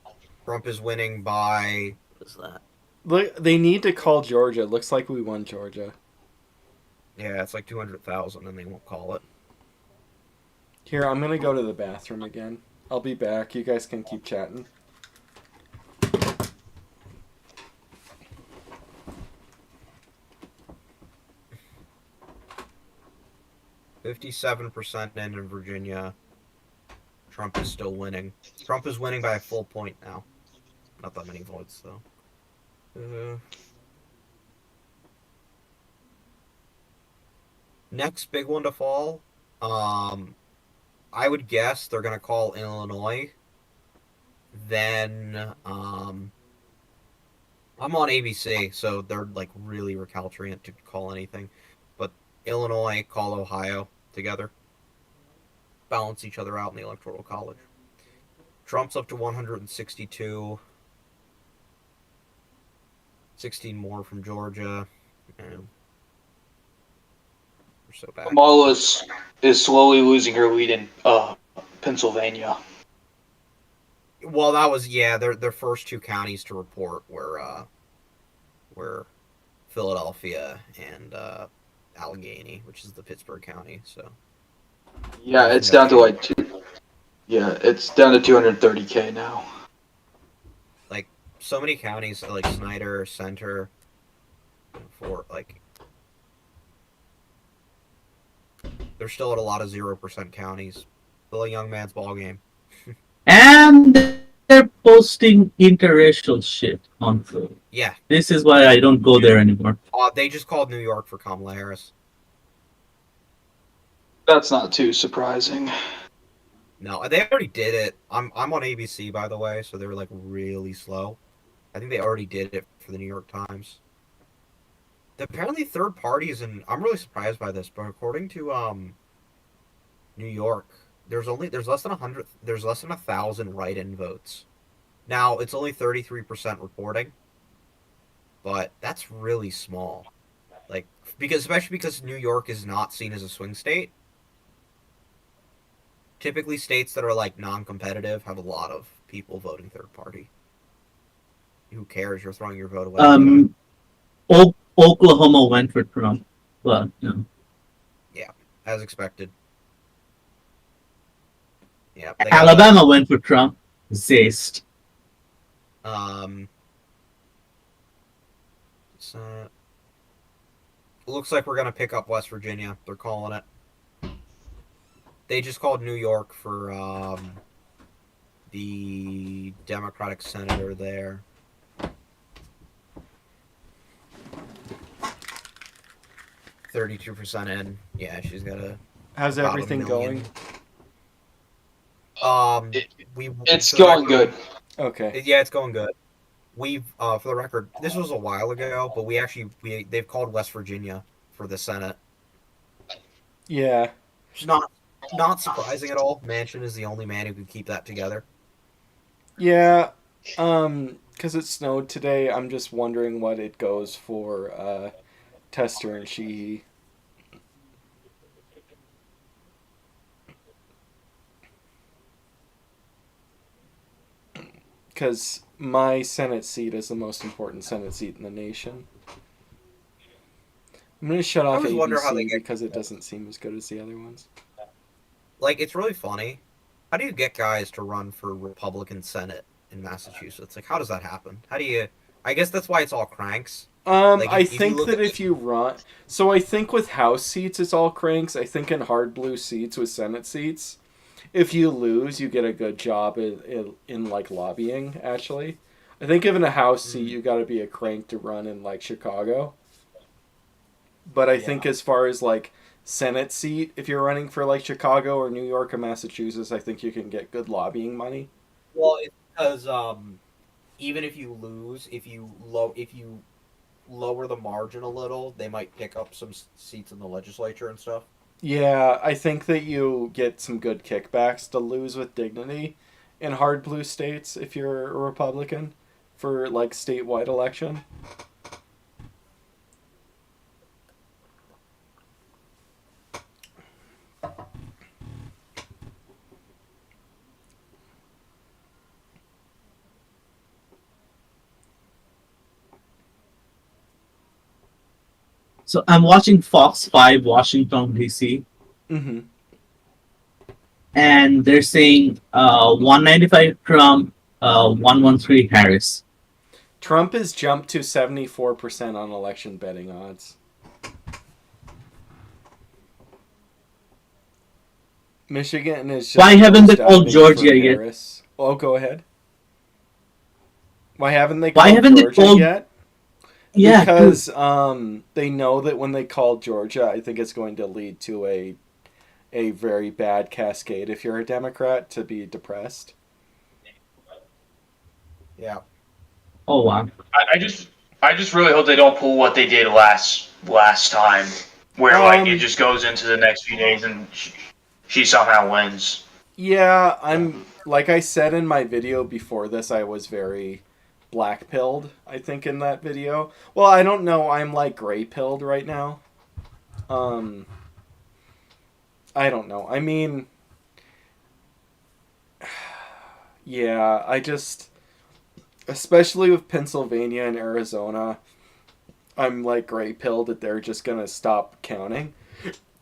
Trump is winning by. What is that? Look, they need to call Georgia. It looks like we won Georgia. Yeah, it's like 200,000, and they won't call it. Here, I'm gonna go to the bathroom again. I'll be back. You guys can keep chatting. %57% in Virginia. Trump is still winning. Trump is winning by a full point now. Not that many votes, though. Next big one to fall. I would guess they're gonna call Illinois. Then I'm on ABC, so they're like really recalcitrant to call anything. But Illinois call Ohio together. Balance each other out in the electoral college. Trump's up to 162. 16 more from Georgia. And we're so bad. Kamala is slowly losing her lead in Pennsylvania. Well, that was their first two counties to report were Philadelphia and Allegheny, which is the Pittsburgh County. So Yeah, it's down to like it's down to 230K now. like so many counties like Snyder, Center, for like they're still at a lot of 0% counties. Still a young man's ball game. And they're posting interracial shit on Twitter. Yeah. This is why I don't go there anymore. They just called New York for Kamala Harris. That's not too surprising. No, they already did it. I'm on ABC, by the way, so they were like really slow. I think they already did it for the New York Times. Apparently, third parties, and I'm really surprised by this, but according to New York, there's less than 100, there's less than 1,000 write-in votes. Now it's only 33% reporting, but that's really small. Like especially because New York is not seen as a swing state. Typically, states that are like non-competitive have a lot of people voting third party. Who cares? You're throwing your vote away. Oklahoma went for Trump, but Yeah, as expected. Yeah, Alabama went for Trump. Zest. Looks like we're gonna pick up West Virginia. They're calling it. They just called New York for the Democratic senator there. 32% in. Yeah, she's got a. How's about everything 1 million. going? It's going good. Okay. Yeah, it's going good. We've, for the record, this was a while ago, but they've called West Virginia for the Senate. Yeah. It's not surprising at all. Manchin is the only man who could keep that together. Yeah. Because it snowed today, I'm just wondering what it goes for Tester and Sheehy. Because my Senate seat is the most important Senate seat in the nation. I'm going to shut off always wonder how they ABC get- because it doesn't seem as good as the other ones. Like, it's really funny. How do you get guys to run for Republican Senate in Massachusetts? Like, how does that happen? How do you... I guess that's why it's all cranks. Like, I if you think look that at if you run... So I think with House seats, it's all cranks. I think in hard blue seats with Senate seats, if you lose, you get a good job in like, lobbying, actually. I think given a House seat, you got to be a crank to run in, like, Chicago. But I think as far as, like, Senate seat, if you're running for, like, Chicago or New York or Massachusetts, I think you can get good lobbying money. Well, it's because even if you lose, if you lower the margin a little, they might pick up some seats in the legislature and stuff. Yeah, I think that you get some good kickbacks to lose with dignity in hard blue states if you're a Republican for, like, statewide election. So I'm watching Fox 5 Washington DC, Mm-hmm. and they're saying 195 Trump, 113 Harris. Trump has jumped to 74% on election betting odds. Michigan is just Why haven't they nosedive called for Georgia yet? Harris. Oh, go ahead. Why haven't they Why called haven't they Georgia called- yet? Yeah, Because they know that when they call Georgia, I think it's going to lead to a very bad cascade if you're a Democrat to be depressed. Yeah. Oh wow. I just really hope they don't pull what they did last time, where like it just goes into the next few days and she somehow wins. Yeah, I'm like I said in my video before this, I was very black pilled, I think, in that video. Well, I don't know, I'm like gray pilled right now. I don't know. I mean, yeah, I just, especially with Pennsylvania and Arizona, I'm like gray pilled that they're just gonna stop counting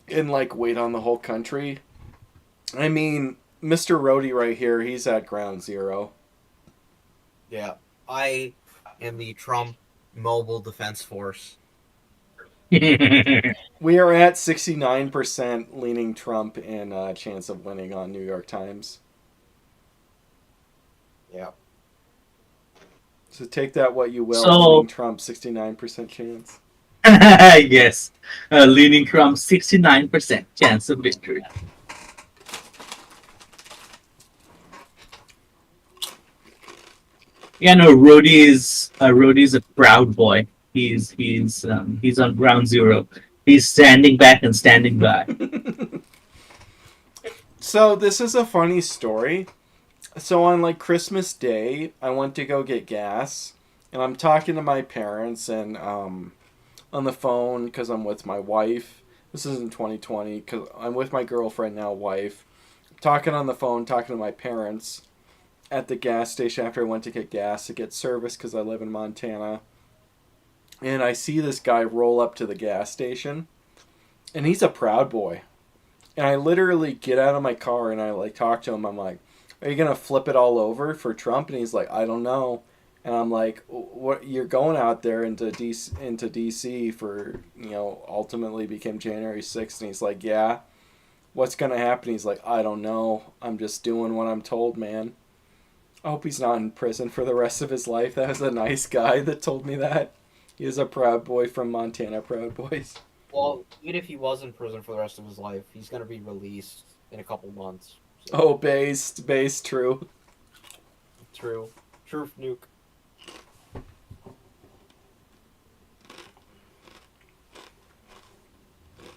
and like wait on the whole country. I mean, Mr. Rhodey right here, he's at ground zero. Yeah. I am the Trump Mobile Defense Force. We are at 69% leaning Trump in chance of winning on New York Times. Yeah. So take that what you will. So- Leaning Trump, 69% chance. Yes, leaning Trump 69% chance of victory. Yeah, no, Rhodey's a proud boy. He's on ground zero. He's standing back and standing by. So this is a funny story. So on like Christmas Day, I went to go get gas, and I'm talking to my parents and on the phone because I'm with my wife. This is in 2020 because I'm with my girlfriend now, wife. Talking on the phone, talking to my parents at the gas station after I went to get gas to get service because I live in Montana. And I see this guy roll up to the gas station, and he's a proud boy. And I literally get out of my car and I like talk to him. I'm like, "Are you gonna flip it all over for Trump?" And he's like, "I don't know." And I'm like, "What? You're going out there into DC for ultimately became January 6th?" And he's like, "Yeah." What's gonna happen? He's like, "I don't know. I'm just doing what I'm told, man." I hope he's not in prison for the rest of his life. That was a nice guy that told me that. He is a proud boy from Montana Proud Boys. Well, even if he was in prison for the rest of his life, he's gonna be released in a couple months. So. Oh, base, true. True. Truth nuke.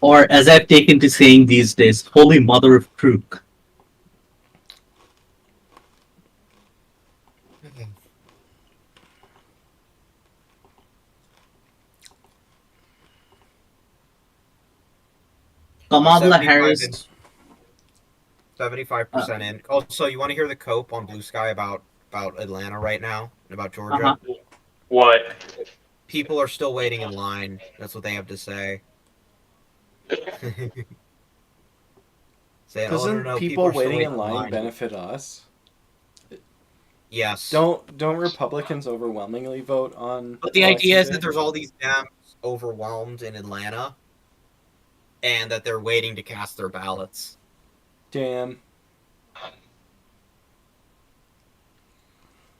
Or as I've taken to saying these days, Holy Mother of Truth. Kamala Harris. 75% in. Also, you want to hear the cope on Blue Sky about Atlanta right now and about Georgia? What? People are still waiting in line. That's what they have to say. Saying, Doesn't no, people are still waiting in line benefit us? Yes. Don't Republicans overwhelmingly vote on? But the idea is Election that Day? there's all these Dems overwhelmed in Atlanta, and that they're waiting to cast their ballots. Damn.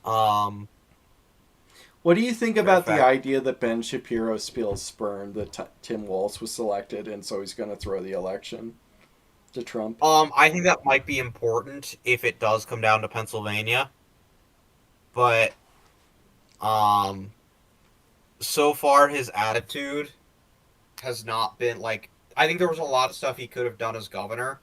What do you think about the idea that Ben Shapiro feels spurned that Tim Walz was selected, and so he's going to throw the election to Trump? I think that might be important if it does come down to Pennsylvania. But, so far his attitude has not been, like, I think there was a lot of stuff he could have done as governor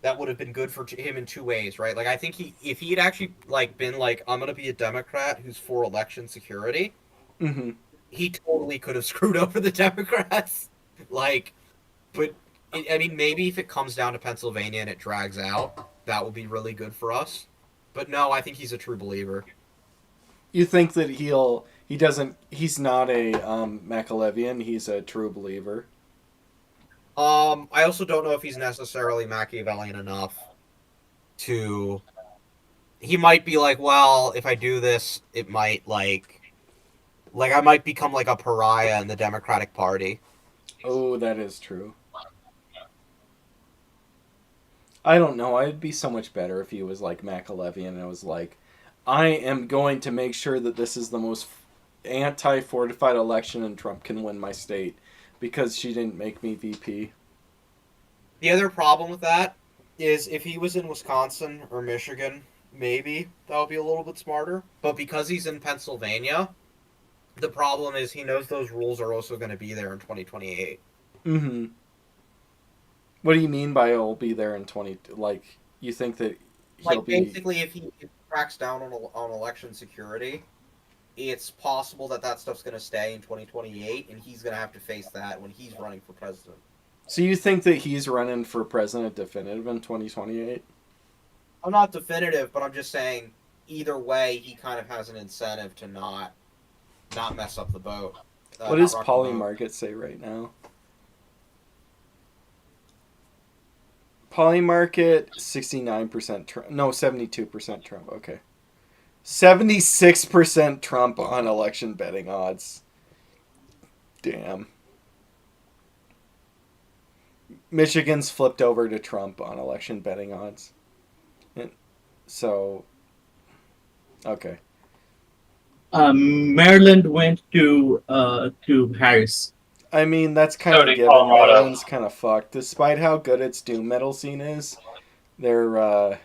that would have been good for him in two ways, right? Like, I think if he had actually, like, been like, I'm going to be a Democrat who's for election security, Mm-hmm. he totally could have screwed over the Democrats. Like, but, I mean, maybe if it comes down to Pennsylvania and it drags out, that would be really good for us. But no, I think he's a true believer. You think that he's not a Machiavellian, he's a true believer? I also don't know if he's necessarily Machiavellian enough to... He might be like, well, if I do this, it might, like I might become, like, a pariah in the Democratic Party. Oh, that is true. I don't know. It'd be so much better if he was like Machiavellian and it was like, I am going to make sure that this is the most anti-fortified election and Trump can win my state because she didn't make me VP. The other problem with that is if he was in Wisconsin or Michigan, maybe that would be a little bit smarter. But because he's in Pennsylvania, the problem is he knows those rules are also going to be there in 2028. Mm-hmm. What do you mean by it'll be there in 20... Like, you think that he'll Like, be... basically, if he cracks down on election security, it's possible that stuff's going to stay in 2028, and he's going to have to face that when he's running for president. So you think that he's running for president definitive in 2028? I'm not definitive, but I'm just saying, either way, he kind of has an incentive to not mess up the boat. What does Polly Market say right now? Polly Market, 69% Trump. No, 72% Trump. Okay. 76% Trump on election betting odds. Damn. Michigan's flipped over to Trump on election betting odds. And so Okay. Maryland went to Harris. I mean, that's kind So of did given. Colorado. Maryland's kind of fucked. Despite how good its doom metal scene is, they're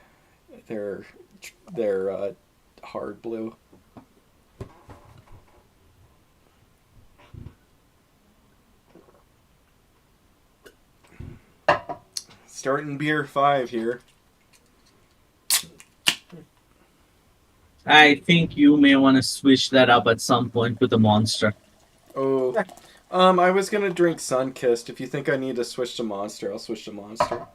they're they're hard blue. Starting beer 5 here. I think you may want to switch that up at some point with the Monster. Oh, I was gonna drink Sunkissed. If you think I need to switch to Monster, I'll switch to Monster.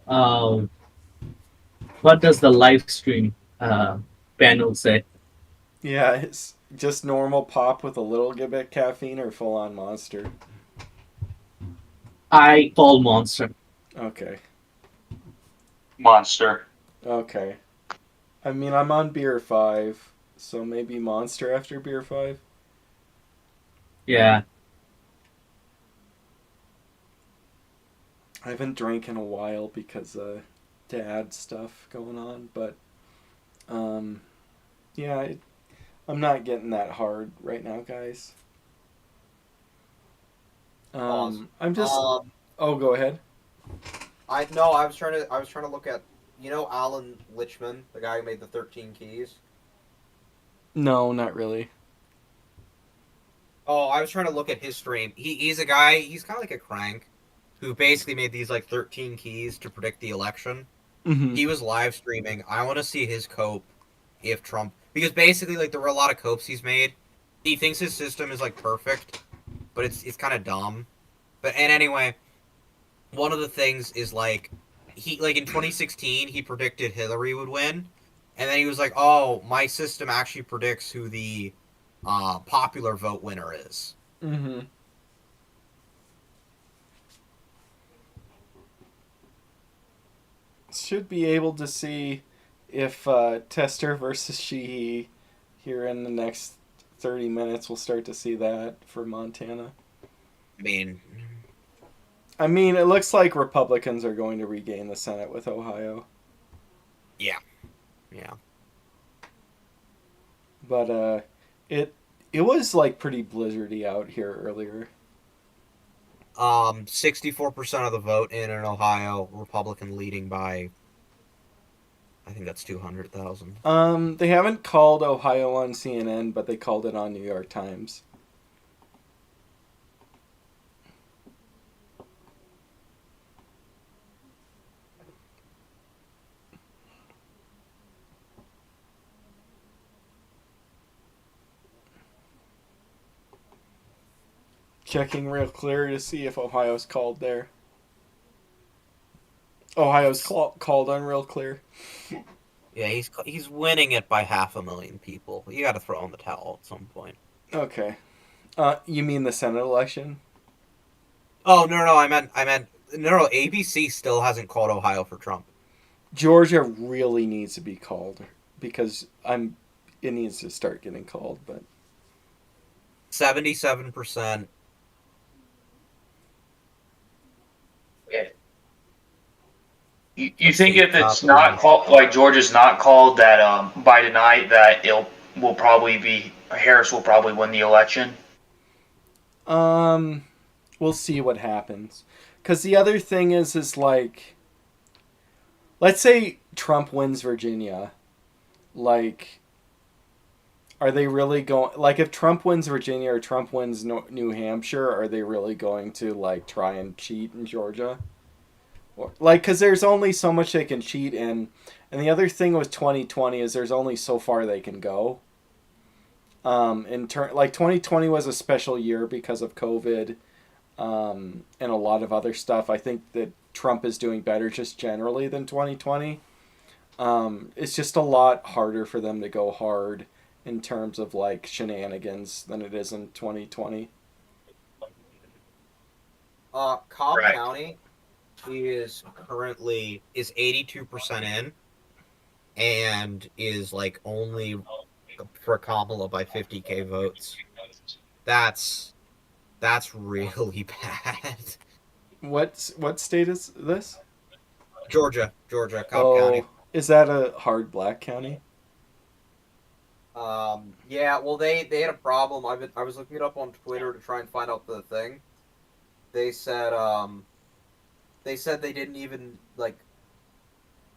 Uh, what does the live stream panel say? Yeah, it's just normal pop with a little bit caffeine or full on Monster. I call Monster. Okay. Monster. Okay. I mean, I'm on beer 5, so maybe Monster after beer 5. Yeah. I haven't drank in a while because dad stuff going on, but yeah, I'm not getting that hard right now, guys. I'm just. Oh, go ahead. I was trying to look at, Alan Lichman, the guy who made the 13 Keys. No, not really. Oh, I was trying to look at his stream. He's a guy. He's kind of like a crank, who basically made these like 13 keys to predict the election. Mm-hmm. He was live streaming. I want to see his cope if Trump, because basically like there were a lot of copes he's made. He thinks his system is like perfect, but it's kind of dumb. And anyway, one of the things is like he like in 2016 he predicted Hillary would win, and then he was like, "Oh, my system actually predicts who the popular vote winner is." Mm-hmm. Should be able to see if Tester versus Sheehy here in the next 30 minutes. We'll start to see that for Montana. I mean, it looks like Republicans are going to regain the Senate with Ohio. Yeah. But it was like pretty blizzardy out here earlier. 64% of the vote in Ohio, Republican leading by, I think that's 200,000. They haven't called Ohio on CNN, but they called it on New York Times. Checking real clear to see if Ohio's called there. Ohio's called on real clear. Yeah, he's winning it by 500,000 people. You got to throw in the towel at some point. Okay. You mean the Senate election? Oh no, I meant no. ABC still hasn't called Ohio for Trump. Georgia really needs to be called because it needs to start getting called, but 77%. You think if it's not called, like Georgia's not called, that by tonight that will probably be Harris will probably win the election? We'll see what happens. Because the other thing is like, let's say Trump wins Virginia, like, are they really going, like, if Trump wins Virginia or Trump wins New Hampshire, are they really going to like try and cheat in Georgia? Like, because there's only so much they can cheat in. And the other thing with 2020 is there's only so far they can go. Like 2020 was a special year because of COVID and a lot of other stuff. I think that Trump is doing better just generally than 2020. It's just a lot harder for them to go hard in terms of like shenanigans than it is in 2020. Cobb Right. County is currently 82% in, and is like only for Kamala by 50K votes. That's really bad. What state is this? Georgia, Cobb County. Is that a hard black county? Yeah, well, they had a problem. I was looking it up on Twitter to try and find out the thing. They said they said they didn't even like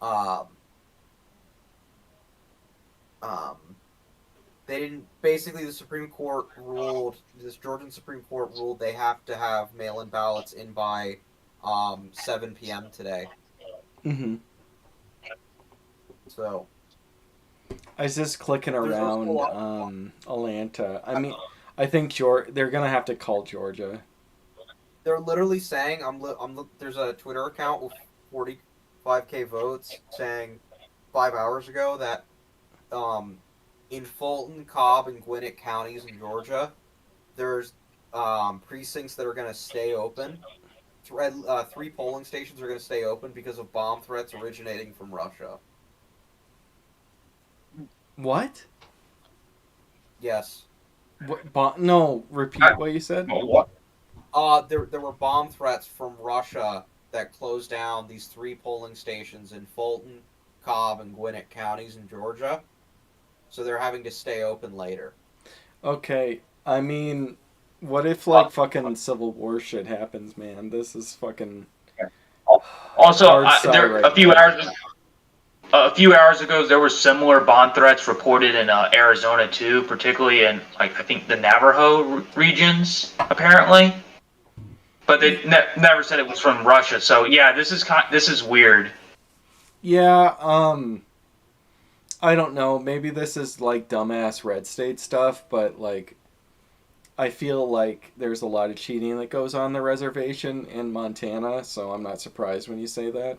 um um they didn't basically the Supreme Court ruled this Georgian Supreme Court ruled they have to have mail-in ballots in by 7 p.m. today. Mm-hmm. So I was just clicking there's also a around lot. Atlanta. I mean, I think they're gonna have to call Georgia. They're literally saying there's a Twitter account with 45K votes saying 5 hours ago that in Fulton, Cobb, and Gwinnett counties in Georgia, there's precincts that are going to stay open. Three polling stations are going to stay open because of bomb threats originating from Russia. What? Yes. No, repeat what you said. There were bomb threats from Russia that closed down these three polling stations in Fulton, Cobb, and Gwinnett counties in Georgia. So they're having to stay open later. Okay, I mean, what if like fucking Civil War shit happens, man? This is fucking Also, hard sell right now. a few hours ago, there were similar bomb threats reported in Arizona too, particularly in like I think the Navajo regions, apparently. But they never said it was from Russia. So yeah, this is weird. Yeah, I don't know. Maybe this is like dumbass red state stuff, but like I feel like there's a lot of cheating that goes on the reservation in Montana, so I'm not surprised when you say that.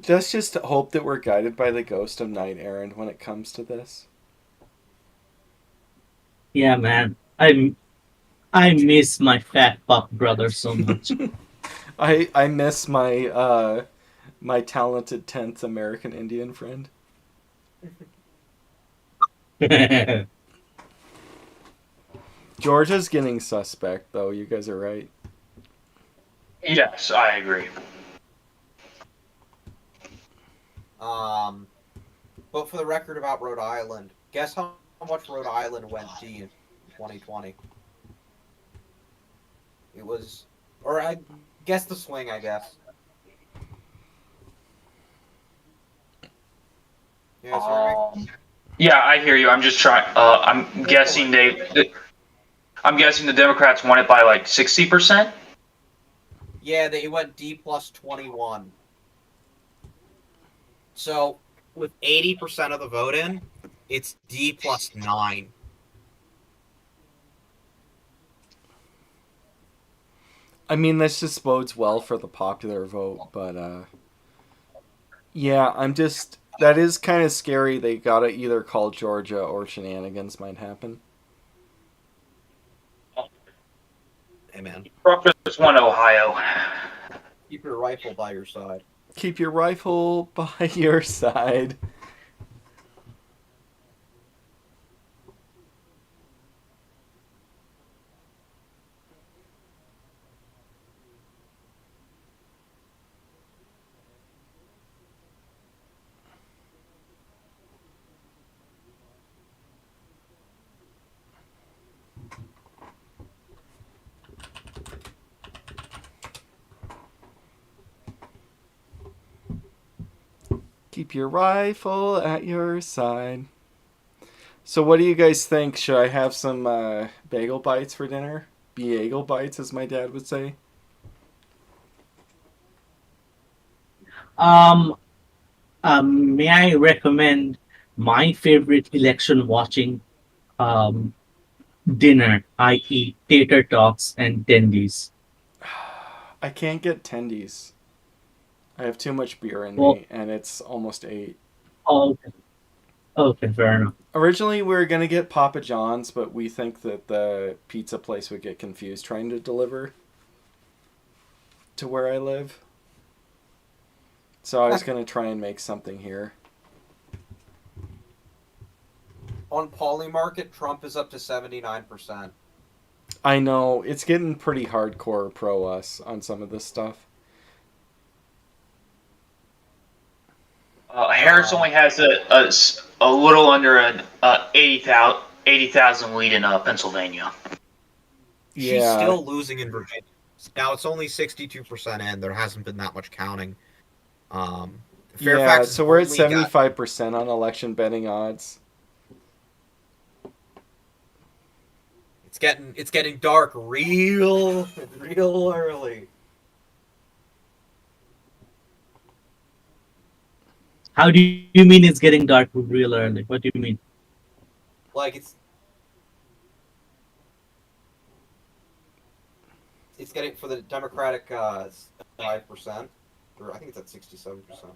Let's just hope that we're guided by the ghost of Knight Errant when it comes to this. Yeah, man. I miss my fat fuck brother so much. I miss my talented 10th American Indian friend. Georgia's getting suspect though. You guys are right. Yes, I agree. But for the record about Rhode Island, guess how much Rhode Island went D in 2020? It was, or I guess the swing, I guess. You guys hear me? Yeah, I hear you. I'm just trying. I'm guessing the Democrats won it by like 60%. Yeah, it went D plus 21. So with 80% of the vote in, it's D plus 9. I mean, this just bodes well for the popular vote, but yeah, that is kind of scary. They gotta either call Georgia or shenanigans might happen. Hey man, Rutgers won Ohio. keep your rifle by your side. Keep your rifle by your side. Keep your rifle at your side. So, what do you guys think? Should I have some bagel bites for dinner? Bagel bites, as my dad would say. um, may I recommend my favorite election watching um dinner, i.e., tater tots and tendies? I can't get tendies. I have too much beer in Well, me, and it's almost 8. okay, okay, fair enough. Originally, we were going to get Papa John's, but we think that the pizza place would get confused trying to deliver to where I live. So I was going to try and make something here. On Polymarket, Trump is up to 79%. I know, it's getting pretty hardcore pro us on some of this stuff. Harris only has a little under an 80,000 lead in Pennsylvania. She's Yeah. still losing in Virginia. Now it's only 62% in. There hasn't been that much counting. Fairfax So we're at has only got- 75% on election betting odds. It's getting dark real early. How do you mean it's getting dark real early? What do you mean? Like it's getting for the Democratic 5%, or I think it's at 67%.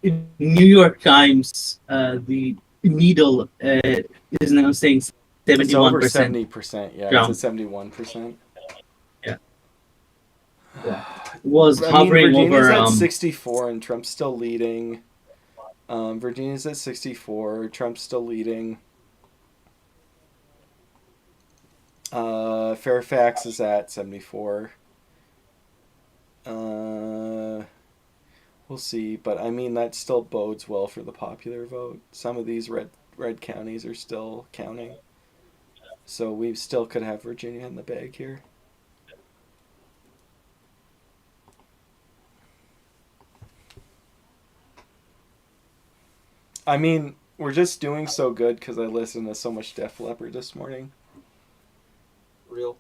In New York Times, the needle is now saying It's over 71%. 70%. Yeah, Trump. it's at 71%. Was I mean, hovering Virginia's over. at 64 and Trump's still leading. Virginia's at 64. Trump's still leading. Fairfax is at 74. We'll see, but I mean that still bodes well for the popular vote. Some of these red counties are still counting, so we still could have Virginia in the bag here. I mean, we're just doing so good because I listened to so much Def Leppard this morning. Real.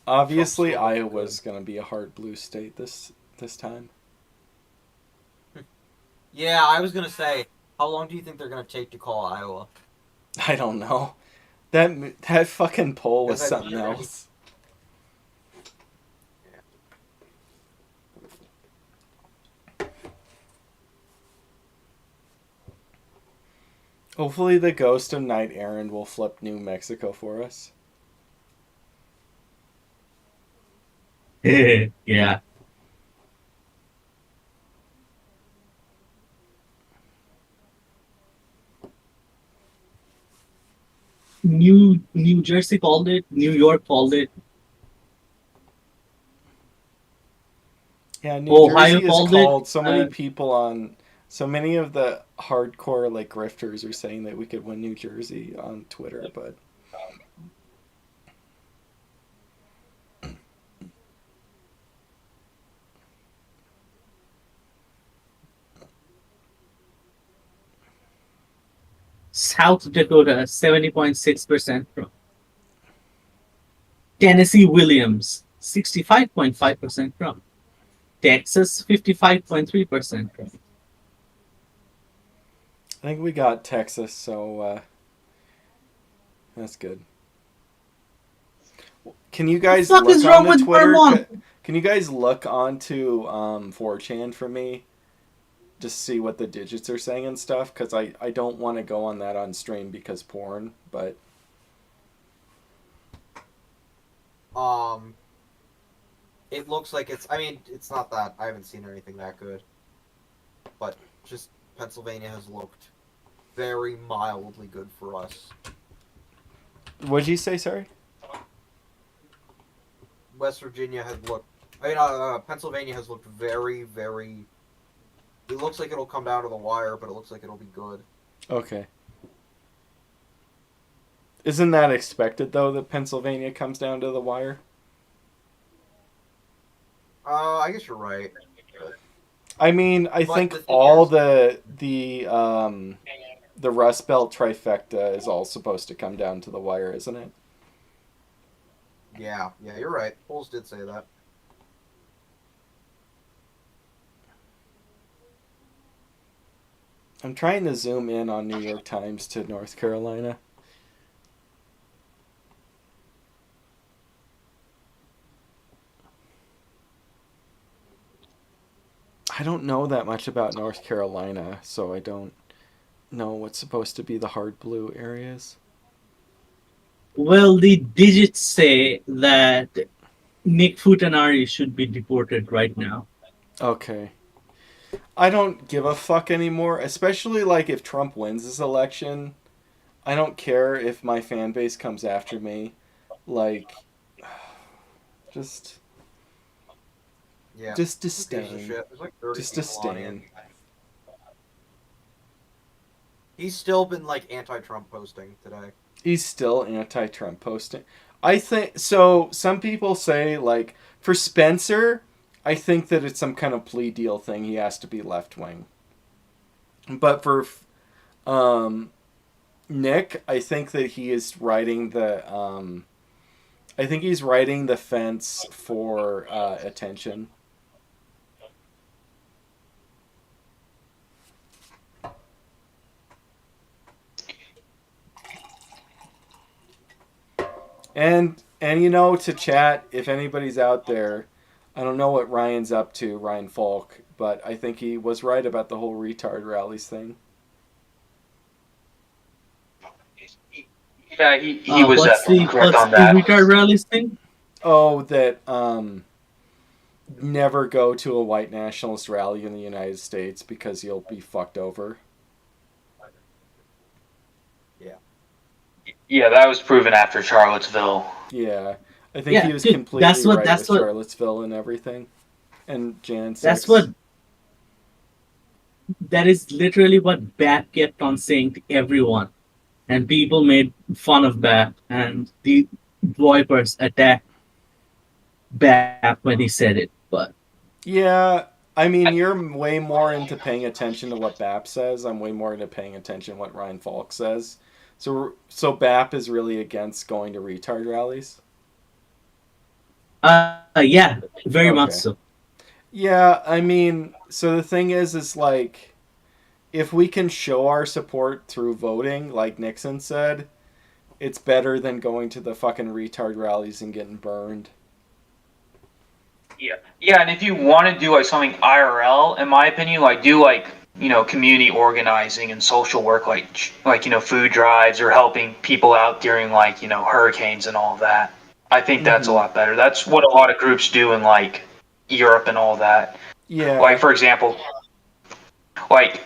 Obviously, Trump's still Iowa's going to be a hard blue state this time. Yeah, I was gonna say, how long do you think they're gonna take to call Iowa? I don't know. That fucking poll was Because something else. Hopefully the ghost of Knight Errant will flip New Mexico for us. Yeah. New Jersey called it. New York called it. Yeah, New Ohio Jersey is called called. it. So many people on. So many of the hardcore like grifters are saying that we could win New Jersey on Twitter, but South Dakota 70.6% Trump. Tennessee Williams 65.5% Trump. Texas 55.3% Trump. I think we got Texas, so that's good. Can you guys What the fuck look is on wrong the with Twitter? Vermont? Can you guys look onto 4chan for me? Just see what the digits are saying and stuff, because I don't want to go on that on stream because porn, but It looks like it's. I mean, it's not that. I haven't seen anything that good. But just Pennsylvania has looked very mildly good for us. what'd you say? Sorry. West Virginia has looked. Pennsylvania has looked very, very. It looks like it'll come down to the wire, but it looks like it'll be good. Okay. Isn't that expected though that Pennsylvania comes down to the wire? I guess you're right. I mean, I But think the thing all is- the Rust Belt trifecta is all supposed to come down to the wire, isn't it? Yeah, you're right. Polls did say that. I'm trying to zoom in on New York Times to North Carolina. I don't know that much about North Carolina, so I don't know what's supposed to be the hard blue areas. Well, the digits say that Nick Futanari should be deported right now. Okay. I don't give a fuck anymore, especially like if Trump wins this election. I don't care if my fan base comes after me. Like, just Yeah. just Who gives a disdain. shit? There's like 30 Just people on disdain. it. He's still been like anti-Trump posting today. He's still anti-Trump posting. I think so. Some people say like for Spencer, I think that it's some kind of plea deal thing. He has to be left wing. But for um, Nick, I think that he is riding the. I think he's riding the fence for attention. And you know, to chat, if anybody's out there, I don't know what Ryan's up to, Ryan Falk, but I think he was right about the whole retard rallies thing. Yeah, he was What's definitely the correct what's on the that. retard rallies thing? Oh, that never go to a white nationalist rally in the United States because you'll be fucked over. Yeah, that was proven after Charlottesville. Yeah, I think Yeah, he was dude, completely that's what right that's with what Charlottesville and everything, and Jan 6. that's what that is literally what Bat kept on saying to everyone, and people made fun of Bat, and the Vipers attacked Bat when he said it. But Yeah, I mean, you're way more into paying attention to what BAP says. I'm way more into paying attention to what Ryan Falk says. So BAP is really against going to retard rallies. yeah, very much Okay. so. Yeah, I mean, so the thing is like, if we can show our support through voting, like Nixon said, it's better than going to the fucking retard rallies and getting burned. Yeah, and if you want to do like something IRL, in my opinion, like do like community organizing and social work, like food drives or helping people out during like hurricanes and all of that. I think that's a Mhm. lot better. That's what a lot of groups do in like Europe and all that. Yeah. Like for example, like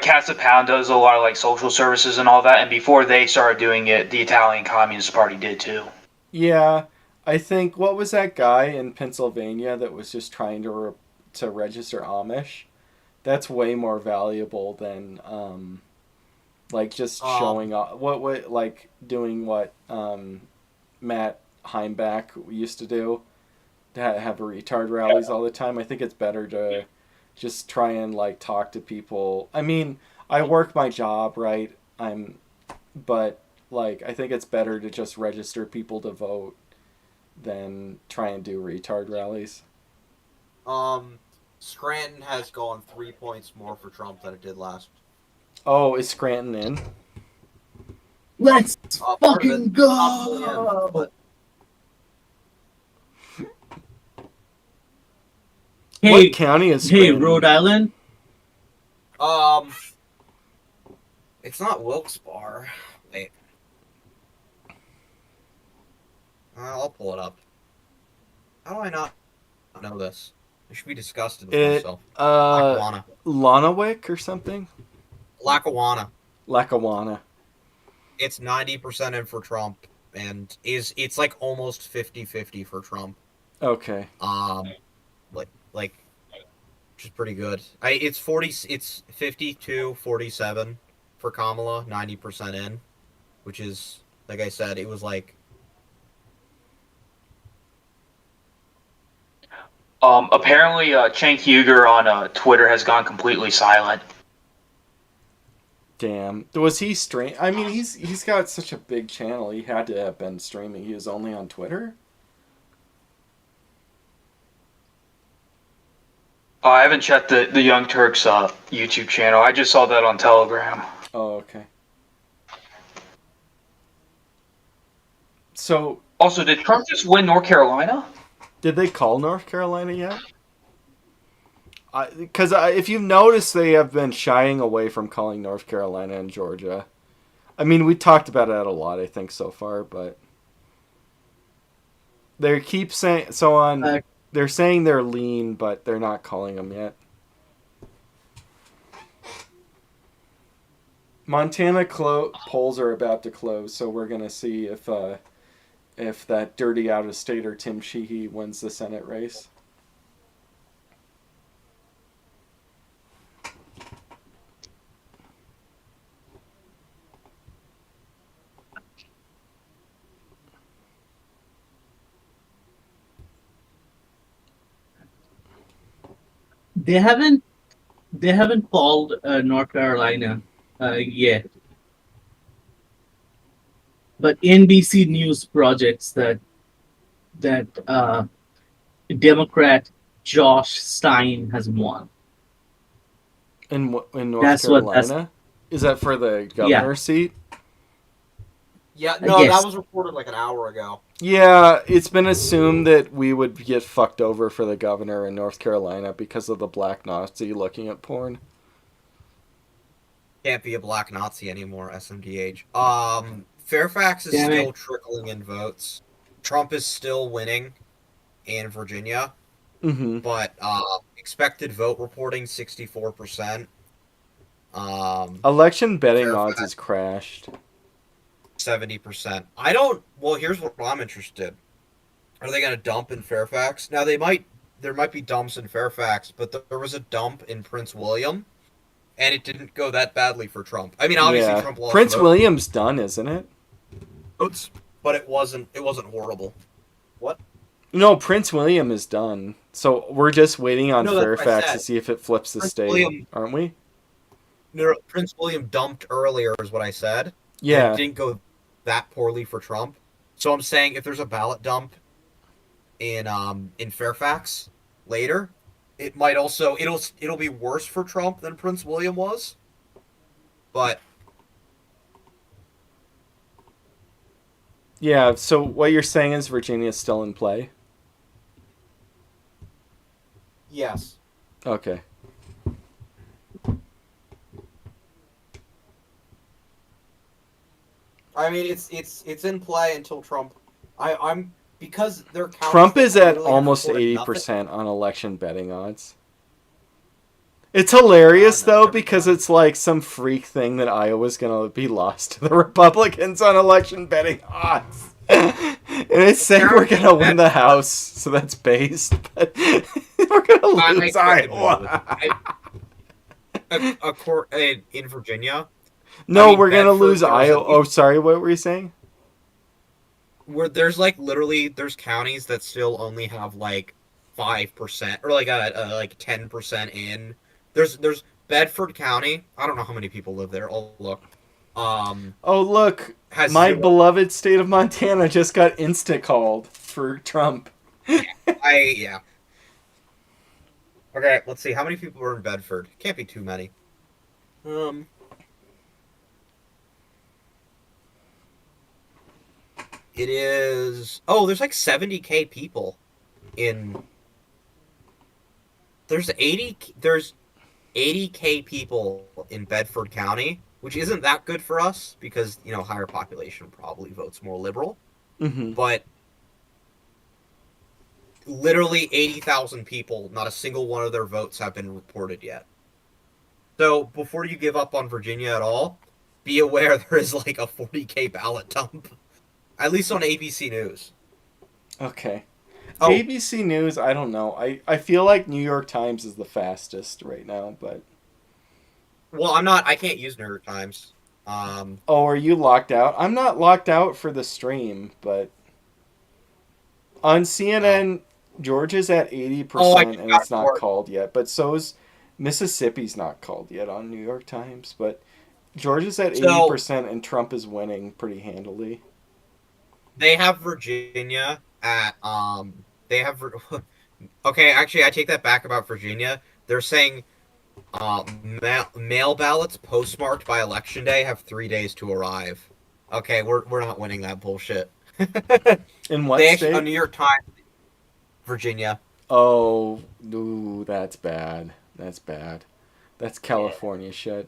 Casa Pound does a lot of like social services and all that, and before they started doing it, the Italian Communist Party did too. Yeah, I think what was that guy in Pennsylvania that was just trying to register Amish? That's way more valuable than like just showing off what like doing what Matt Heimbach used to do, to have retard rallies all the time. I think it's better to just try and like talk to people. I mean, I work my job, right? But like I think it's better to just register people to vote than try and do retard rallies. Scranton has gone 3 points more for Trump than it did last. Oh, is Scranton in? Let's Part of fucking it, go! not fully in, but Hey, What county is hey, Scranton? Rhode Island. it's not Wilkes-Barre. Wait, I'll pull it up. How do I not know this? I should be disgusted with It myself. uh Lackawanna. Lanawick or something? Lackawanna. Lackawanna. It's 90% in for Trump, and it's like almost 50-50 for Trump. Okay. Like, which is pretty good. It's 52-47 for Kamala, 90% in, which is, like I said, it was like Apparently, Cenk Uygur on Twitter has gone completely silent. Damn. Was he stream? I mean, he's got such a big channel. He had to have been streaming. He was only on Twitter. I haven't checked the Young Turks YouTube channel. I just saw that on Telegram. Oh, okay. So, Also, did Trump just win North Carolina? did they call North Carolina yet? Because if you've noticed, they have been shying away from calling North Carolina and Georgia. I mean, we talked about that a lot, I think, so far, but They keep saying so on. Uh, They're saying they're lean, but they're not calling them yet. Montana polls are about to close, so we're gonna see if that dirty out of stater Tim Sheehy wins the Senate race. they haven't called North Carolina yet, but NBC News projects that Democrat Josh Stein has won. In North That's what that's Carolina, is that for the yeah. governor seat? Yeah, no, Yes. that was reported like an hour ago. Yeah, it's been assumed that we would get fucked over for the governor in North Carolina because of the black Nazi looking at porn. Can't be a black Nazi anymore, SMDH. Fairfax is Damn it. still trickling in votes. Trump is still winning in Virginia, Mm-hmm. but expected vote reporting 64%. Election betting Fairfax. odds has crashed. 70%. Well, here's what I'm interested. Are they going to dump in Fairfax? Now there might be dumps in Fairfax, but there was a dump in Prince William, and it didn't go that badly for Trump. I mean, obviously Yeah. Trump lost Prince William's done, isn't it? votes, but it wasn't horrible. What? No, Prince William is done. So we're just waiting on No, that's what I Fairfax said. to see if it flips the Prince state, William- aren't we? No, Prince William dumped earlier is what I said. Yeah. And it didn't go that poorly for Trump. So I'm saying if there's a ballot dump in Fairfax later, it might also it'll be worse for Trump than Prince William was. But Yeah, so what you're saying is Virginia's still in play? yes. Okay. I mean it's in play until Trump I'm because they're Trump is at literally almost reported 80% on election betting odds. It's hilarious, No, though, never because mind. it's like some freak thing that Iowa's going to be lost to the Republicans on election betting odds. And it's saying we're going to win the House, so that's based. But we're going to lose Iowa. A court in Virginia. No, I mean, we're going to Bedford, lose there was Iowa. a- Oh, sorry, what were you saying? Where there's like literally there's counties that still only have like 5% or like like 10% in. There's Bedford County. I don't know how many people live there. I'll look. Oh, look, Has my zero- beloved state of Montana just got insta-called for Trump. yeah. Okay, let's see. How many people are in Bedford? Can't be too many. It is. Oh, there's like 70K people in. There's 80K people in Bedford County, which isn't that good for us because higher population probably votes more liberal. Mm-hmm. But literally 80,000 people, not a single one of their votes have been reported yet. So before you give up on Virginia at all, be aware there is like a 40K ballot dump. At least on ABC News. Okay. Oh. ABC News, I don't know. I feel like New York Times is the fastest right now, but... Well, I can't use New York Times. Oh, are you locked out? I'm not locked out for the stream, but... On CNN, Georgia's at 80% and it's not called yet, but so's Mississippi's not called yet on New York Times, but Georgia's at 80% and Trump is winning pretty handily. They have Virginia at okay, actually I take that back about Virginia. They're saying mail ballots postmarked by election day have 3 days to arrive. Okay, we're not winning that bullshit. In what state? New York Times, Virginia. Oh, ooh, that's bad. That's bad. That's California shit.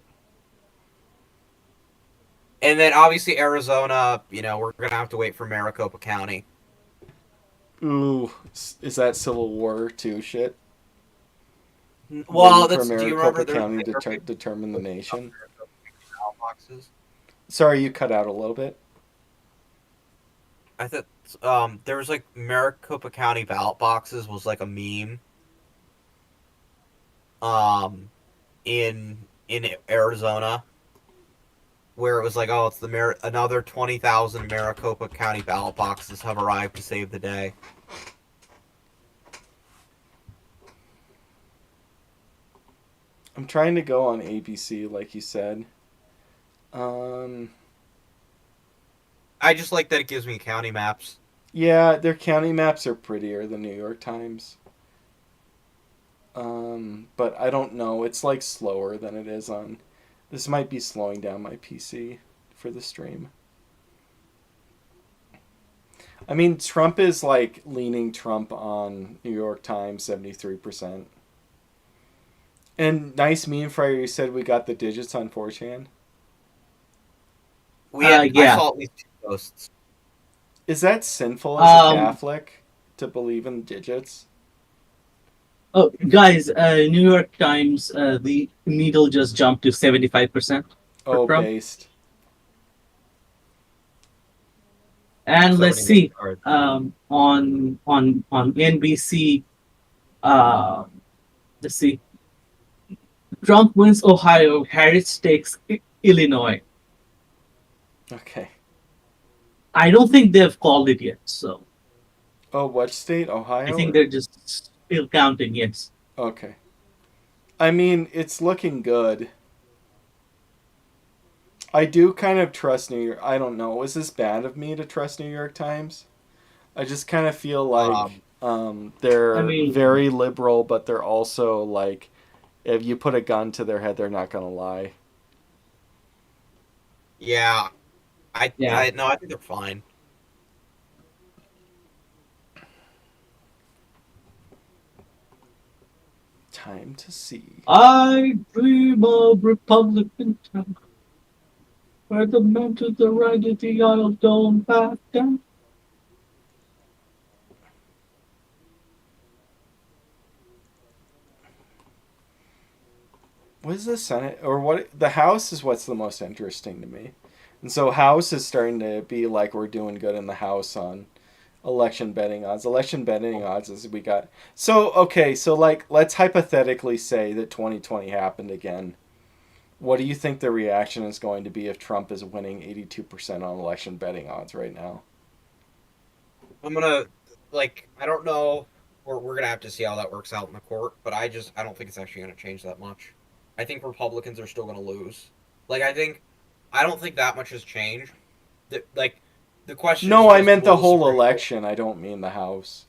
And then obviously Arizona, we're gonna have to wait for Maricopa County. Ooh, is that Civil War II shit? Well, Waiting for that's. Do you remember Maricopa there's County to Maricopa determine the nation? ballot boxes? Sorry, you cut out a little bit. I thought there was like Maricopa County ballot boxes was like a meme um in Arizona where it was like, oh, it's another 20,000 Maricopa County ballot boxes have arrived to save the day. I'm trying to go on ABC, like you said. Um, I just like that it gives me county maps. yeah, their county maps are prettier than New York Times. But I don't know. It's like slower than it is on. This might be slowing down my PC for the stream. I mean, Trump is like leaning Trump on New York Times 73%. And nice meme, Fryer, you said we got the digits on 4chan. I Yeah. saw at least 2 posts. Is that sinful as a Um, Catholic to believe in digits? Oh, guys, New York Times, the needle just jumped to 75% for Oh, Trump. based. And So let's many see, cards. on NBC, let's see, Trump wins Ohio, Harris takes Illinois. Okay. I don't think they've called it yet, so Oh, what state? Ohio? I think Or- they're just still counting. Yes. Okay. I mean, it's looking good. I do kind of trust New York. I don't know. Was this bad of me to trust New York Times? I just kind of feel like they're I mean- very liberal, but they're also like, if you put a gun to their head, they're not gonna lie. Yeah. Yeah. I think they're fine. Time to see. I dream of Republican town, where the men to the right of the aisle don't back down. What is the Senate or what? The House is what's the most interesting to me, and so House is starting to be like we're doing good in the House on election betting odds. Election betting odds is we got. So okay, so like let's hypothetically say that 2020 happened again. What do you think the reaction is going to be if Trump is winning 82% on election betting odds right now? I'm gonna I don't know. We're gonna have to see how that works out in the court, but I don't think it's actually gonna change that much. I think Republicans are still gonna lose. I don't think that much has changed. The question. No, is I just, meant will the whole Supreme Court- election. I don't mean the House.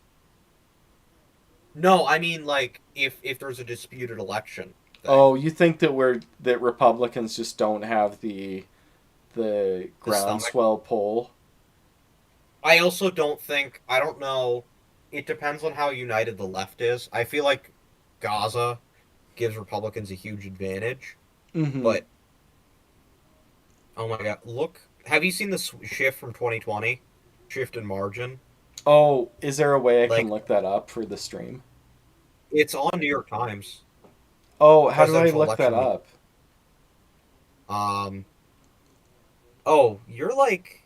No, I mean if there's a disputed election. thing. Oh, you think that Republicans just don't have the stomach. groundswell pull? I also don't think. I don't know. It depends on how united the left is. I feel like Gaza gives Republicans a huge advantage, Mm-hmm. but oh my god, look! Have you seen the shift from 2020? Shift in margin. Oh, is there a way I Like- can look that up for the stream? It's on New York Times. Oh, how do I Presidential look that election up? Oh, you're like.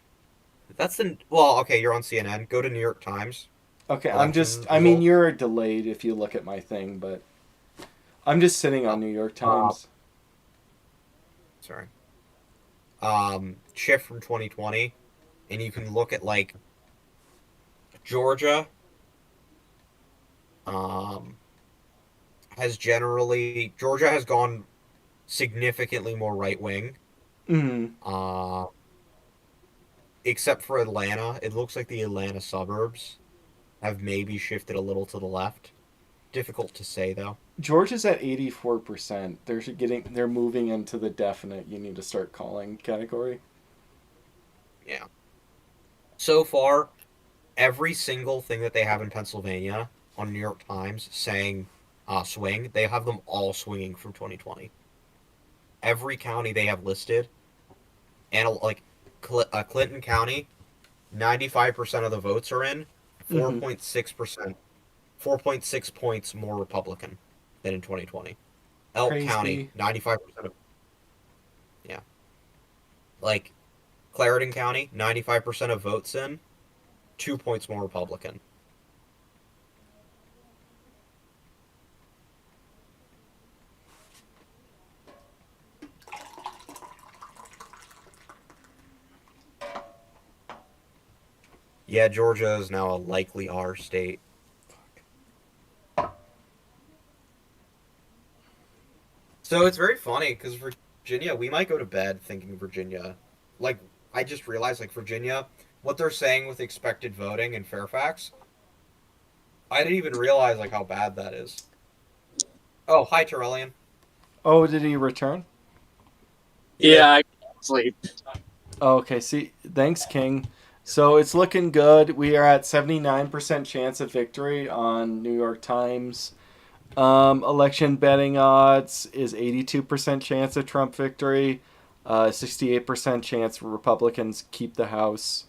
That's the well. Okay, you're on CNN. Go to New York Times. Okay, Election I mean, result. you're delayed if you look at my thing, but I'm just sitting on New York Times. Sorry. Shift from 2020, and you can look at Georgia. Georgia has gone significantly more right wing. Mm-hmm. Except for Atlanta, it looks like the Atlanta suburbs have maybe shifted a little to the left. Difficult to say though. Georgia's at 84%. They're moving into the definite you need to start calling category. Yeah. So far, every single thing that they have in Pennsylvania on New York Times saying swing, they have them all swinging from 2020. Every county they have listed, and Clinton County, 95% of the votes are in. 4.6%, 4.6 points more Republican than in 2020. Elk Crazy. County, 95% of, yeah. Like, Clarendon County, 95% of votes in, 2 points more Republican. Yeah, Georgia is now a likely R state. So it's very funny because Virginia, we might go to bed thinking Virginia. Like, I just realized, like, Virginia, what they're saying with expected voting in Fairfax, I didn't even realize, like, how bad that is. Oh, hi, Terrellian. Oh, did he return? Yeah, I sleep. Oh, okay, see, thanks, King. So it's looking good. We are at 79% chance of victory on New York Times. Election betting odds is 82% chance of Trump victory. 68% chance Republicans keep the House.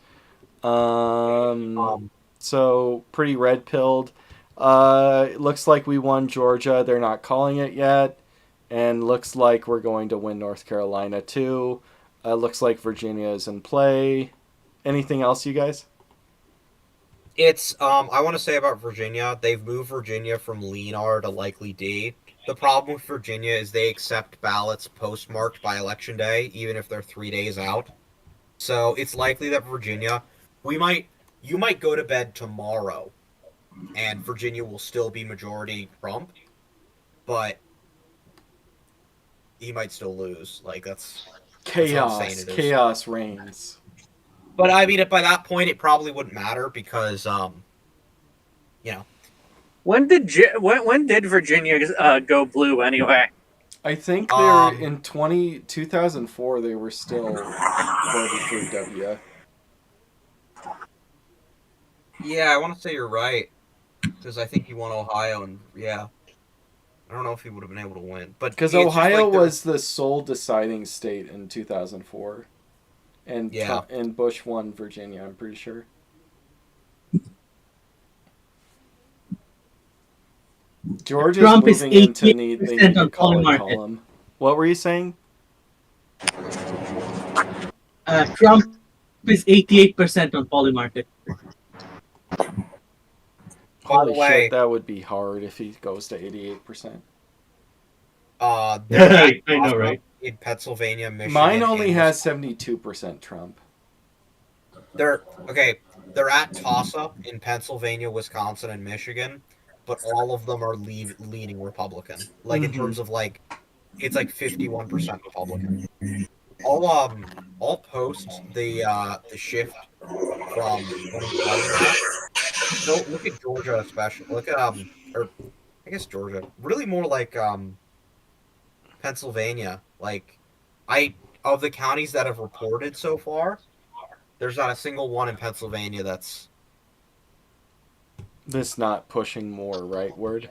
So pretty red pilled. It looks like we won Georgia. They're not calling it yet. And looks like we're going to win North Carolina too. Looks like Virginia is in play. Anything else, you guys? It's, I want to say about Virginia, they've moved Virginia from lean R to likely D. The problem with Virginia is they accept ballots postmarked by Election Day, even if they're 3 days out. So it's likely that Virginia, you might go to bed tomorrow, and Virginia will still be majority Trump, but he might still lose. Like, that's how insane Chaos. it is. Chaos reigns. But I mean, by that point, it probably wouldn't matter because, you know. When did Virginia go blue anyway? I think they were in 2004, they were still voted for W. Yeah, I want to say you're right. Because I think he won Ohio, and yeah. I don't know if he would have been able to win. But because Ohio was the sole deciding state in 2004. And, yeah. And Bush won Virginia, I'm pretty sure. Georgia's Trump is moving into they need 88% to on call poll it market. column. What were you saying? Trump is 88% on Polymarket. Holy way, shit, that would be hard if he goes to 88%. I know, right? In Pennsylvania, Michigan. Mine only has 72% Trump. They're at toss-up in Pennsylvania, Wisconsin, and Michigan, but all of them are leaning Republican. Like, in terms of, like, it's like 51% Republican. I'll post the shift from 2020 now. So look at Georgia especially. Look at or I guess Georgia. Really more like Pennsylvania. Like, of the counties that have reported so far, there's not a single one in Pennsylvania that's this not pushing more rightward.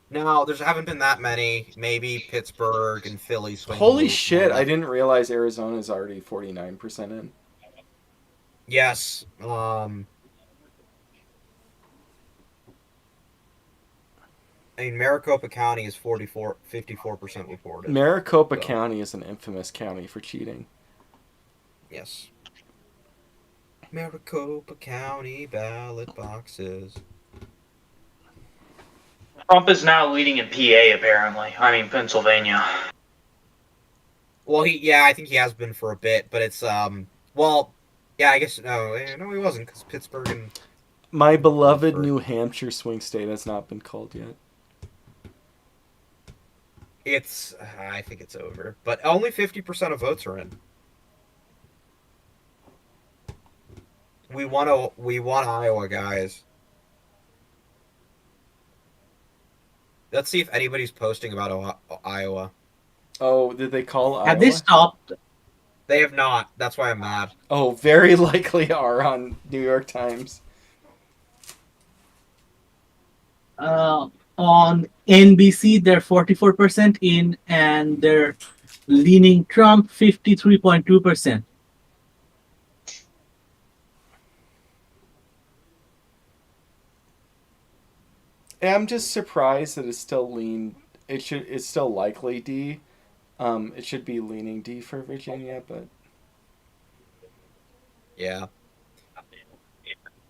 Now, there haven't been that many. Maybe Pittsburgh and Philly swing. Holy shit, I didn't realize Arizona's already 49% in. Yes. I mean, Maricopa County is 54% reported. Maricopa County is an infamous county for cheating. Yes. Maricopa County ballot boxes. Trump is now leading in PA, apparently. I mean, Pennsylvania. Well, I think he has been for a bit, but it's, well, yeah, I guess, no, he wasn't, because Pittsburgh and... My beloved New Hampshire swing state has not been called yet. I think it's over, but only 50% of votes are in. We won Iowa, guys. Let's see if anybody's posting about Iowa. Oh, did they call Iowa? Have they stopped? They have not. That's why I'm mad. Oh, very likely are on New York Times. On NBC, they're 44% in, and they're leaning Trump 53.2%. I'm just surprised that it's still lean. It's still likely D. It should be leaning D for Virginia, but Yeah.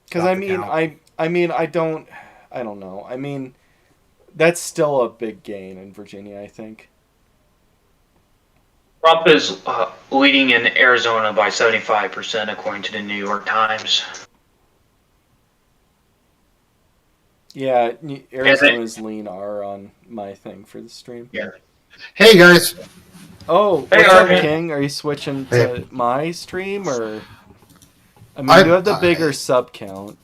because Stop the count. I don't know. I mean, that's still a big gain in Virginia, I think. Trump is leading in Arizona by 75%, according to the New York Times. Yeah, Arizona's lean R on my thing for the stream. Yeah. Hey guys. Oh, Hey, what's up, Arvin. King? Are you switching Hey. to my stream or? I mean, you have the bigger I- sub count.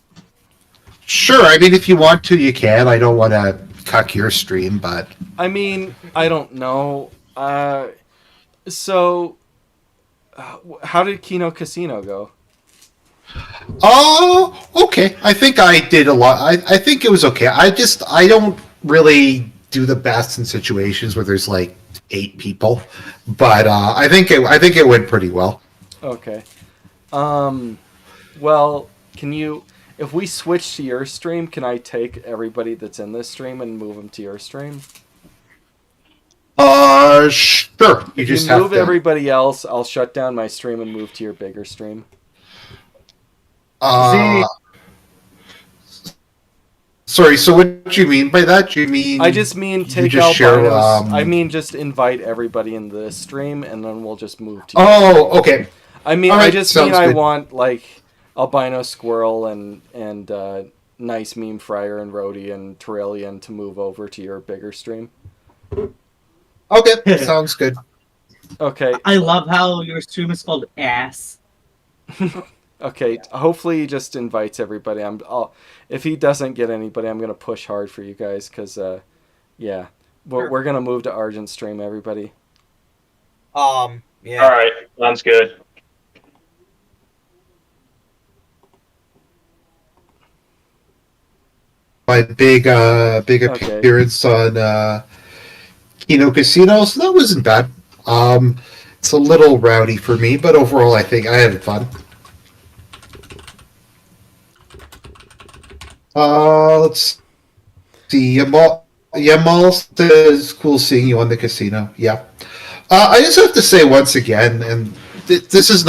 Sure. I mean, if you want to, you can. I don't want to cuck your stream, but I mean, I don't know. So, how did Kino Casino go? oh, okay. I think I did a lot. I think it was okay. I don't really do the best in situations where there's like 8 people, but I think it went pretty well. Okay. Well, can you? If we switch to your stream, can I take everybody that's in this stream and move them to your stream? Sure. You If just you have move to. everybody else, I'll shut down my stream and move to your bigger stream. Uh, sorry. So what do you mean by that? Do you mean I just mean you take just share, albinos. I mean just invite everybody in this stream, and then we'll just move to. Oh, okay. I mean, All right, I just mean sounds I good. want like albino squirrel and nice meme fryer and Rhodey and Trillian to move over to your bigger stream. Okay, sounds good. Okay. I love how your stream is called ass. Okay. Hopefully he just invites everybody. If he doesn't get anybody, I'm gonna push hard for you guys because yeah, we're gonna move to Argent stream everybody. Yeah. All right, sounds good. My big Okay. appearance on Kino Casino, so that wasn't bad. It's a little rowdy for me, but overall, I think I had fun. Let's see. Yamal says, "Cool seeing you on the casino." Yeah. I just have to say once again, and this is not.